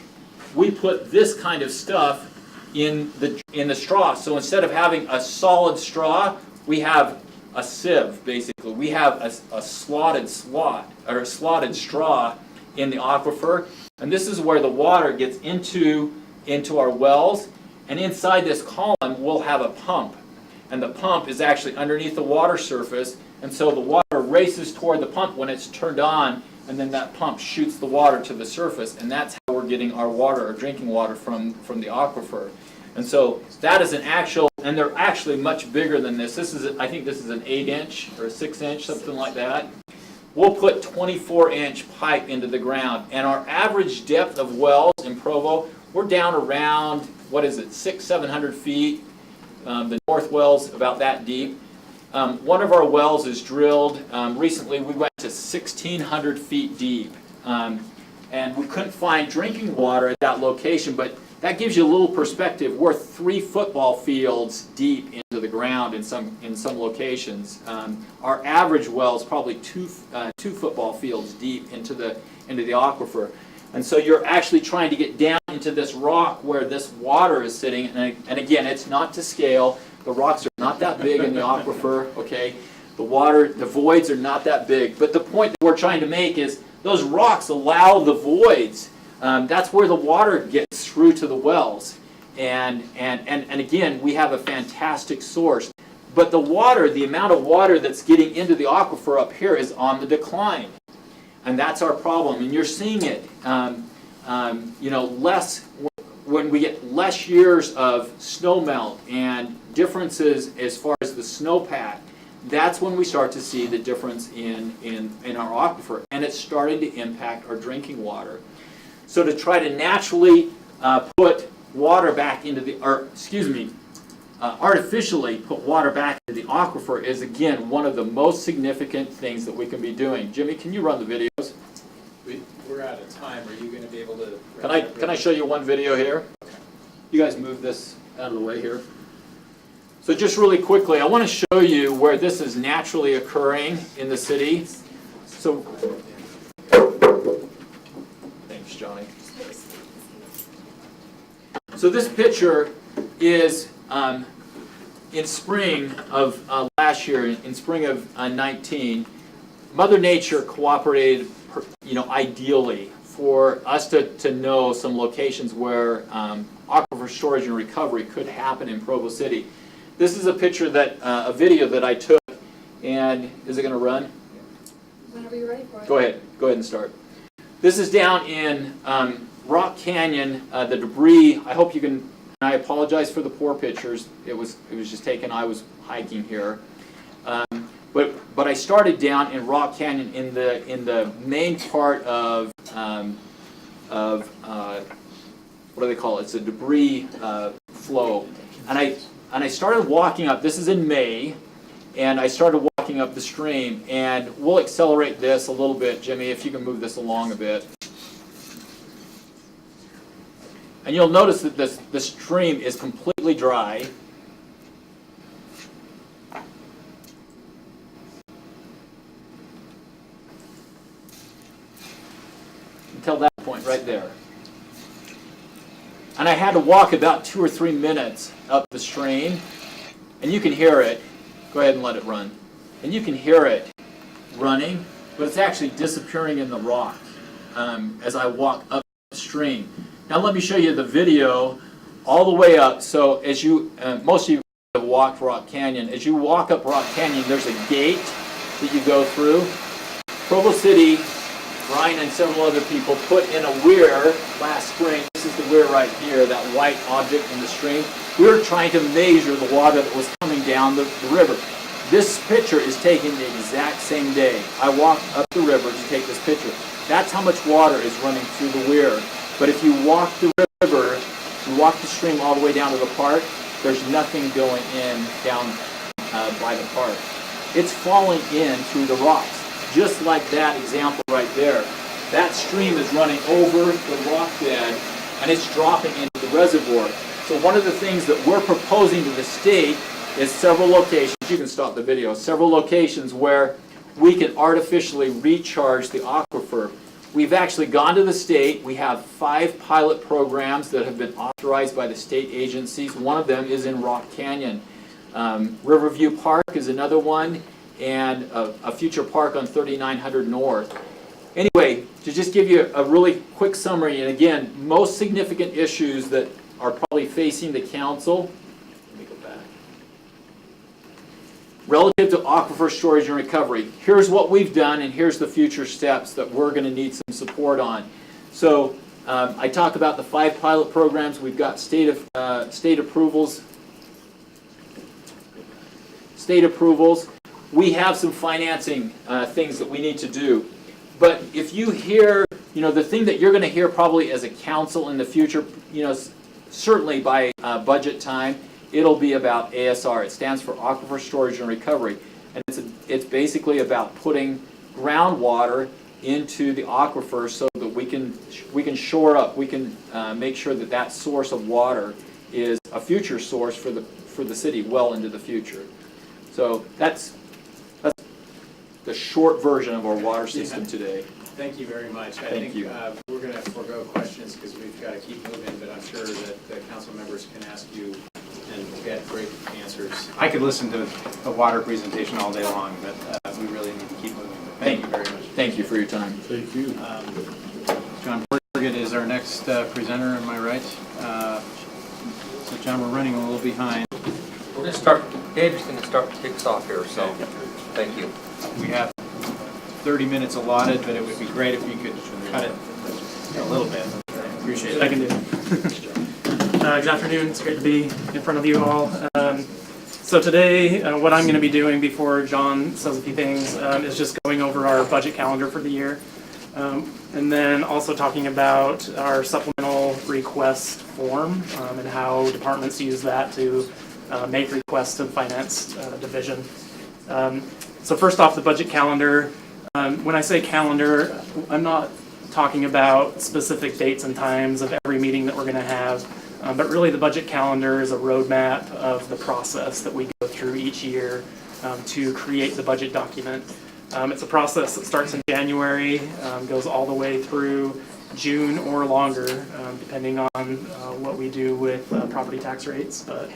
we put this kind of stuff in the straw. So instead of having a solid straw, we have a sieve, basically. We have a slotted straw in the aquifer. And this is where the water gets into our wells. And inside this column, we'll have a pump. And the pump is actually underneath the water surface. And so the water races toward the pump when it's turned on, and then that pump shoots the water to the surface, and that's how we're getting our water, our drinking water from the aquifer. And so that is an actual, and they're actually much bigger than this. I think this is an 8-inch or a 6-inch, something like that. We'll put 24-inch pipe into the ground, and our average depth of wells in Provo, we're down around, 600-700 feet. The north well's about that deep. One of our wells is drilled, recently we went to 1,600 feet deep, and we couldn't find drinking water at that location, but that gives you a little perspective. We're 3 football fields deep into the ground in some locations. Our average well is probably two football fields deep into the aquifer. And so you're actually trying to get down into this rock where this water is sitting, and again, it's not to scale. The rocks are not that big in the aquifer, okay? The voids are not that big. But the point that we're trying to make is those rocks allow the voids. That's where the water gets through to the wells. And again, we have a fantastic source. But the amount of water that's getting into the aquifer up here is on the decline. And that's our problem. And you're seeing it, when we get less years of snow melt and differences as far as the snowpack, that's when we start to see the difference in our aquifer, and it's starting to impact our drinking water. So to try to naturally put water back into artificially put water back into the aquifer is, again, one of the most significant things that we can be doing. Jimmy, can you run the videos? We're out of time. Are you going to be able to? Can I show you one video here? You guys move this out of the way here. So just really quickly, I want to show you where this is naturally occurring in the city. So, thanks, Johnny. So this picture is in spring of last year, in spring of 19. Mother Nature cooperated, ideally for us to know some locations where aquifer storage and recovery could happen in Provo City. This is a picture a video that I took, and is it going to run? Whenever you're ready for it. Go ahead and start. This is down in Rock Canyon, the debris. I hope you can, and I apologize for the poor pictures. It was just taken, I was hiking here. But I started down in Rock Canyon in the main part of what do they call it? It's a debris flow. And I started walking up. This is in May, and I started walking up the stream. And we'll accelerate this a little bit, Jimmy, if you can move this along a bit. And you'll notice that the stream is completely dry. Until that point right there. And I had to walk about 2 or 3 minutes up the stream, and you can hear it. Go ahead and let it run. And you can hear it running, but it's actually disappearing in the rock as I walk up the stream. Now let me show you the video all the way up. So as you, most of you have walked Rock Canyon. As you walk up Rock Canyon, there's a gate that you go through. Provo City, Brian and several other people put in a weir last spring. This is the weir right here, that white object in the stream. We were trying to measure the water that was coming down the river. This picture is taken the exact same day. I walked up the river to take this picture. That's how much water is running through the weir. But if you walk the river, you walk the stream all the way down to the park, there's nothing going in down by the park. It's falling in through the rocks. Just like that example right there. That stream is running over the rock bed and it's dropping into the reservoir. So one of the things that we're proposing to the state is several locations, you can stop the video, several locations where we can artificially recharge the aquifer. We've actually gone to the state. We have 5 pilot programs that have been authorized by the state agencies. One of them is in Rock Canyon. Riverview Park is another one, and a future park on 3900 North. Anyway, to just give you a really quick summary, and again, most significant issues that are probably facing the council, let me go back, relative to aquifer storage and recovery. Here's what we've done, and here's the future steps that we're going to need some support on. So I talk about the 5 pilot programs. We've got state approvals. We have some financing things that we need to do. But if you hear, the thing that you're going to hear probably as a council in the future, certainly by budget time, it'll be about ASR. It stands for Aquifer Storage and Recovery. And it's basically about putting groundwater into the aquifer so that we can shore up, we can make sure that that source of water is a future source for the city well into the future. So that's the short version of our water system today. Thank you very much. I think we're going to forego questions because we've got to keep moving, but I'm sure that the council members can ask you and get great answers. I could listen to a water presentation all day long, but we really need to keep moving. Thank you very much. Thank you for your time. Thank you. John Borgett is our next presenter, am I right? So John, we're running a little behind. We're going to start, Dave's going to start to kick us off here, so thank you. We have 30 minutes allotted, but it would be great if you could cut it a little bit. Appreciate it. I can do it. Good afternoon. It's great to be in front of you all. So today, what I'm going to be doing before John says a few things is just going over our budget calendar for the year. And then also talking about our supplemental request form and how departments use that to make requests to the finance division. So first off, the budget calendar. When I say calendar, I'm not talking about specific dates and times of every meeting that we're going to have, but really the budget calendar is a roadmap of the process that we go through each year to create the budget document. It's a process that starts in January, goes all the way through June or longer, depending on what we do with property tax rates. But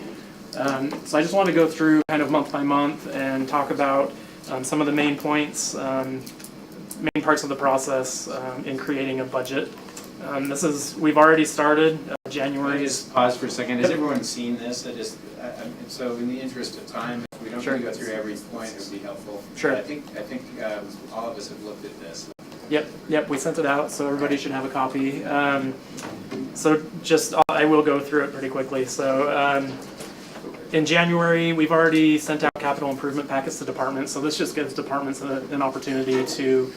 so I just want to go through kind of month by month and talk about some of the main points, main parts of the process in creating a budget. We've already started January. Can I just pause for a second? Has everyone seen this? So in the interest of time, if we don't go through every point, it would be helpful. Sure. I think all of us have looked at this. Yep, we sent it out, so everybody should have a copy. I will go through it pretty quickly. So in January, we've already sent out capital improvement packets to departments, so this just gives departments an opportunity to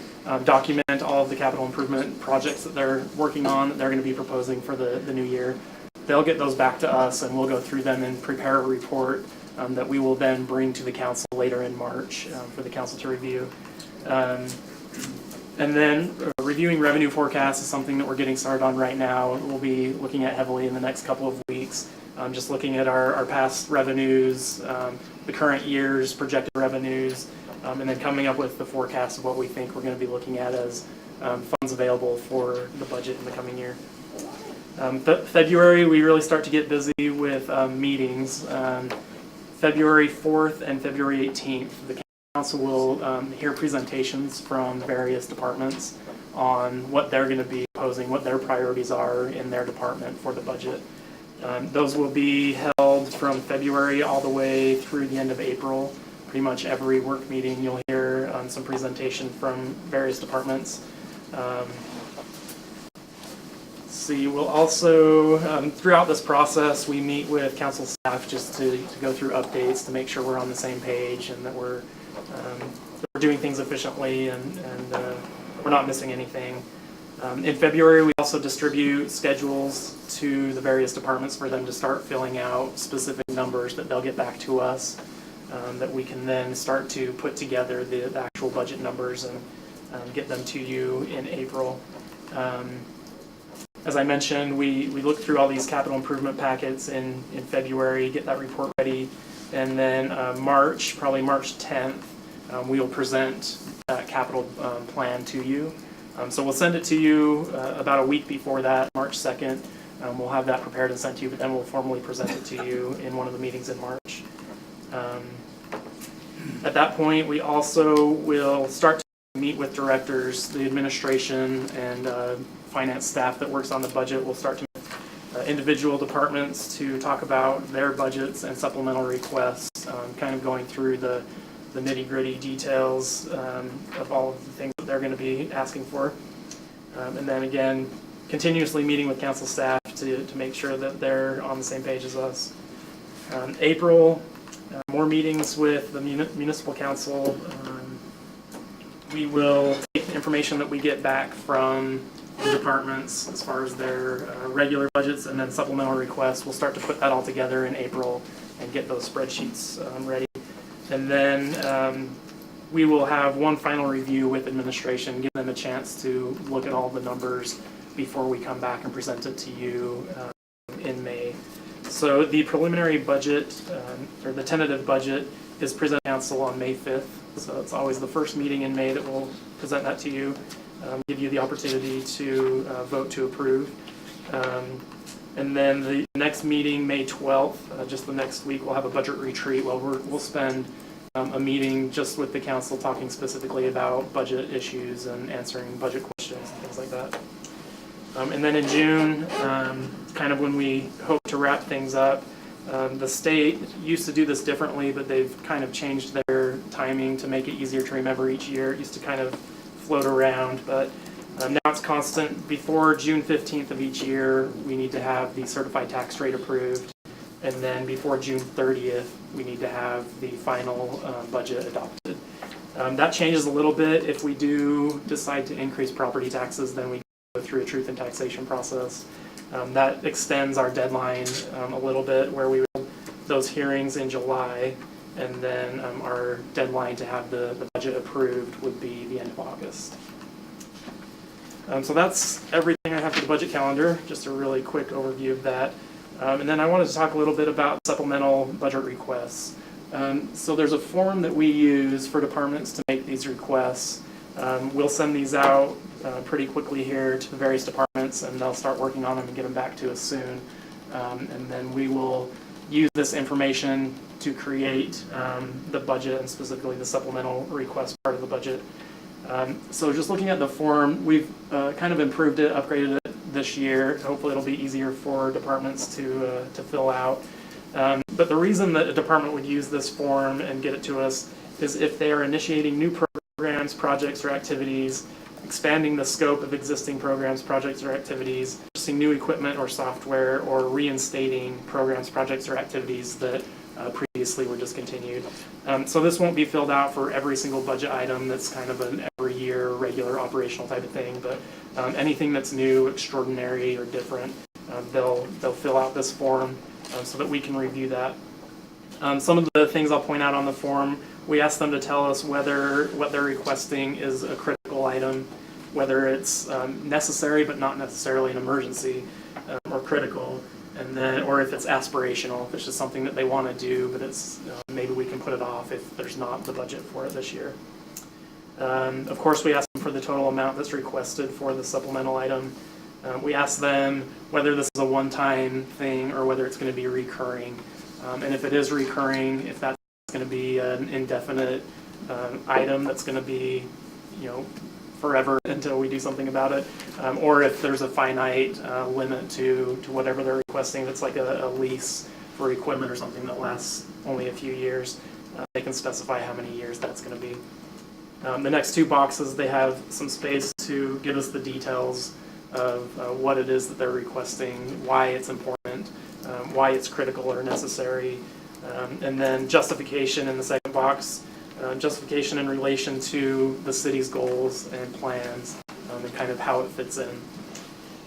document all of the capital improvement projects that they're working on, that they're going to be proposing for the new year. They'll get those back to us, and we'll go through them and prepare a report that we will then bring to the council later in March for the council to review. And then reviewing revenue forecasts is something that we're getting started on right now. We'll be looking at heavily in the next couple of weeks. Just looking at our past revenues, the current year's projected revenues, and then coming up with the forecast of what we think we're going to be looking at as funds available for the budget in the coming year. February, we really start to get busy with meetings. February 4th and February 18th, the council will hear presentations from various departments on what they're going to be proposing, what their priorities are in their department for the budget. Those will be held from February all the way through the end of April. Pretty much every work meeting you'll hear some presentation from various departments. We'll also, throughout this process, we meet with council staff just to go through updates to make sure we're on the same page and that we're doing things efficiently and we're not missing anything. In February, we also distribute schedules to the various departments for them to start filling out specific numbers that they'll get back to us, that we can then start to put together the actual budget numbers and get them to you in April. As I mentioned, we look through all these capital improvement packets in February, get that report ready, and then March, probably March 10th, we will present that capital plan to you. So we'll send it to you about a week before that, March 2nd. We'll have that prepared and sent to you, but then we'll formally present it to you in one of the meetings in March. At that point, we also will start to meet with directors, the administration, and finance staff that works on the budget. We'll start to meet individual departments to talk about their budgets and supplemental requests, kind of going through the nitty-gritty details of all of the things that they're going to be asking for. And then again, continuously meeting with council staff to make sure that they're on the same page as us. April, more meetings with the municipal council. We will take the information that we get back from the departments as far as their regular budgets and then supplemental requests. We'll start to put that all together in April and get those spreadsheets ready. And then we will have one final review with administration, give them a chance to look at all the numbers before we come back and present it to you in May. So the preliminary budget, or the tentative budget, is presented to council on May 5th. So it's always the first meeting in May that we'll present that to you, give you the opportunity to vote to approve. And then the next meeting, May 12th, just the next week, we'll have a budget retreat. Well, we'll spend a meeting just with the council talking specifically about budget issues and answering budget questions and things like that. And then in June, kind of when we hope to wrap things up, the state used to do this differently, but they've kind of changed their timing to make it easier to remember each year. It used to kind of float around, but now it's constant. Before June 15th of each year, we need to have the certified tax rate approved. And then before June 30th, we need to have the final budget adopted. That changes a little bit. If we do decide to increase property taxes, then we go through a truth and taxation process. That extends our deadline a little bit, where we will those hearings in July, and then our deadline to have the budget approved would be the end of August. So that's everything I have for the budget calendar, just a really quick overview of that. And then I wanted to talk a little bit about supplemental budget requests. So there's a form that we use for departments to make these requests. We'll send these out pretty quickly here to the various departments, and they'll start working on them and get them back to us soon. And then we will use this information to create the budget and specifically the supplemental request part of the budget. So just looking at the form, we've kind of improved it, upgraded it this year. Hopefully it'll be easier for departments to fill out. But the reason that a department would use this form and get it to us is if they are initiating new programs, projects, or activities, expanding the scope of existing programs, projects, or activities, purchasing new equipment or software, or reinstating programs, projects, or activities that previously were discontinued. So this won't be filled out for every single budget item. That's kind of an every year regular operational type of thing, but anything that's new, extraordinary, or different, they'll fill out this form so that we can review that. Some of the things I'll point out on the form, we ask them to tell us whether what they're requesting is a critical item, whether it's necessary but not necessarily an emergency or critical, and then, or if it's aspirational, if it's just something that they want to do, but it's maybe we can put it off if there's not the budget for it this year. Of course, we ask them for the total amount that's requested for the supplemental item. We ask them whether this is a one-time thing or whether it's going to be recurring. And if it is recurring, if that's going to be an indefinite item that's going to be, forever until we do something about it, or if there's a finite limit to whatever they're requesting. That's like a lease for equipment or something that lasts only a few years. They can specify how many years that's going to be. The next two boxes, they have some space to give us the details of what it is that they're requesting, why it's important, why it's critical or necessary, and then justification in the second box, justification in relation to the city's goals and plans, and kind of how it fits in.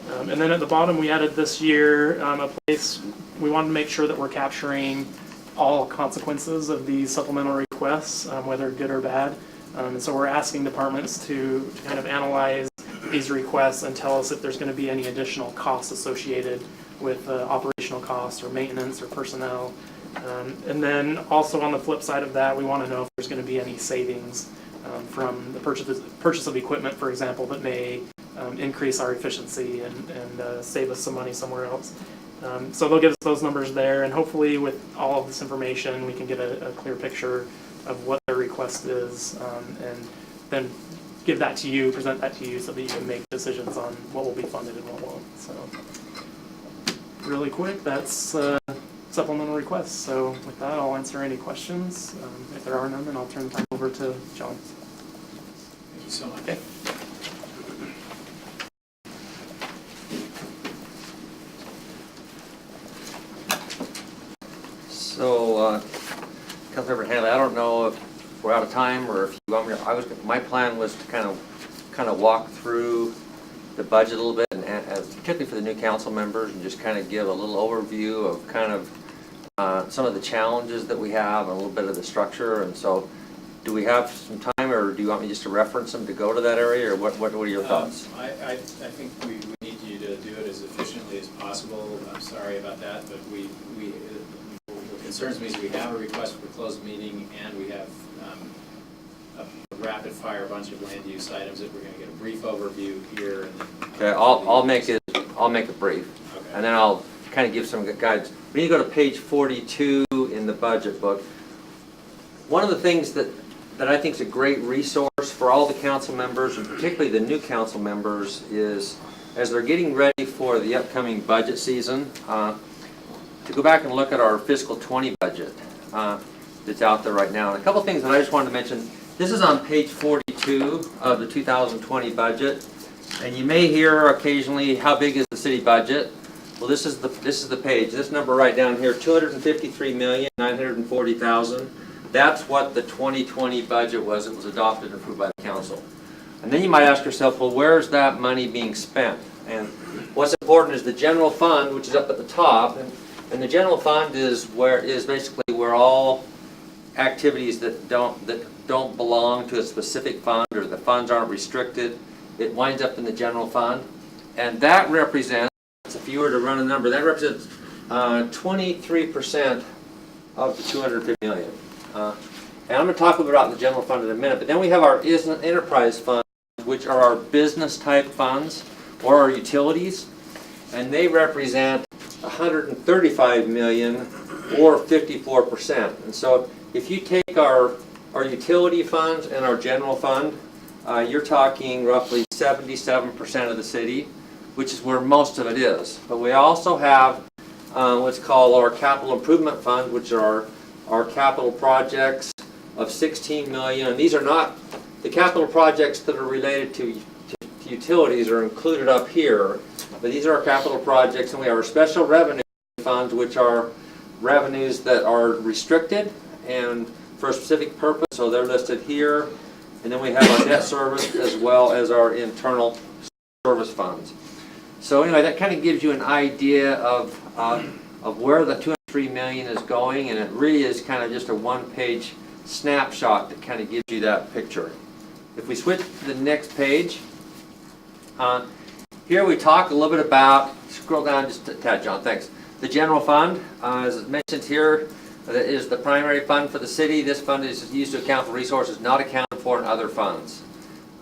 And then at the bottom, we added this year a place, we wanted to make sure that we're capturing all consequences of these supplemental requests, whether good or bad. And so we're asking departments to kind of analyze these requests and tell us if there's going to be any additional costs associated with operational costs or maintenance or personnel. And then also on the flip side of that, we want to know if there's going to be any savings from the purchase of equipment, for example, that may increase our efficiency and save us some money somewhere else. So they'll give us those numbers there, and hopefully with all of this information, we can get a clear picture of what their request is, and then give that to you, present that to you so that you can make decisions on what will be funded and what won't. So really quick, that's supplemental requests. So with that, I'll answer any questions. If there are none, then I'll turn the time over to John. Thank you so much. Okay. So, Councilmember Hanley, I don't know if we're out of time or if you want me to, my plan was to kind of walk through the budget a little bit, and particularly for the new council members, and just kind of give a little overview of kind of some of the challenges that we have and a little bit of the structure. And so, do we have some time, or do you want me just to reference them to go to that area, or what are your thoughts? I think we need you to do it as efficiently as possible. I'm sorry about that, but what concerns me is we have a request for a closed meeting, and we have a rapid fire bunch of land use items that we're going to get a brief overview here. And then, Okay, I'll make it brief, okay. And then I'll kind of give some guidance. We need to go to page 42 in the budget book. One of the things that I think is a great resource for all the council members, and particularly the new council members, is as they're getting ready for the upcoming budget season, to go back and look at our fiscal 20 budget that's out there right now. And a couple things that I just wanted to mention. This is on page 42 of the 2020 budget, and you may hear occasionally, how big is the city budget? Well, this is the page. This number right down here, $253,940,000. That's what the 2020 budget was. It was adopted and approved by the council. And then you might ask yourself, well, where's that money being spent? And what's important is the general fund, which is up at the top, and the general fund is basically where all activities that don't belong to a specific fund, or the funds aren't restricted, it winds up in the general fund, and that represents, if you were to run a number, that represents 23% of the $250 million. And I'm going to talk a little bit about the general fund in a minute, but then we have our enterprise funds, which are our business type funds or our utilities, and they represent $135 million or 54%. And so if you take our utility funds and our general fund, you're talking roughly 77% of the city, which is where most of it is. But we also have what's called our capital improvement fund, which are our capital projects of 16 million. And these are not, the capital projects that are related to utilities are included up here, but these are our capital projects, and we have our special revenue funds, which are revenues that are restricted and for a specific purpose, so they're listed here. And then we have our debt service as well as our internal service funds. So anyway, that kind of gives you an idea of where the 203 million is going, and it really is kind of just a one-page snapshot that kind of gives you that picture. If we switch to the next page, here we talk a little bit about, scroll down just a tad, John, thanks. The general fund, as mentioned here, is the primary fund for the city. This fund is used to account for resources not accounted for in other funds.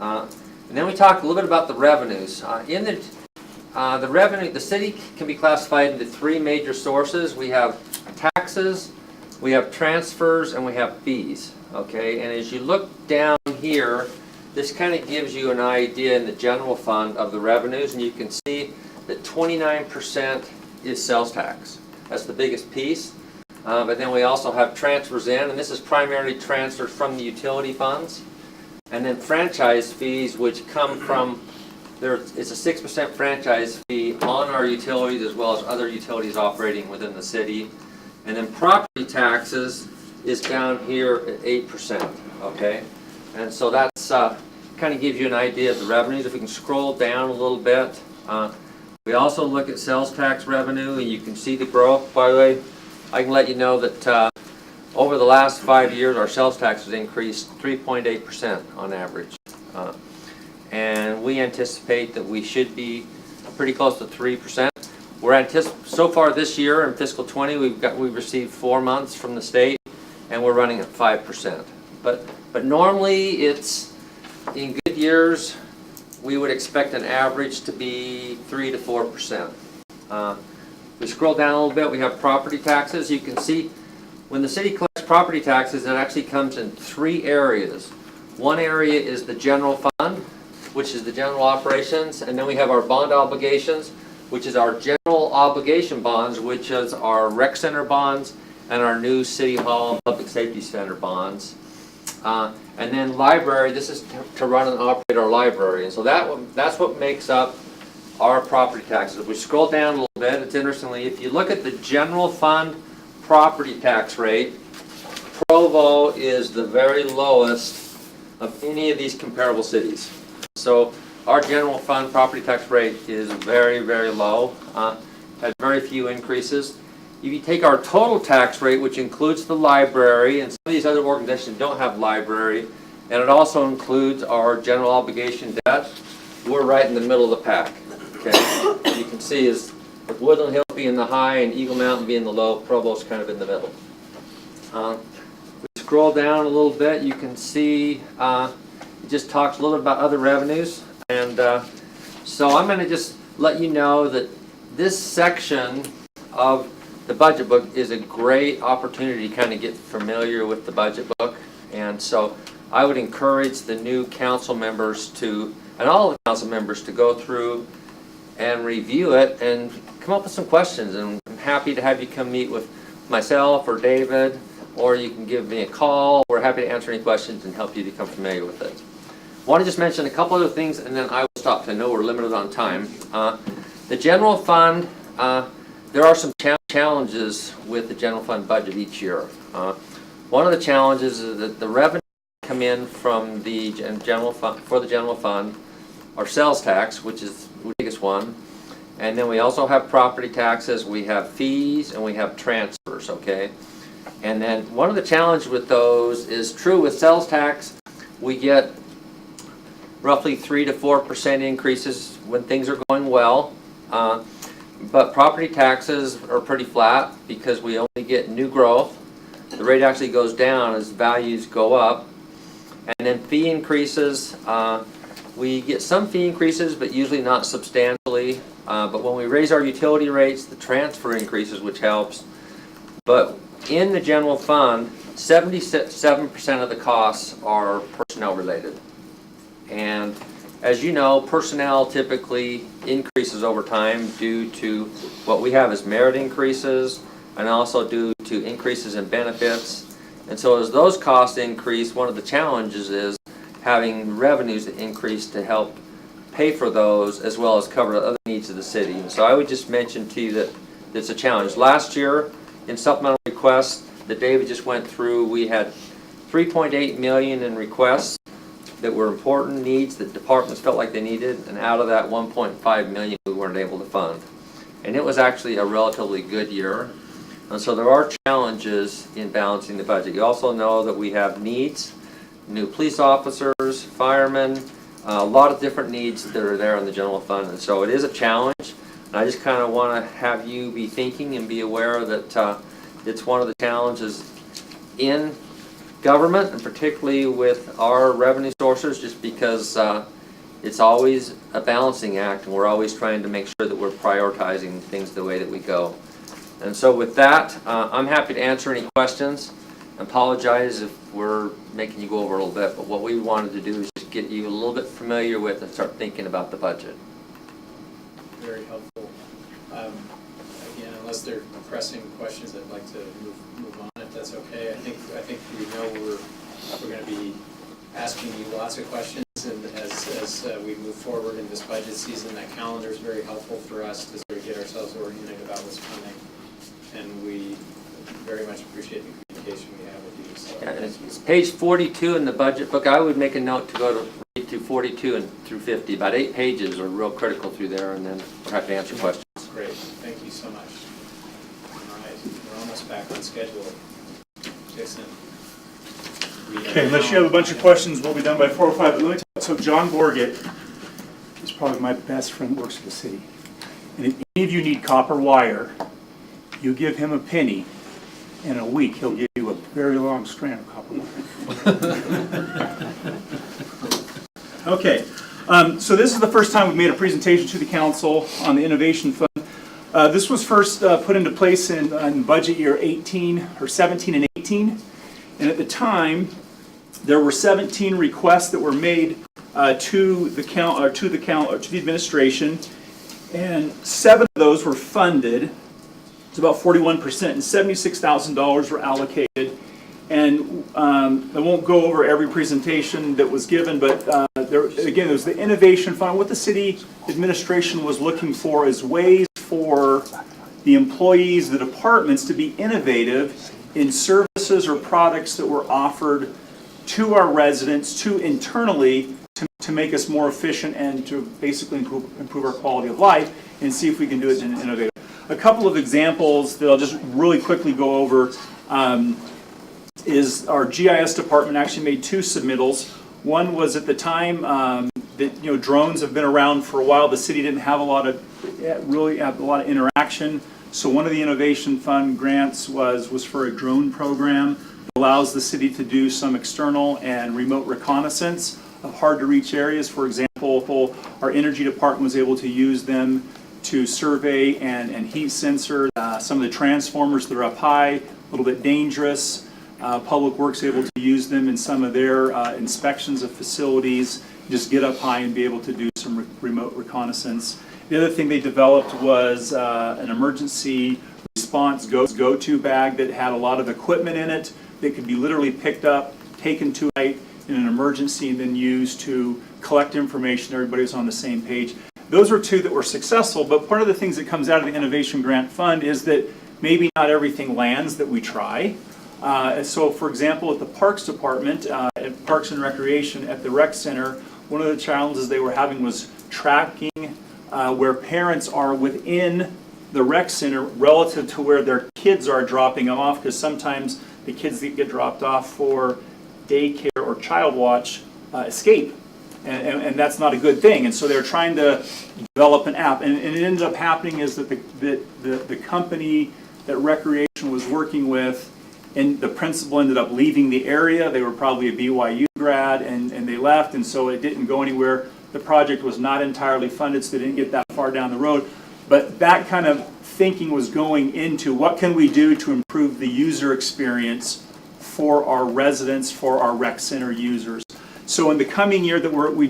And then we talk a little bit about the revenues. In the revenue, the city can be classified into three major sources. We have taxes, we have transfers, and we have fees. Okay, and as you look down here, this kind of gives you an idea in the general fund of the revenues, and you can see that 29% is sales tax. That's the biggest piece. But then we also have transfers in, and this is primarily transferred from the utility funds. And then franchise fees, which come from, it's a 6% franchise fee on our utilities as well as other utilities operating within the city. And then property taxes is down here at 8%, okay? And so that's kind of gives you an idea of the revenues. If we can scroll down a little bit, we also look at sales tax revenue, and you can see the growth. By the way, I can let you know that over the last 5 years, our sales tax has increased 3.8% on average. And we anticipate that we should be pretty close to 3%. So far this year in fiscal 20, we've received 4 months from the state, and we're running at 5%. But normally it's, in good years, we would expect an average to be 3 to 4%. We scroll down a little bit, we have property taxes. You can see when the city collects property taxes, it actually comes in three areas. One area is the general fund, which is the general operations, and then we have our bond obligations, which is our general obligation bonds, which is our rec center bonds and our new city hall and public safety center bonds. And then library, this is to run and operate our library. And so that's what makes up our property taxes. If we scroll down a little bit, it's interestingly, if you look at the general fund property tax rate, Provo is the very lowest of any of these comparable cities. So our general fund property tax rate is very, very low, has very few increases. If you take our total tax rate, which includes the library, and some of these other organizations don't have library, and it also includes our general obligation debt, we're right in the middle of the pack. Okay, you can see is with Woodland Hill being the high and Eagle Mountain being the low, Provo's kind of in the middle. We scroll down a little bit, you can see it just talks a little bit about other revenues, and so I'm going to just let you know that this section of the budget book is a great opportunity to kind of get familiar with the budget book, and so I would encourage the new council members to, and all the council members, to go through and review it and come up with some questions. And I'm happy to have you come meet with myself or David, or you can give me a call. We're happy to answer any questions and help you become familiar with it. I want to just mention a couple other things, and then I will stop because I know we're limited on time. The general fund, there are some challenges with the general fund budget each year. One of the challenges is that the revenue come in from the general fund, for the general fund, our sales tax, which is the biggest one, and then we also have property taxes, we have fees, and we have transfers, okay? And then one of the challenges with those is true with sales tax, we get roughly 3 to 4% increases when things are going well, but property taxes are pretty flat because we only get new growth. The rate actually goes down as values go up. And then fee increases, we get some fee increases, but usually not substantially. But when we raise our utility rates, the transfer increases, which helps. But in the general fund, 77% of the costs are personnel related. And as you know, personnel typically increases over time due to what we have as merit increases and also due to increases in benefits. And so as those costs increase, one of the challenges is having revenues that increase to help pay for those as well as cover other needs of the city. And so I would just mention to you that it's a challenge. Last year in supplemental requests that David just went through, we had 3.8 million in requests that were important needs that departments felt like they needed, and out of that 1.5 million we weren't able to fund. And it was actually a relatively good year. And so there are challenges in balancing the budget. You also know that we have needs, new police officers, firemen, a lot of different needs that are there in the general fund. And so it is a challenge. And I just kind of want to have you be thinking and be aware that it's one of the challenges in government, and particularly with our revenue sources, just because it's always a balancing act, and we're always trying to make sure that we're prioritizing things the way that we go. And so with that, I'm happy to answer any questions. I apologize if we're making you go over a little bit, but what we wanted to do is just get you a little bit familiar with and start thinking about the budget. Very helpful. Again, unless there are pressing questions, I'd like to move on, if that's okay. I think we know we're going to be asking you lots of questions, and as we move forward in this budget season, that calendar is very helpful for us to sort of get ourselves oriented about what's coming, and we very much appreciate the communication we have with you. So it's page 42 in the budget book. I would make a note to go to read through 42 and through 50. About 8 pages are real critical through there, and then we'll have to answer questions. Great, thank you so much. All right, we're almost back on schedule. Jason. Okay, unless you have a bunch of questions, we'll be done by 4 or 5. But let me tell you, so John Borgett is probably my best friend, works for the city. And if any of you need copper wire, you give him a penny, in a week he'll give you a very long strand of copper wire. Okay, so this is the first time we've made a presentation to the council on the Innovation Fund. This was first put into place in budget year 17 and 18. And at the time, there were 17 requests that were made to the administration, and 7 of those were funded. It's about 41%, and $76,000 were allocated. And I won't go over every presentation that was given, but there was the Innovation Fund. What the city administration was looking for is ways for the employees, the departments, to be innovative in services or products that were offered to our residents, to internally, to make us more efficient and to basically improve our quality of life, and see if we can do it in an innovative. A couple of examples that I'll just really quickly go over is our GIS department actually made 2 submittals. One was at the time that drones have been around for a while. The city didn't have a lot of interaction. So one of the Innovation Fund grants was for a drone program that allows the city to do some external and remote reconnaissance of hard-to-reach areas. For example, our energy department was able to use them to survey and heat sensor some of the transformers that are up high, a little bit dangerous. Public Works able to use them in some of their inspections of facilities, just get up high and be able to do some remote reconnaissance. The other thing they developed was an emergency response go-to bag that had a lot of equipment in it that could be literally picked up, taken to a site in an emergency, and then used to collect information. Everybody was on the same page. Those were 2 that were successful, but part of the things that comes out of the Innovation Grant Fund is that maybe not everything lands that we try. So for example, at the Parks Department, at Parks and Recreation at the Rec Center, one of the challenges they were having was tracking where parents are within the rec center relative to where their kids are dropping them off, because sometimes the kids that get dropped off for daycare or child watch escape, and that's not a good thing. And so they're trying to develop an app, and it ended up happening is that the company that Recreation was working with, and the principal ended up leaving the area. They were probably a BYU grad, and they left, and so it didn't go anywhere. The project was not entirely funded, so they didn't get that far down the road. But that kind of thinking was going into what can we do to improve the user experience for our residents, for our rec center users. So in the coming year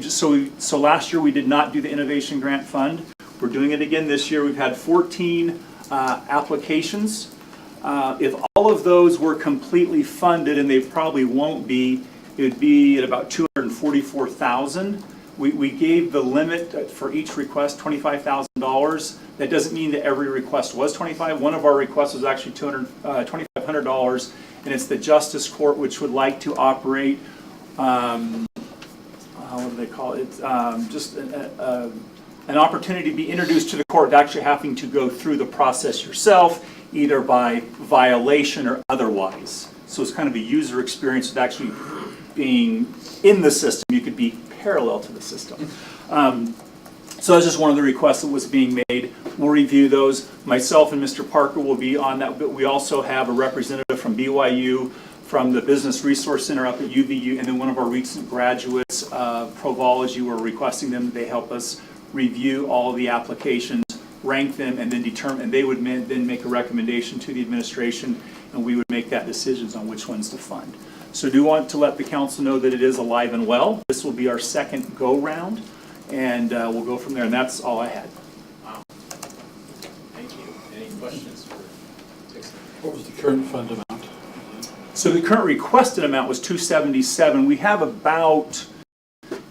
so last year we did not do the Innovation Grant Fund. We're doing it again this year. We've had 14 applications. If all of those were completely funded, and they probably won't be, it would be at about $244,000. We gave the limit for each request $25,000. That doesn't mean that every request was $25,000. One of our requests was actually $2,500, and it's the Justice Court, which would like to operate, what do they call it? Just an opportunity to be introduced to the court without actually having to go through the process yourself, either by violation or otherwise. So it's kind of a user experience with actually being in the system. You could be parallel to the system. So that's just one of the requests that was being made. We'll review those. Myself and Mr. Parker will be on that, but we also have a representative from BYU, from the Business Resource Center up at UVU, and then one of our recent graduates, Provology, we're requesting them. They help us review all of the applications, rank them, and then determine, and they would then make a recommendation to the administration, and we would make that decisions on which ones to fund. So do want to let the council know that it is alive and well. This will be our second go-round, and we'll go from there, and that's all I had. Wow. Thank you. Any questions for Dixon? What was the current fund amount? So the current requested amount was $277,000. We have about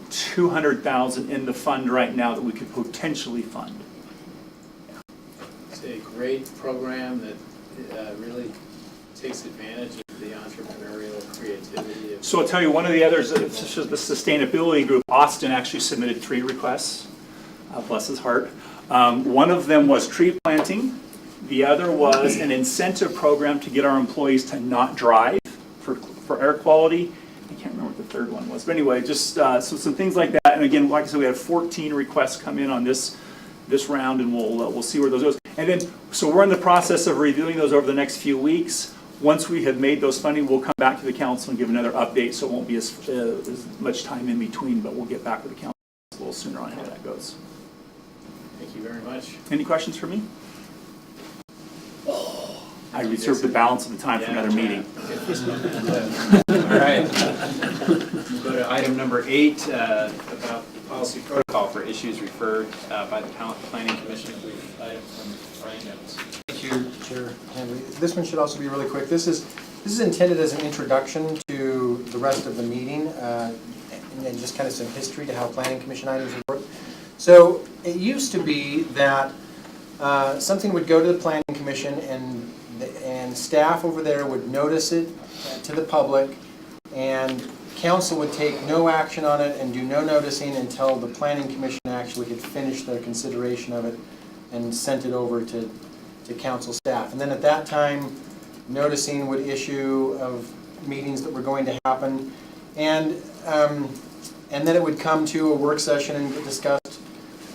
$200,000 in the fund right now that we could potentially fund. It's a great program that really takes advantage of the entrepreneurial creativity. So I'll tell you, one of the others, the sustainability group, Austin, actually submitted 3 requests. Bless his heart. One of them was tree planting. The other was an incentive program to get our employees to not drive for air quality. I can't remember what the third one was, but anyway, just so some things like that. And again, like I said, we had 14 requests come in on this round, and we'll see where those goes. And then, so we're in the process of reviewing those over the next few weeks. Once we have made those funding, we'll come back to the council and give another update, so it won't be as much time in between, but we'll get back with the council a little sooner on how that goes. Thank you very much. Any questions for me? I reserve the balance of the time for another meeting. All right. We'll go to item number 8, about policy protocol for issues referred by the Planning Commission. Item from Brian Evans. Thank you, Chair Henry. This one should also be really quick. This is intended as an introduction to the rest of the meeting, and just kind of some history to how Planning Commission items work. So it used to be that something would go to the Planning Commission, and staff over there would notice it to the public, and council would take no action on it and do no noticing until the Planning Commission actually had finished their consideration of it and sent it over to council staff. And then at that time, noticing would issue of meetings that were going to happen, and then it would come to a work session and get discussed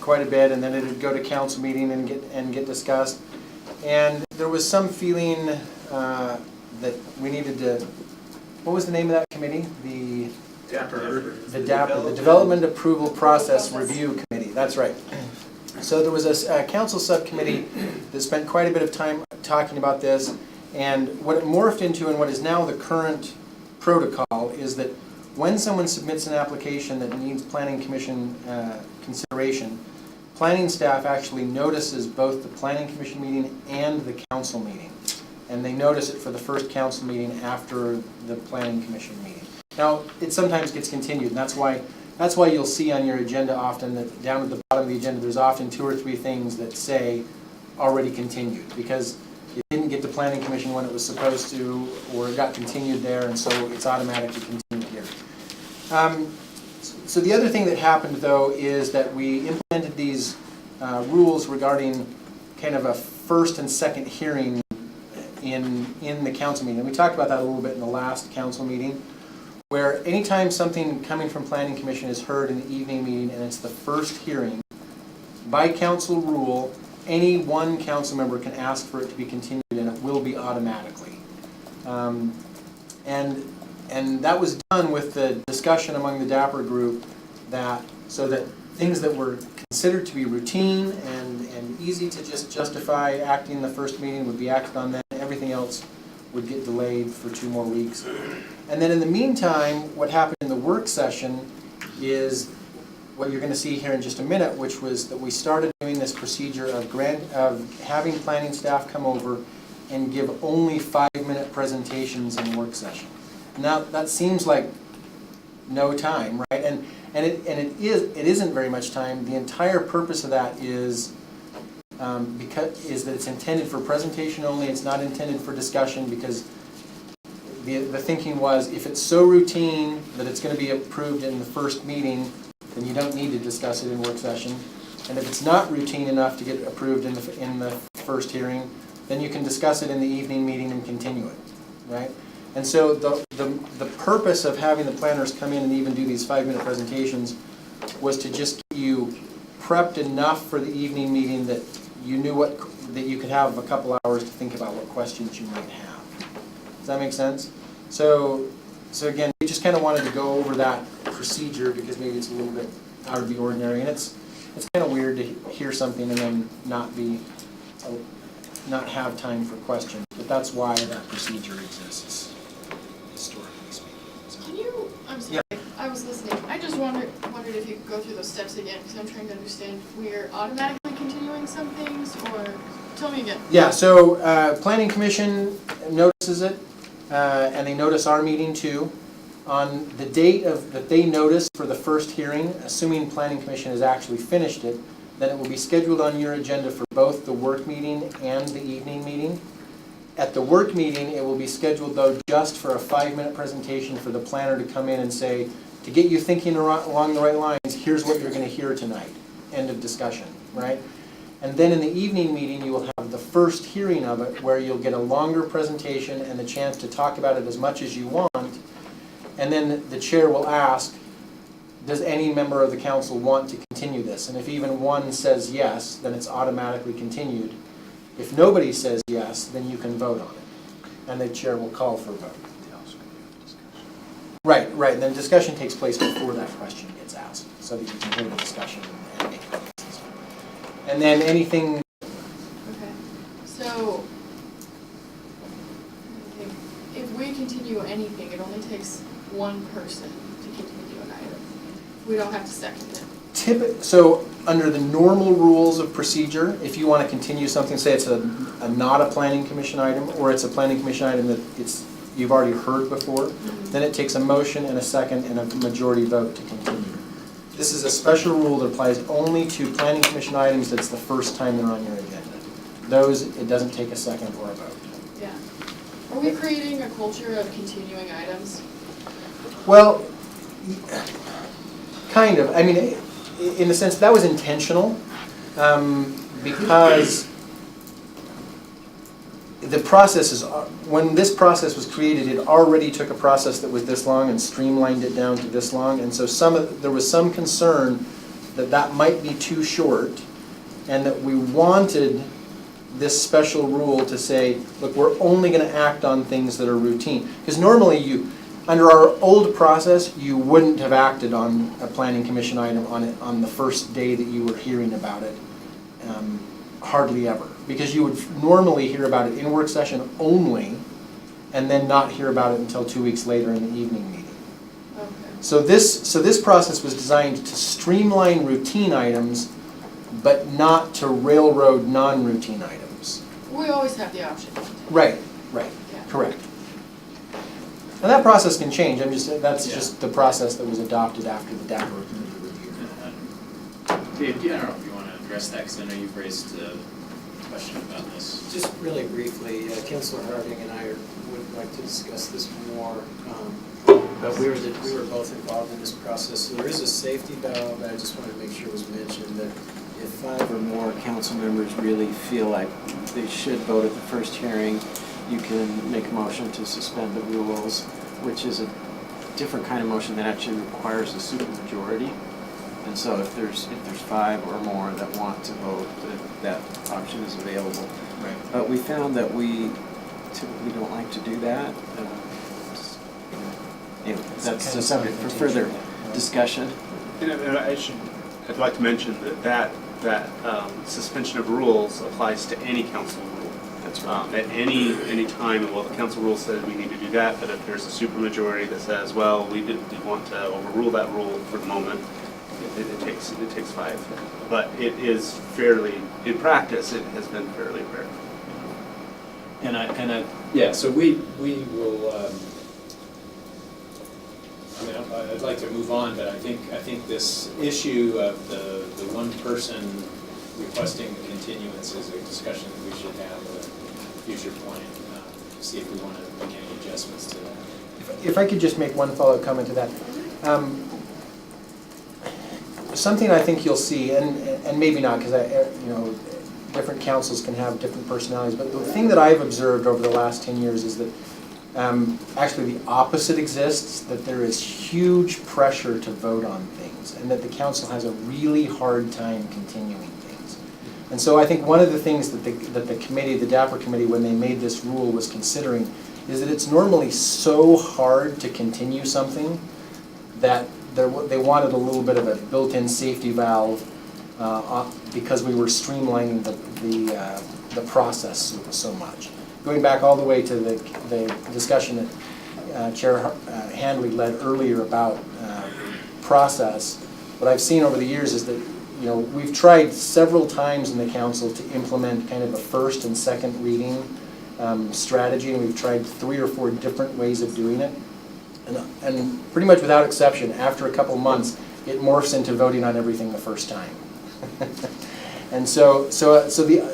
quite a bit, and then it would go to council meeting and get discussed. And there was some feeling that we needed to, what was the name of that committee? The DAPR, the Development Approval Process Review Committee, that's right. So there was a council subcommittee that spent quite a bit of time talking about this, and what it morphed into and what is now the current protocol is that when someone submits an application that needs Planning Commission consideration, planning staff actually notices both the Planning Commission meeting and the council meeting. And they notice it for the first council meeting after the Planning Commission meeting. Now, it sometimes gets continued, and that's why you'll see on your agenda often that down at the bottom of the agenda there's often 2 or 3 things that say already continued, because it didn't get to Planning Commission when it was supposed to, or it got continued there, and so it's automatically continued here. So the other thing that happened, though, is that we implemented these rules regarding kind of a first and second hearing in the council meeting. And we talked about that a little bit in the last council meeting, where anytime something coming from Planning Commission is heard in the evening meeting and it's the first hearing, by council rule, any one council member can ask for it to be continued, and it will be automatically. And that was done with the discussion among the DAPR group, so that things that were considered to be routine and easy to just justify acting in the first meeting would be acted on then. Everything else would get delayed for 2 more weeks. And then in the meantime, what happened in the work session is what you're going to see here in just a minute, which was that we started doing this procedure of having planning staff come over and give only 5-minute presentations in work session. Now that seems like no time, right? And it isn't very much time. The entire purpose of that is that it's intended for presentation only. It's not intended for discussion, because the thinking was, if it's so routine that it's going to be approved in the first meeting, then you don't need to discuss it in work session. And if it's not routine enough to get approved in the first hearing, then you can discuss it in the evening meeting and continue it, right? And so the purpose of having the planners come in and even do these 5-minute presentations was to just get you prepped enough for the evening meeting that you knew that you could have a couple hours to think about what questions you might have. Does that make sense? So again, we just kind of wanted to go over that procedure because maybe it's a little bit out of the ordinary, and it's kind of weird to hear something and then not have time for questions. But that's why that procedure exists, historically speaking. So. Can you, I'm sorry, yeah. I was listening. I just wondered if you could go through those steps again, because I'm trying to understand. We're automatically continuing some things, or tell me again. Yeah, so Planning Commission notices it, and they notice our meeting too. On the date that they notice for the first hearing, assuming Planning Commission has actually finished it, then it will be scheduled on your agenda for both the work meeting and the evening meeting. At the work meeting, it will be scheduled, though, just for a 5-minute presentation for the planner to come in and say, to get you thinking along the right lines, here's what you're going to hear tonight. End of discussion, right? And then in the evening meeting, you will have the first hearing of it, where you'll get a longer presentation and the chance to talk about it as much as you want. And then the chair will ask, does any member of the council want to continue this? And if even one says yes, then it's automatically continued. If nobody says yes, then you can vote on it. And the chair will call for a vote. Right. And then discussion takes place before that question gets asked, so that you can hear the discussion and make comments. And then anything... Okay. So, if we continue anything, it only takes one person to continue an item. We don't have to second it. So under the normal rules of procedure, if you want to continue something, say it's not a planning commission item, or it's a planning commission item that you've already heard before, then it takes a motion and a second and a majority vote to continue. This is a special rule that applies only to planning commission items that's the first time they're on your agenda. Those, it doesn't take a second or a vote. Yeah. Are we creating a culture of continuing items? Well, kind of. I mean, in a sense, that was intentional, because the process is, when this process was created, it already took a process that was this long and streamlined it down to this long, and so there was some concern that might be too short, and that we wanted this special rule to say, look, we're only going to act on things that are routine. Because normally under our old process, you wouldn't have acted on a planning commission item on the first day that you were hearing about it, hardly ever. Because you would normally hear about it in work session only, and then not hear about it until 2 weeks later in the evening meeting. Okay. So this process was designed to streamline routine items, but not to railroad non-routine items. We always have the option. Right, Yeah. correct. And that process can change. That's just the process that was adopted after the DACA committee review. Dave, I don't know if you want to address that, because I know you've raised a question about this. Just really briefly, Councilor Harding and I would like to discuss this more. But we were both involved in this process. So there is a safety valve, but I just wanted to make sure it was mentioned that if 5 or more council members really feel like they should vote at the first hearing, you can make a motion to suspend the rules, which is a different kind of motion that actually requires a supermajority. And so if there's 5 or more that want to vote, that option is available. Right. But we found that we typically don't like to do that. Anyway, that's a subject for further discussion. And I should I'd like to mention that suspension of rules applies to any council rule. That's right. At any time, well, the council rule says we need to do that, but if there's a supermajority that says, well, we want to overrule that rule for the moment, it takes 5. But it is fairly, in practice, it has been fairly rare. Yeah, so we will, I mean, I'd like to move on, but I think this issue of the one person requesting the continuance is a discussion that we should have at a future point, see if we want to make any adjustments to that. If I could just make one follow-up comment to that. Something I think you'll see, and maybe not, because different councils can have different personalities, but the thing that I've observed over the last 10 years is that actually the opposite exists, that there is huge pressure to vote on things, and that the council has a really hard time continuing things. And so I think one of the things that the committee, the DAPR committee, when they made this rule was considering is that it's normally so hard to continue something that they wanted a little bit of a built-in safety valve because we were streamlining the process so much. Going back all the way to the discussion that Chair Handley led earlier about process, what I've seen over the years is that we've tried several times in the council to implement kind of a first and second reading strategy, and we've tried 3 or 4 different ways of doing it. And pretty much without exception, after a couple months, it morphs into voting on everything the first time. And so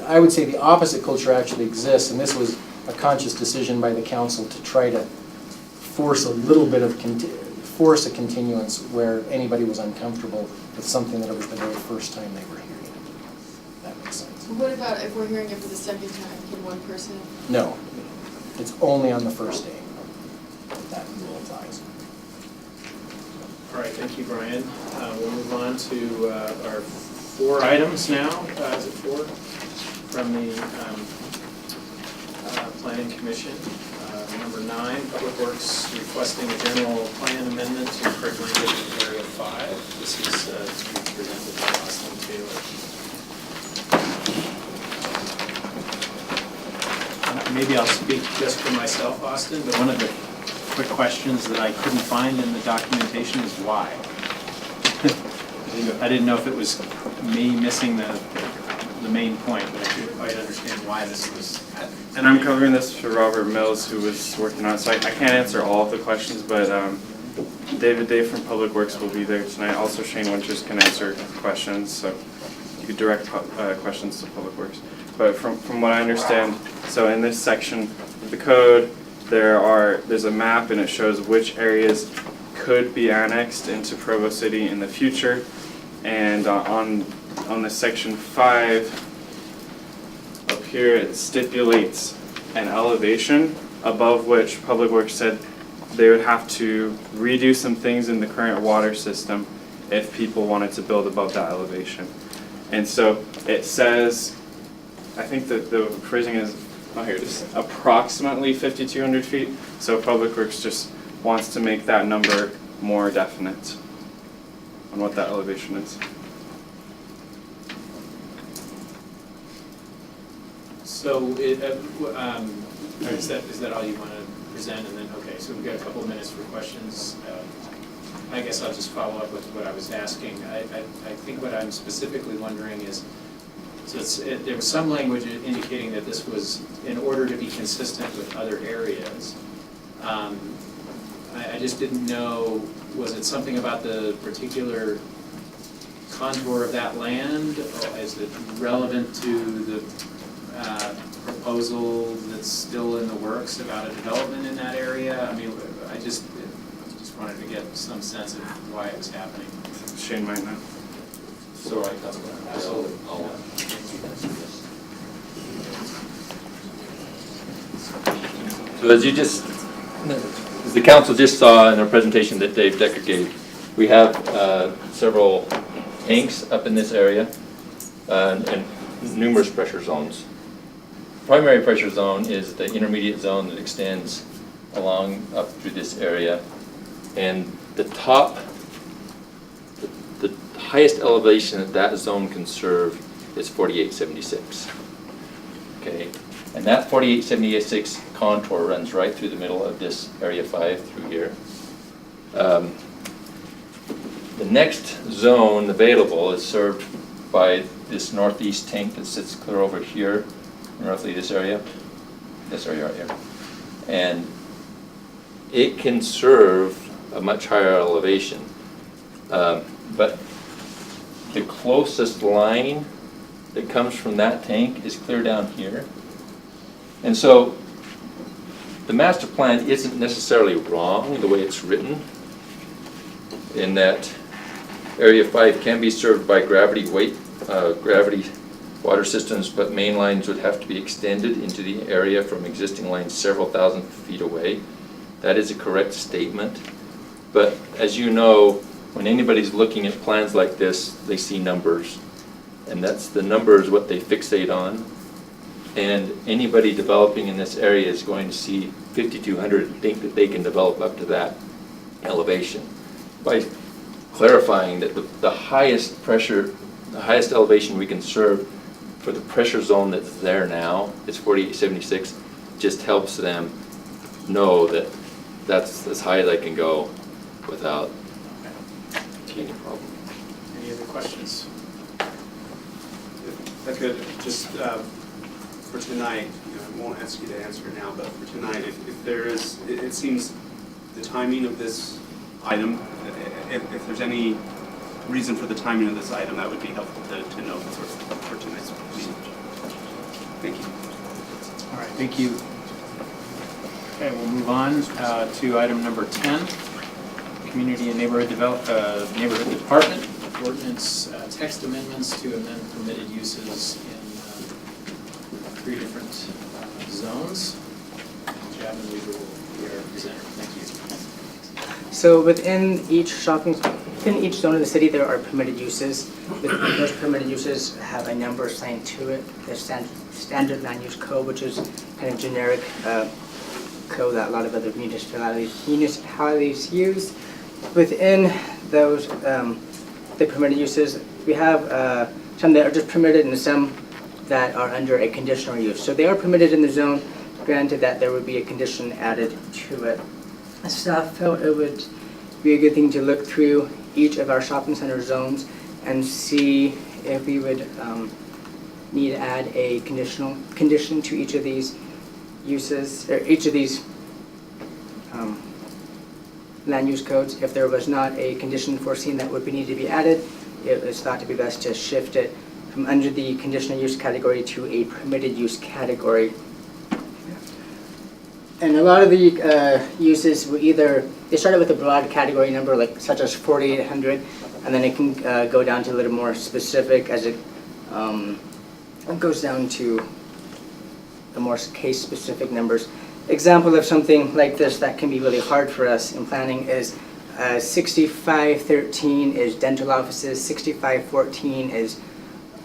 I would say the opposite culture actually exists, and this was a conscious decision by the council to try to force a little bit of force a continuance where anybody was uncomfortable with something that it was the very first time they were hearing it. That makes sense. What about if we're hearing it for the second time? Can one person? No, it's only on the first day that rule applies. All right, thank you, Brian. We'll move on to our 4 items now. Is it 4? From the Planning Commission. Number 9, Public Works requesting a general plan amendment to correct language in Area 5. This is to be presented by Austin Taylor. Maybe I'll speak just for myself, Austin, but one of the quick questions that I couldn't find in the documentation is why. I didn't know if it was me missing the main point, but I couldn't quite understand why this was. And I'm covering this for Robert Mills, who was working on it, so I can't answer all of the questions, but David Day from Public Works will be there tonight. Also, Shane Winters can answer questions, so you could direct questions to Public Works. But from what I understand, so in this section of the code, there's a map and it shows which areas could be annexed into Provo City in the future. And on the section 5 up here, it stipulates an elevation above which Public Works said they would have to redo some things in the current water system if people wanted to build above that elevation. And so it says, I think that the phrasing is, oh here it is, approximately 5,200 feet. So Public Works just wants to make that number more definite on what that elevation is. So is that all you want to present? And then, okay, so we've got a couple of minutes for questions. I guess I'll just follow up with what I was asking. I think what I'm specifically wondering is, so there was some language indicating that this was in order to be consistent with other areas. I just didn't know, was it something about the particular contour of that land? Or is it relevant to the proposal that's still in the works about a development in that area? I mean, I just wanted to get some sense of why it was happening. Shane might know. So So as the council just saw in our presentation that Dave Decker gave, we have several tanks up in this area and numerous pressure zones. Primary pressure zone is the intermediate zone that extends along up through this area, and the highest elevation that that zone can serve is 4876. Okay, and that 4876 contour runs right through the middle of this Area 5 through here. The next zone available is served by this northeast tank that sits clear over here, in roughly this area right here. And it can serve a much higher elevation. But the closest line that comes from that tank is clear down here. And so the master plan isn't necessarily wrong the way it's written, in that Area 5 can be served by gravity water systems, but main lines would have to be extended into the area from existing lines several thousand feet away. That is a correct statement. But as you know, when anybody's looking at plans like this, they see numbers. And that's the numbers what they fixate on. And anybody developing in this area is going to see 5,200 and think that they can develop up to that elevation. By clarifying that the highest pressure, the highest elevation we can serve for the pressure zone that's there now is 4876, just helps them know that that's as high as I can go without any problem. Any other questions? If I could, just for tonight, I won't ask you to answer now, but for tonight, if there is, it seems the timing of this item, if there's any reason for the timing of this item, that would be helpful to know for tonight's meeting. Thank you. All right, thank you. Okay, we'll move on to item number 10, Community and Neighborhood Neighborhood Department, Ordinance Text Amendments to amend permitted uses in 3 different zones. Javin, we are presenter. Thank you. So within each zone of the city, there are permitted uses. Those permitted uses have a number assigned to it. There's standard land use code, which is kind of generic code that a lot of other municipalities use. Within those, the permitted uses, we have some that are just permitted and some that are under a conditional use. So they are permitted in the zone, granted that there would be a condition added to it. Staff felt it would be a good thing to look through each of our shopping center zones and see if we would need to add a condition to each of these uses, or each of these land use codes. If there was not a condition foreseen that would need to be added, it was thought to be best to shift it from under the conditional use category to a permitted use category. And a lot of the uses were they started with a broad category number, like such as 4,800, and then it can go down to a little more specific as it goes down to the more case-specific numbers. Example of something like this that can be really hard for us in planning is 6513 is dental offices, 6514 is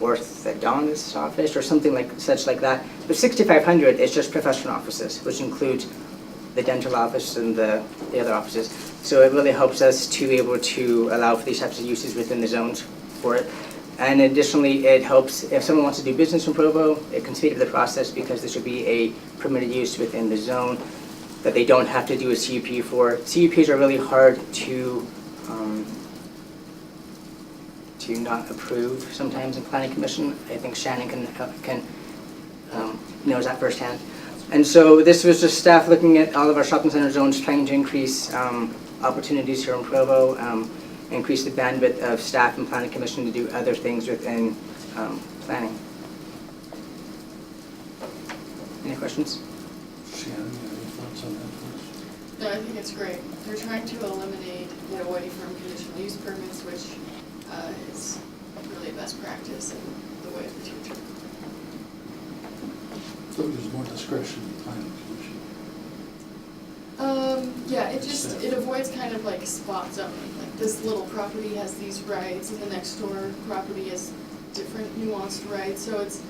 orthodontist office or something like that. But 6500 is just professional offices, which includes the dental office and the other offices. So it really helps us to be able to allow for these types of uses within the zones for it. And additionally, it helps if someone wants to do business in Provo, it can speed up the process because this would be a permitted use within the zone that they don't have to do a CUP for. CUPs are really hard to not approve sometimes in planning commission. I think Shannon can knows that firsthand. And so this was just staff looking at all of our shopping center zones, trying to increase opportunities here in Provo, increase the bandwidth of staff and planning commission to do other things within planning. Any questions? Shannon, any thoughts on that? No, I think it's great. They're trying to get away from conditional use permits, which is really best practice and the way of the future. So there's more discretion in the planning commission. Yeah, it avoids kind of like spot zoning. Like this little property has these rights, and the next door property has different nuanced rights. So it's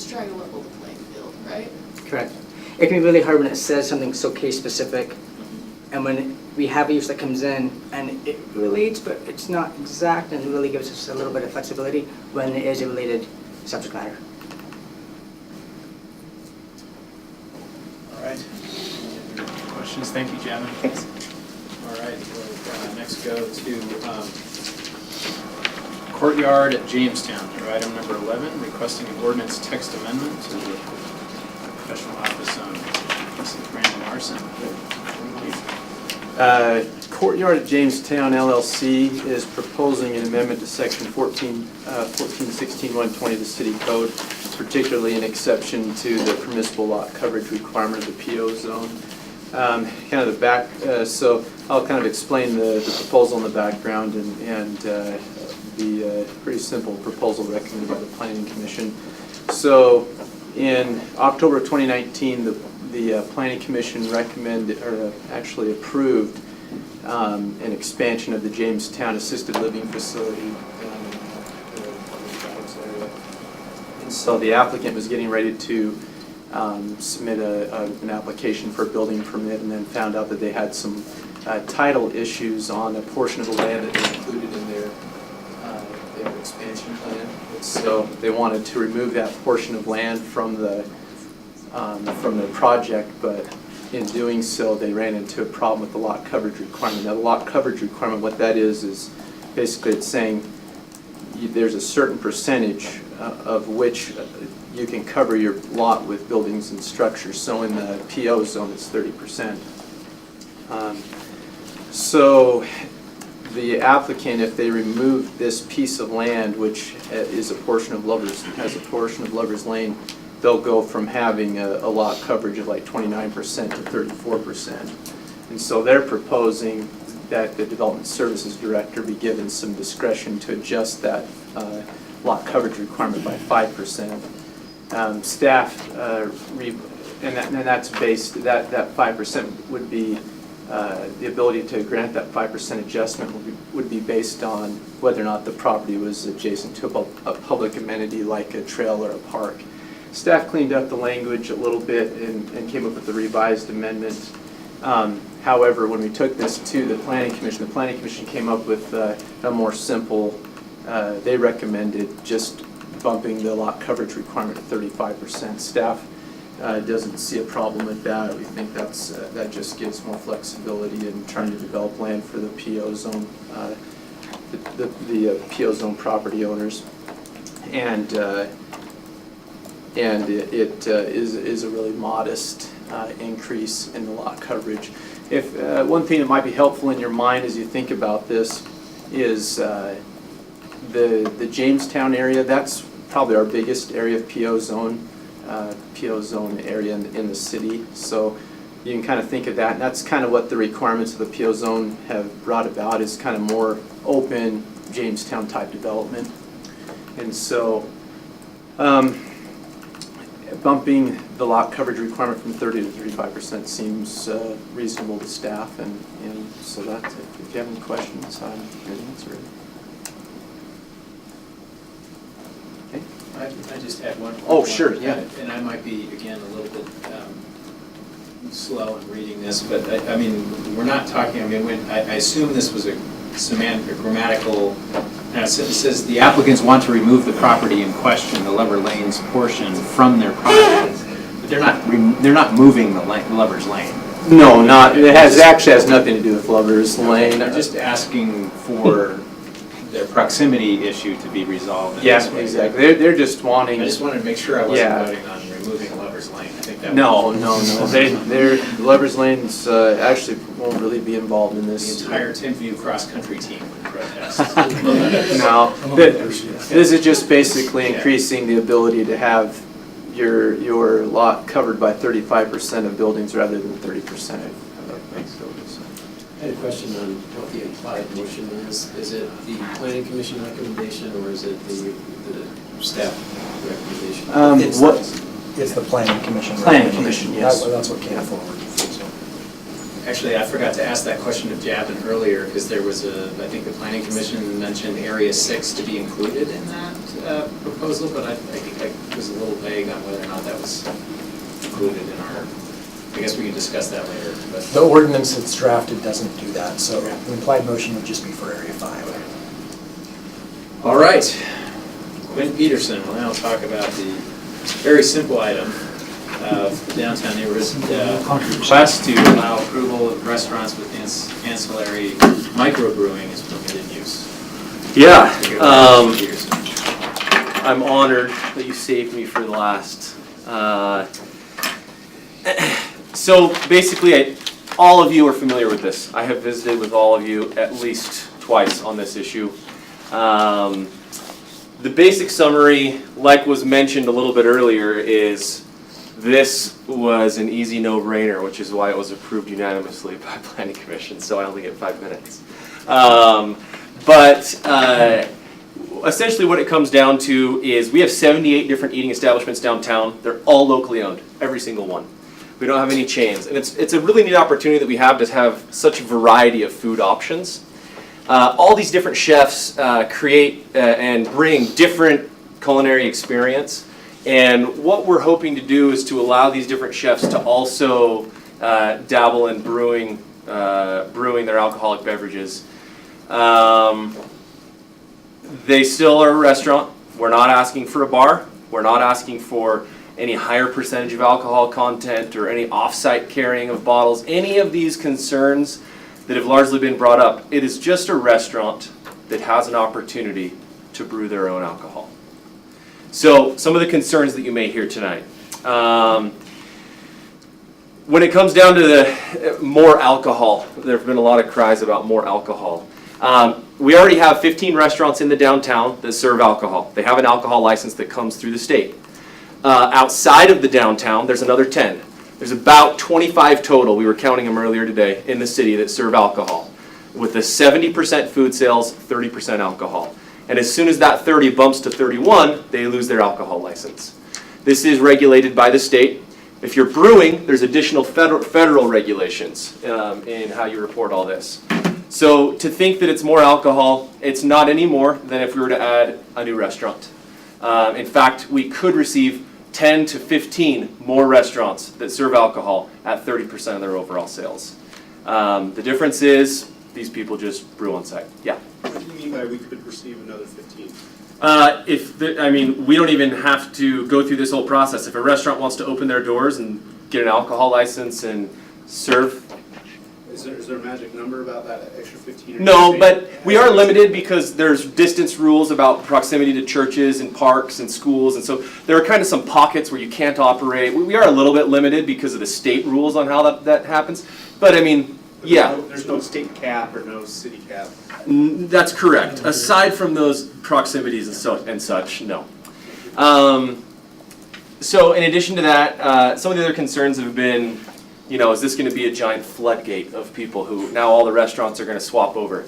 trying to level the playing field, right? Correct. It can be really hard when it says something so case specific, and when we have a use that comes in and it relates, but it's not exact, and it really gives us a little bit of flexibility when it is a related subject matter. All right. Any other questions? Thank you, Javin. Thanks. All right, we'll next go to Courtyard at Jamestown, or item number 11, requesting an ordinance text amendment to the professional office owner. This is Brandon Larson. Courtyard at Jamestown LLC is proposing an amendment to section 1416-120 of the city code, particularly an exception to the permissible lot coverage requirement of the PO zone. Kind of the back, so I'll kind of explain the proposal in the background and the pretty simple proposal recommended by the Planning Commission. So in October of 2019, the Planning Commission recommended, or actually approved, an expansion of the Jamestown Assisted Living Facility down in the area. And so the applicant was getting ready to submit an application for a building permit, and then found out that they had some title issues on a portion of the land that they included in their expansion plan. So they wanted to remove that portion of land from the project, but in doing so, they ran into a problem with the lot coverage requirement. Now, the lot coverage requirement, what that is basically it's saying there's a certain percentage of which you can cover your lot with buildings and structures. So in the PO zone, it's 30%. So the applicant, if they remove this piece of land, which is a portion of has a portion of Lover's Lane, they'll go from having a lot coverage of like 29% to 34%. And so they're proposing that the Development Services Director be given some discretion to adjust that lot coverage requirement by 5%. Staff, and that's based, that 5% would be, the ability to grant that 5% adjustment would be based on whether or not the property was adjacent to a public amenity like a trail or a park. Staff cleaned up the language a little bit and came up with a revised amendment. However, when we took this to the Planning Commission came up with a more simple, they recommended just bumping the lot coverage requirement to 35%. Staff doesn't see a problem with that. We think that just gives more flexibility in trying to develop land for the PO zone, the PO zone property owners, and it is a really modest increase in the lot coverage. If one thing that might be helpful in your mind as you think about this is the Jamestown area. That's probably our biggest area of PO zone area in the city. So you can kind of think of that, and that's kind of what the requirements of the PO zone have brought about, is kind of more open Jamestown type development. And so bumping the lot coverage requirement from 30 to 35% seems reasonable to staff, and so that, if you have any questions, I'm here to answer it. I just had one. Oh, sure, yeah. And I might be, again, a little bit slow in reading this, but I mean, we're not talking, I mean, I assume this was a semantic, grammatical, it says the applicants want to remove the property in question, the Lover Lanes portion, from their project, but they're not moving the Lover's Lane. No, not, it actually has nothing to do with Lover's Lane. They're just asking for their proximity issue to be resolved in this way. Exactly. They're just wanting. I just wanted to make sure I wasn't voting on removing Lover's Lane. I think that No. They're Lover's Lanes actually won't really be involved in this. The entire Timpview cross-country team would protest. No, this is just basically increasing the ability to have your lot covered by 35% of buildings rather than 30% of buildings. I had a question on what the implied motion is. Is it the Planning Commission recommendation, or is it the staff recommendation? It's the Planning Commission. Planning Commission, yes. That's what came forward. Actually, I forgot to ask that question of Javin earlier, because there was I think the Planning Commission mentioned Area 6 to be included in that proposal, but I think I was a little vague on whether or not that was included in our I guess we can discuss that later, but. The ordinance that's drafted doesn't do that, so the implied motion would just be for Area 5. All right, Quinn Peterson will now talk about the very simple item of downtown neighborhood request to allow approval of restaurants with ancillary microbrewing as permitted use. Yeah, I'm honored that you saved me for the last. So basically, all of you are familiar with this. I have visited with all of you at least twice on this issue. The basic summary, like was mentioned a little bit earlier, is this was an easy no-brainer, which is why it was approved unanimously by Planning Commission, so I only get 5 minutes. Essentially what it comes down to is we have 78 different eating establishments downtown. They're all locally owned, every single one. We don't have any chains. And it's a really neat opportunity that we have to have such a variety of food options. All these different chefs create and bring different culinary experience. And what we're hoping to do is to allow these different chefs to also dabble in brewing their alcoholic beverages. They still are a restaurant. We're not asking for a bar. We're not asking for any higher percentage of alcohol content or any off-site carrying of bottles, any of these concerns that have largely been brought up. It is just a restaurant that has an opportunity to brew their own alcohol. So some of the concerns that you may hear tonight. When it comes down to the more alcohol, there have been a lot of cries about more alcohol. We already have 15 restaurants in the downtown that serve alcohol. They have an alcohol license that comes through the state. Outside of the downtown, there's another 10. There's about 25 total, we were counting them earlier today, in the city that serve alcohol. With a 70% food sales, 30% alcohol. And as soon as that 30 bumps to 31, they lose their alcohol license. This is regulated by the state. If you're brewing, there's additional federal regulations in how you report all this. So to think that it's more alcohol, it's not any more than if we were to add a new restaurant. In fact, we could receive 10 to 15 more restaurants that serve alcohol at 30% of their overall sales. The difference is these people just brew on site. Yeah? What do you mean by we could receive another 15? We don't even have to go through this whole process. If a restaurant wants to open their doors and get an alcohol license and serve. Is there a magic number about that extra 15? No, but we are limited because there's distance rules about proximity to churches and parks and schools, and so there are kind of some pockets where you can't operate. We are a little bit limited because of the state rules on how that happens. But I mean, yeah. There's no state cap or no city cap. That's correct. Aside from those proximities and such, no. So in addition to that, some of the other concerns have been, is this going to be a giant floodgate of people who now all the restaurants are going to swap over?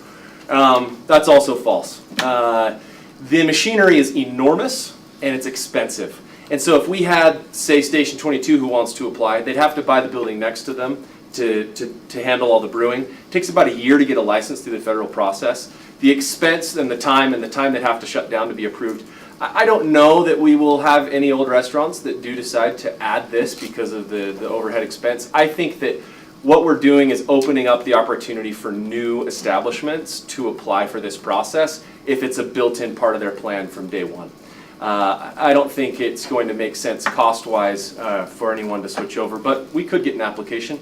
That's also false. The machinery is enormous and it's expensive. And so if we had, say, Station 22 who wants to apply, they'd have to buy the building next to them to handle all the brewing. It takes about a year to get a license through the federal process. The expense and the time they'd have to shut down to be approved. I don't know that we will have any old restaurants that do decide to add this because of the overhead expense. I think that what we're doing is opening up the opportunity for new establishments to apply for this process if it's a built-in part of their plan from day one. I don't think it's going to make sense cost-wise for anyone to switch over, but we could get an application.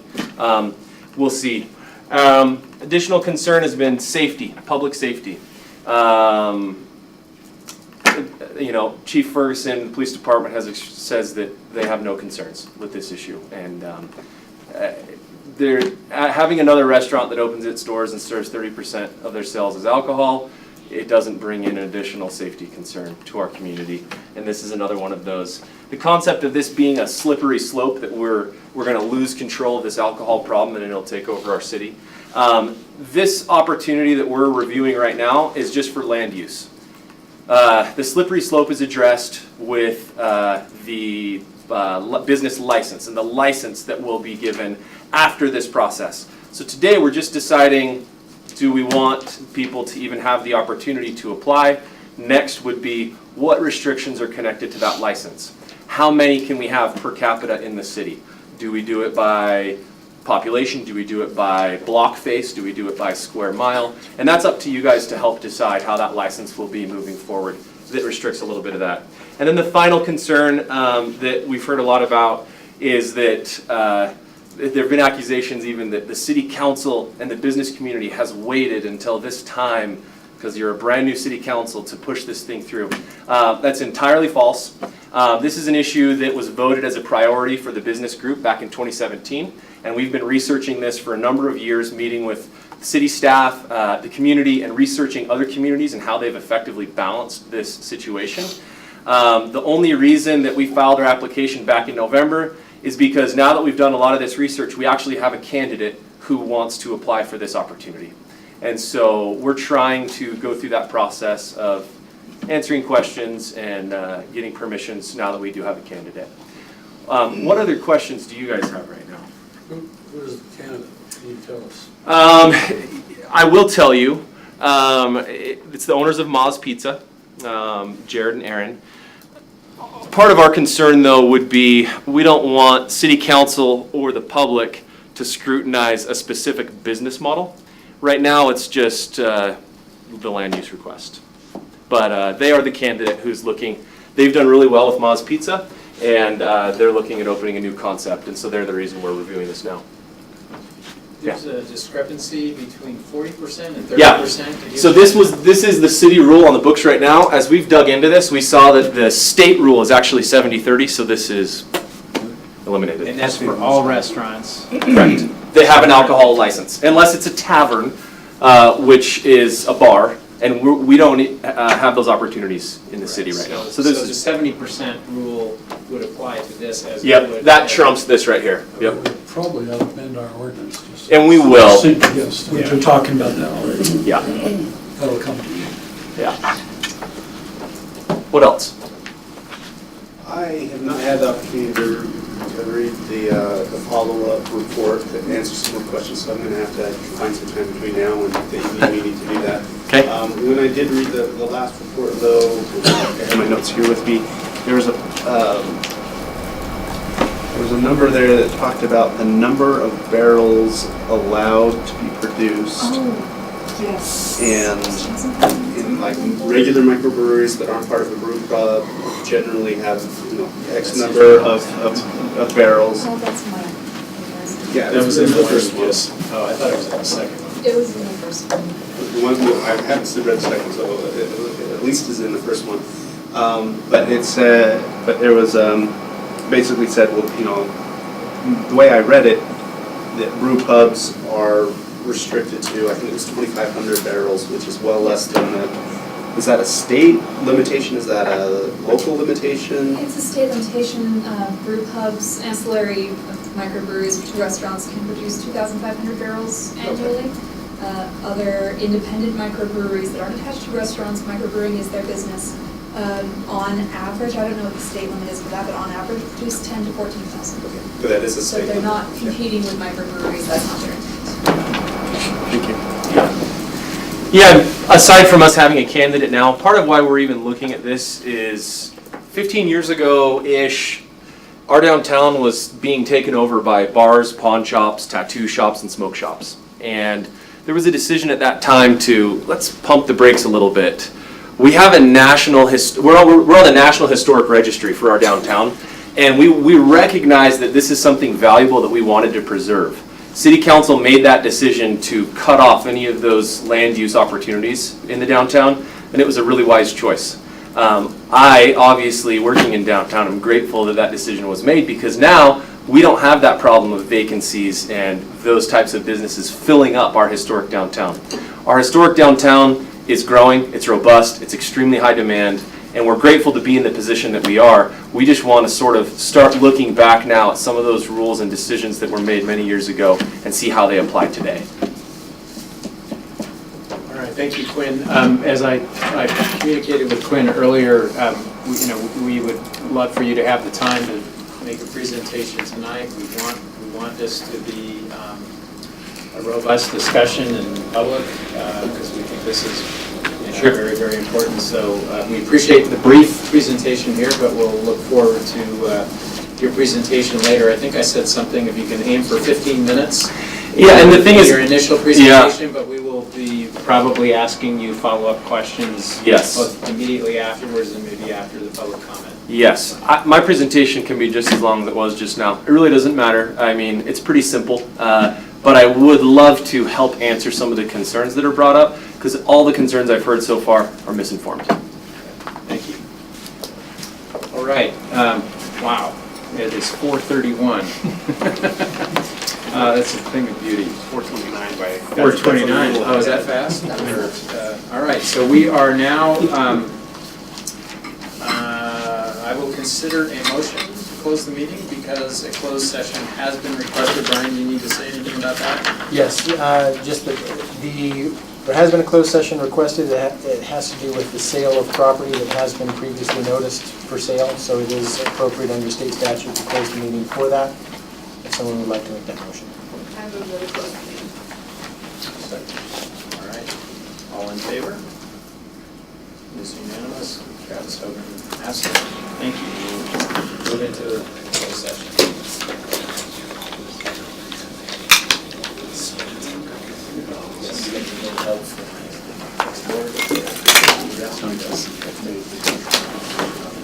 We'll see. Additional concern has been safety, public safety. Chief Ferguson, the police department says that they have no concerns with this issue, and they're having another restaurant that opens its doors and serves 30% of their sales as alcohol. It doesn't bring in an additional safety concern to our community, and this is another one of those. The concept of this being a slippery slope that we're going to lose control of this alcohol problem and it'll take over our city. This opportunity that we're reviewing right now is just for land use. The slippery slope is addressed with the business license and the license that will be given after this process. So today we're just deciding, do we want people to even have the opportunity to apply? Next would be, what restrictions are connected to that license? How many can we have per capita in the city? Do we do it by population? Do we do it by block face? Do we do it by square mile? And that's up to you guys to help decide how that license will be moving forward. That restricts a little bit of that. And then the final concern that we've heard a lot about is that there have been accusations even that the city council and the business community has waited until this time, because you're a brand new city council, to push this thing through. That's entirely false. This is an issue that was voted as a priority for the business group back in 2017, and we've been researching this for a number of years, meeting with city staff, the community, and researching other communities and how they've effectively balanced this situation. The only reason that we filed our application back in November is because now that we've done a lot of this research, we actually have a candidate who wants to apply for this opportunity. And so we're trying to go through that process of answering questions and getting permissions now that we do have a candidate. What other questions do you guys have right now? Who is the candidate? Can you tell us? I will tell you, it's the owners of Ma's Pizza, Jared and Aaron. Part of our concern, though, would be we don't want city council or the public to scrutinize a specific business model. Right now, it's just the land use request. But they are the candidate who's looking. They've done really well with Ma's Pizza, and they're looking at opening a new concept, and so they're the reason we're reviewing this now. There's a discrepancy between 40% and 30%. Yeah. So this is the city rule on the books right now. As we've dug into this, we saw that the state rule is actually 70-30, so this is eliminated. And that's for all restaurants. Correct. They have an alcohol license, unless it's a tavern, which is a bar, and we don't have those opportunities in the city right now. So the 70% rule would apply to this as yep, would that trumps this right here. Yep. We probably ought to amend our ordinance. And we will. Yes, we're talking about that already. Yeah. That'll come to you. Yeah. What else? I have not had the opportunity to read the follow-up report that answers some more questions, so I'm going to have to find some time between now and the evening meeting to do that. Okay. When I did read the last report, though, I have my notes here with me, there was a number there that talked about the number of barrels allowed to be produced. Oh, yes. And in like regular microbreweries that aren't part of a brew club generally have, X number of barrels. Oh, that's mine. Yeah, That was in the first one. Oh, I thought it was in the second one. It was in the first one. The one I haven't read the second, so it at least is in the first one. But there was basically said, well, the way I read it, that brew pubs are restricted to, I think it was 2,500 barrels, which is well less than the. Is that a state limitation? Is that a local limitation? It's a state limitation. Brew pubs, ancillary microbreweries, restaurants can produce 2,500 barrels annually. Other independent microbreweries that aren't attached to restaurants, microbrewing is their business. On average, I don't know what the state limit is for that, but on average, produce 10 to 14,000. Okay. But that is a So state they're limit. not competing with microbreweries. That's not their intent. Thank you. Yeah, aside from us having a candidate now, part of why we're even looking at this is 15 years ago-ish, our downtown was being taken over by bars, pawn shops, tattoo shops, and smoke shops. And there was a decision at that time to, let's pump the brakes a little bit. We have a national, we're on the National Historic Registry for our downtown, and we recognize that this is something valuable that we wanted to preserve. City Council made that decision to cut off any of those land use opportunities in the downtown, and it was a really wise choice. I, obviously, working in downtown, I'm grateful that that decision was made, because now we don't have that problem of vacancies and those types of businesses filling up our historic downtown. Our historic downtown is growing, it's robust, it's extremely high demand, and we're grateful to be in the position that we are. We just want to sort of start looking back now at some of those rules and decisions that were made many years ago and see how they apply today. All right, thank you, Quinn. As I communicated with Quinn earlier, we would love for you to have the time to make a presentation tonight. We want this to be a robust discussion in public because we think this is very, very important. So we appreciate the brief presentation here, but we'll look forward to your presentation later. I think I said something, if you can aim for 15 minutes. Yeah, and the thing is, your initial presentation, but we will be probably asking you follow-up questions. Yes. Both immediately afterwards and maybe after the public comment. Yes, my presentation can be just as long as it was just now. It really doesn't matter. I mean, it's pretty simple, but I would love to help answer some of the concerns that are brought up, because all the concerns I've heard so far are misinformed. Thank you. All right. Wow. It is 4:31. That's a thing of beauty. 4:29 by. 4:29. Oh, is that fast? All right. So we are now. I will consider a motion to close the meeting because a closed session has been requested. Brian, do you need to say anything about that? Yes, just that there has been a closed session requested. It has to do with the sale of property that has been previously noticed for sale, so it is appropriate under state statute to close the meeting for that. If someone would like to make that motion. I move that we close the meeting. All right. All in favor? It is unanimous. Travis Hogan, absent. Thank you. Move into the closed session. Yes.